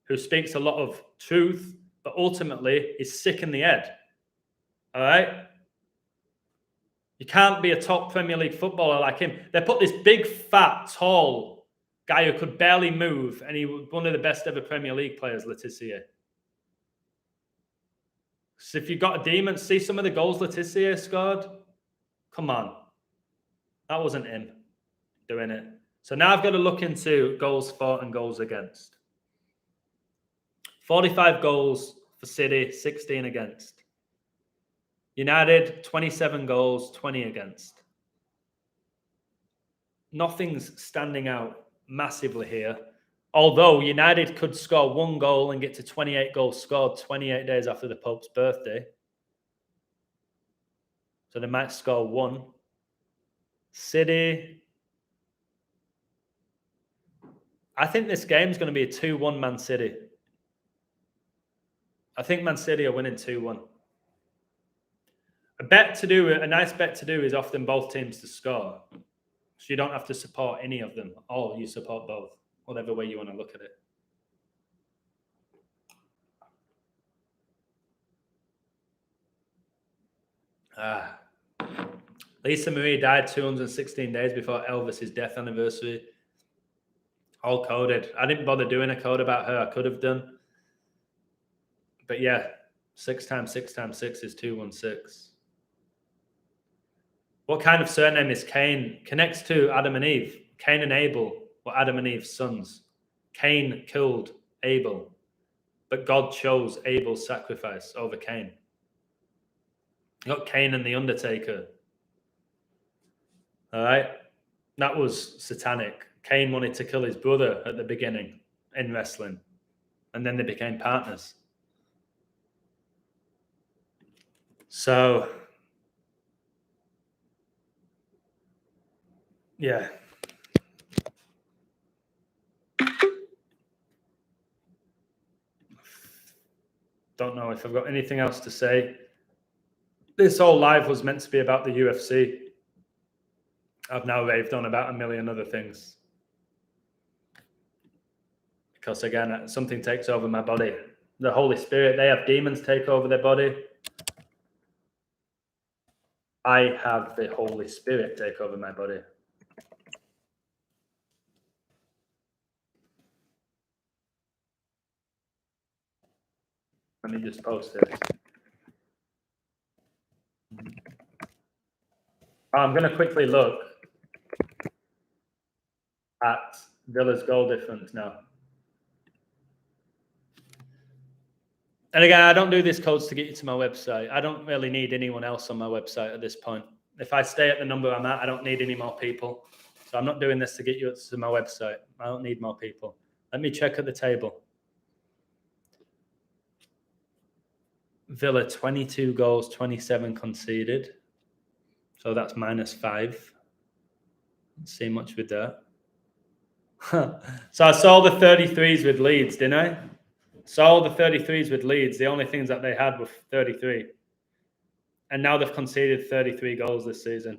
who speaks a lot of truth, but ultimately is sick in the head. All right? You can't be a top Premier League footballer like him. They put this big, fat, tall guy who could barely move, and he was one of the best ever Premier League players, Letitia. So if you've got a demon, see some of the goals Letitia scored? Come on. That wasn't him doing it. So now I've got to look into goals for and goals against. 45 goals for City, 16 against. United, 27 goals, 20 against. Nothing's standing out massively here. Although United could score 1 goal and get to 28 goals scored 28 days after the Pope's birthday. So they might score 1. City. I think this game's going to be a 2-1 Man City. I think Man City are winning 2-1. A nice bet to do is often both teams to score. So you don't have to support any of them, or you support both, whatever way you want to look at it. Lisa Marie died 216 days before Elvis's death anniversary. All coded. I didn't bother doing a code about her. I could have done. But yeah, 6 times 6 times 6 is 216. What kind of surname is Cain? Connects to Adam and Eve. Cain and Abel were Adam and Eve's sons. Cain killed Abel, but God chose Abel's sacrifice over Cain. You got Cain and the Undertaker. All right? That was satanic. Cain wanted to kill his brother at the beginning in wrestling, and then they became partners. So, yeah. Don't know if I've got anything else to say. This whole live was meant to be about the UFC. I've now raved on about a million other things. Because again, something takes over my body. The Holy Spirit, they have demons take over their body. I have the Holy Spirit take over my body. Let me just post it. I'm going to quickly look at Villa's goal difference now. And again, I don't do these codes to get you to my website. I don't really need anyone else on my website at this point. If I stay at the number I'm at, I don't need any more people. So I'm not doing this to get you to my website. I don't need more people. Let me check at the table. Villa, 22 goals, 27 conceded. So that's -5. Don't see much with that. So I saw the 33s with Leeds, didn't I? Saw the 33s with Leeds. The only things that they had were 33. And now they've conceded 33 goals this season.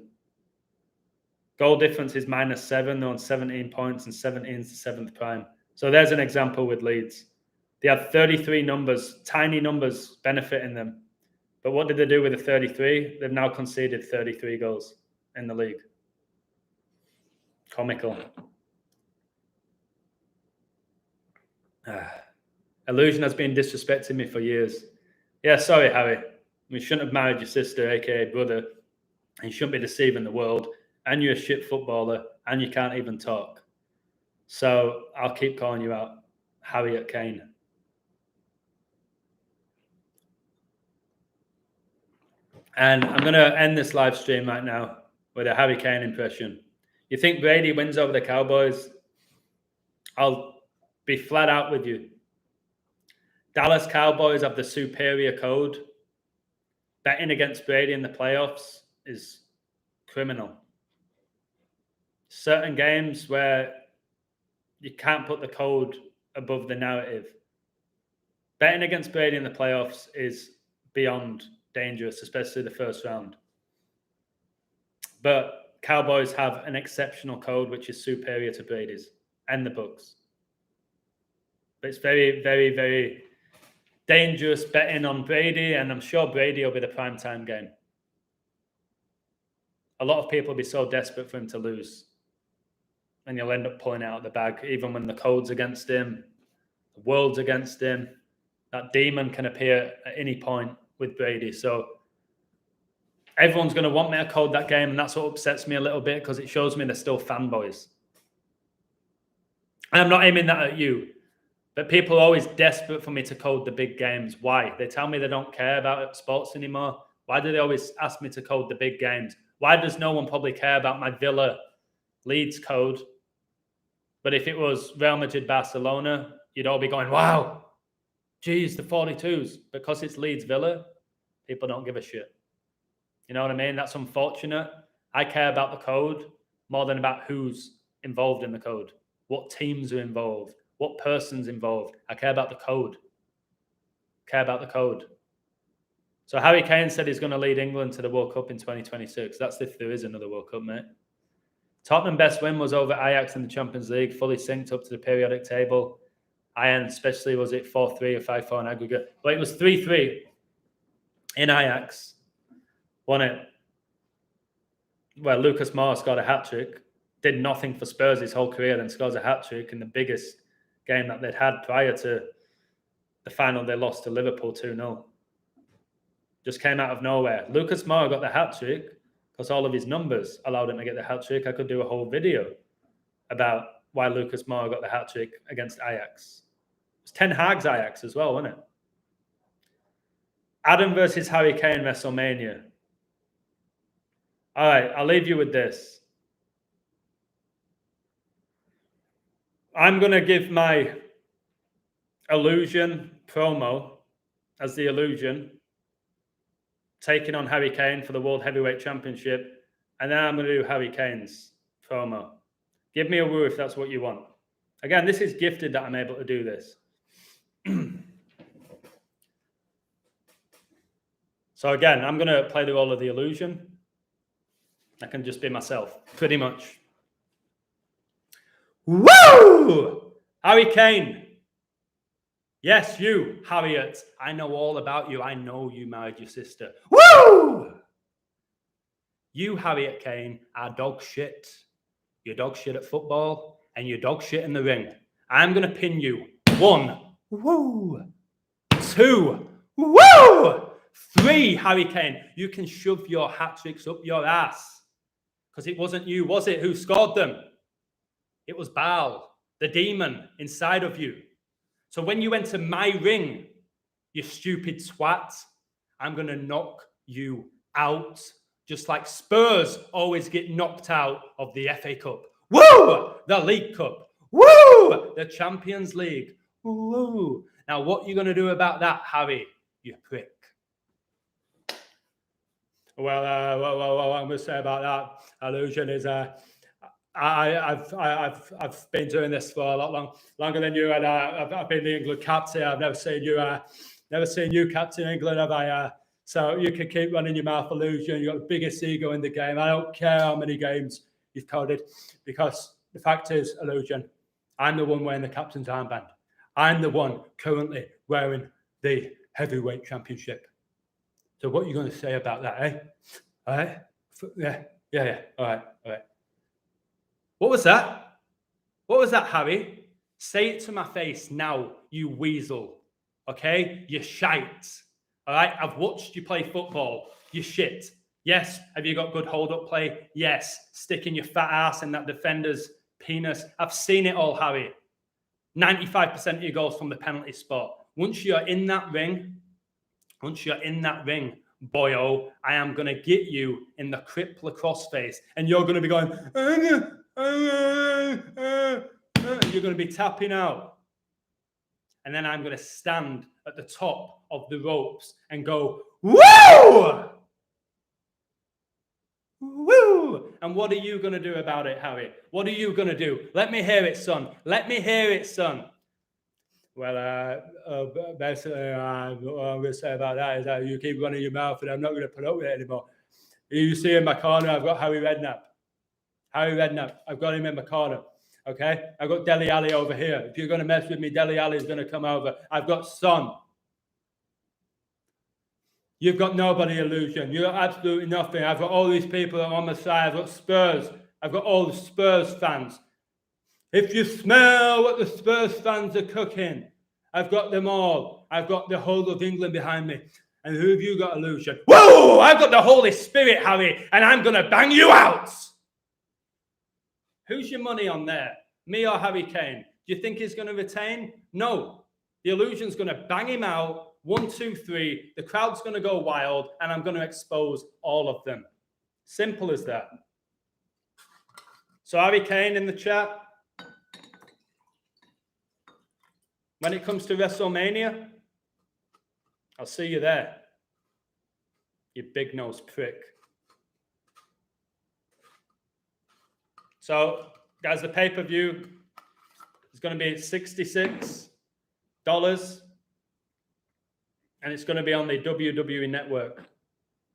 Goal difference is -7. They're on 17 points and 17 is the 7th prime. So there's an example with Leeds. They had 33 numbers, tiny numbers benefiting them. But what did they do with the 33? They've now conceded 33 goals in the league. Comical. Illusion has been disrespecting me for years. Yeah, sorry, Harry. We shouldn't have married your sister, aka brother. And you shouldn't be deceiving the world. And you're a shit footballer. And you can't even talk. So I'll keep calling you out, Harriet Kane. And I'm going to end this live stream right now with a Harry Kane impression. You think Brady wins over the Cowboys? I'll be flat out with you. Dallas Cowboys have the superior code. Betting against Brady in the playoffs is criminal. Certain games where you can't put the code above the narrative. Betting against Brady in the playoffs is beyond dangerous, especially the first round. But Cowboys have an exceptional code which is superior to Brady's and the Bucs. But it's very, very, very dangerous betting on Brady, and I'm sure Brady will be the primetime game. A lot of people will be so desperate for him to lose, and you'll end up pulling it out of the bag, even when the code's against him, the world's against him. That demon can appear at any point with Brady. So everyone's going to want me to code that game, and that's what upsets me a little bit because it shows me they're still fanboys. And I'm not aiming that at you, but people are always desperate for me to code the big games. Why? They tell me they don't care about sports anymore. Why do they always ask me to code the big games? Why does no one probably care about my Villa Leeds code? But if it was Real Madrid Barcelona, you'd all be going, wow, geez, the 42s. Because it's Leeds Villa, people don't give a shit. You know what I mean? That's unfortunate. I care about the code more than about who's involved in the code, what teams are involved, what person's involved. I care about the code. Care about the code. So Harry Kane said he's going to lead England to the World Cup in 2026. That's if there is another World Cup, mate. Tottenham best win was over Ajax in the Champions League, fully synced up to the periodic table. Ajax especially, was it 4-3 or 5-4 in aggregate? Well, it was 3-3 in Ajax. Won it. Well, Lucas Moura scored a hat-trick. Did nothing for Spurs his whole career, then scores a hat-trick in the biggest game that they'd had prior to the final they lost to Liverpool 2-0. Just came out of nowhere. Lucas Moura got the hat-trick because all of his numbers allowed him to get the hat-trick. I could do a whole video about why Lucas Moura got the hat-trick against Ajax. It was Ten Hag's Ajax as well, wasn't it? Adam versus Harry Kane, WrestleMania. All right, I'll leave you with this. I'm going to give my Illusion promo as the Illusion, taking on Harry Kane for the World Heavyweight Championship, and then I'm going to do Harry Kane's promo. Give me a woo if that's what you want. Again, this is gifted that I'm able to do this. So again, I'm going to play the role of the Illusion. I can just be myself, pretty much. Woo! Harry Kane. Yes, you, Harriet. I know all about you. I know you married your sister. Woo! You, Harriet Kane, are dog shit. You're dog shit at football, and you're dog shit in the ring. I'm going to pin you. 1, woo! 2, woo! 3, Harry Kane. You can shove your hat-tricks up your ass. Because it wasn't you, was it, who scored them? It was Baal, the demon inside of you. So when you enter my ring, you stupid twat, I'm going to knock you out. Just like Spurs always get knocked out of the FA Cup. Woo! The League Cup. Woo! The Champions League. Woo! Now, what are you going to do about that, Harry, you prick? Well, what I'm going to say about that illusion is, I've been doing this for a lot longer than you, and I've been the England captain. I've never seen you captain England, have I? So you can keep running your mouth, illusion. You've got the biggest ego in the game. I don't care how many games you've coded, because the fact is, illusion, I'm the one wearing the captain's armband. I'm the one currently wearing the heavyweight championship. So what are you going to say about that, eh? All right? Yeah. All right. What was that? What was that, Harry? Say it to my face now, you weasel. Okay? You shite. All right? I've watched you play football. You shit. Yes. Have you got good hold-up play? Yes. Sticking your fat ass in that defender's penis. I've seen it all, Harry. 95% of your goals from the penalty spot. Once you're in that ring, boyo, I am going to get you in the crip lacrosse face, and you're going to be going, you're going to be tapping out. And then I'm going to stand at the top of the ropes and go, woo! Woo! And what are you going to do about it, Harry? What are you going to do? Let me hear it, son. Let me hear it, son. Well, basically, what I'm going to say about that is that you keep running your mouth, and I'm not going to put up with it anymore. You see in my corner, I've got Harry Redknapp. I've got him in my corner. Okay? I've got Dele Alli over here. If you're going to mess with me, Dele Alli is going to come over. I've got Son. You've got nobody, illusion. You've got absolutely nothing. I've got all these people on my side. I've got Spurs. I've got all the Spurs fans. If you smell what the Spurs fans are cooking, I've got them all. I've got the whole of England behind me. And who have you got, illusion? Whoa! I've got the Holy Spirit, Harry, and I'm going to bang you out. Who's your money on there? Me or Harry Kane? Do you think he's going to retain? No. The illusion's going to bang him out. 1, 2, 3. The crowd's going to go wild, and I'm going to expose all of them. Simple as that. So Harry Kane in the chat. When it comes to WrestleMania, I'll see you there. You big-nosed prick. So, guys, the pay-per-view is going to be $66. And it's going to be on the WWE Network.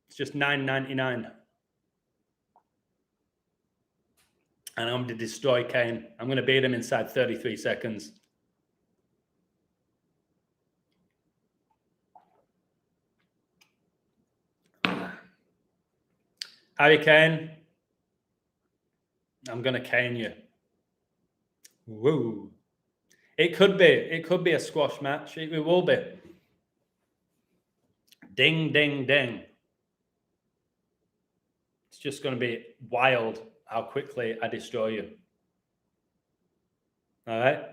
It's just $9.99. And I'm going to destroy Kane. I'm going to beat him inside 33 seconds. Harry Kane, I'm going to cane you. Woo. It could be a squash match. It will be. Ding, ding, ding. It's just going to be wild how quickly I destroy you. All right?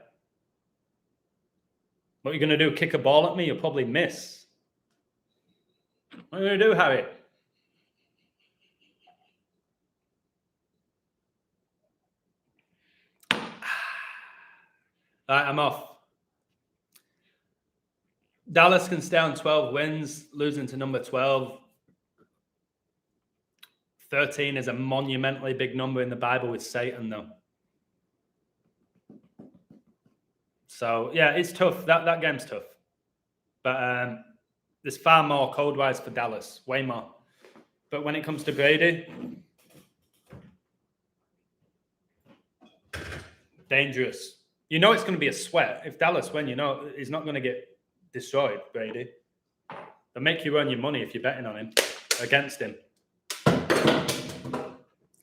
What are you going to do? Kick a ball at me? You'll probably miss. What are you going to do, Harry? All right, I'm off. Dallas can stay on 12 wins, losing to number 12. 13 is a monumentally big number in the Bible with Satan, though. So, yeah, it's tough. That game's tough. But there's far more code-wise for Dallas, way more. But when it comes to Brady, dangerous. You know it's going to be a sweat. If Dallas win, you know he's not going to get destroyed, Brady. They'll make you earn your money if you're betting on him, against him.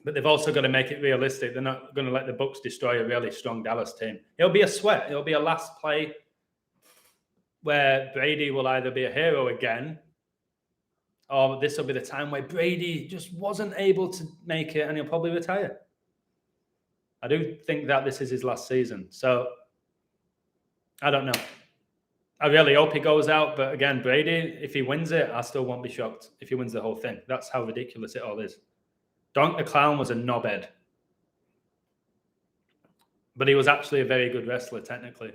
But they've also got to make it realistic. They're not going to let the Bucs destroy a really strong Dallas team. It'll be a sweat. It'll be a last play where Brady will either be a hero again, or this will be the time where Brady just wasn't able to make it and he'll probably retire. I do think that this is his last season. So, I don't know. I really hope he goes out. But again, Brady, if he wins it, I still won't be shocked if he wins the whole thing. That's how ridiculous it all is. Donk the Clown was a knobhead. But he was actually a very good wrestler, technically.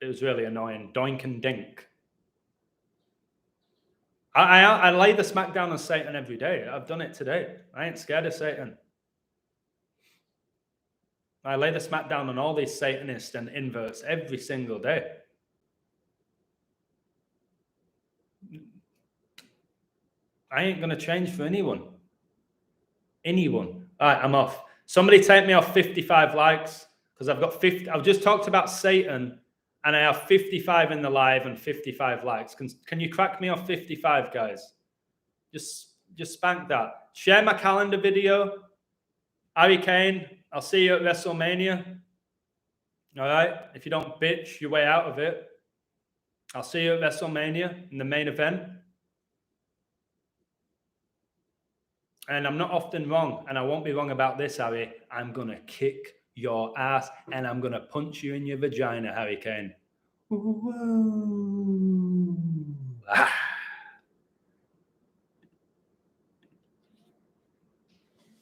It was really annoying. Doink and Dink. I lay the smackdown on Satan every day. I've done it today. I ain't scared of Satan. I lay the smackdown on all these Satanists and inverts every single day. I ain't going to change for anyone. Anyone. All right, I'm off. Somebody take me off 55 likes because I've got 50. I've just talked about Satan and I have 55 in the live and 55 likes. Can you crack me off 55, guys? Just spank that. Share my calendar video. Harry Kane, I'll see you at WrestleMania. All right? If you don't bitch your way out of it, I'll see you at WrestleMania in the main event. And I'm not often wrong, and I won't be wrong about this, Harry. I'm going to kick your ass, and I'm going to punch you in your vagina, Harry Kane. Ooh, ah.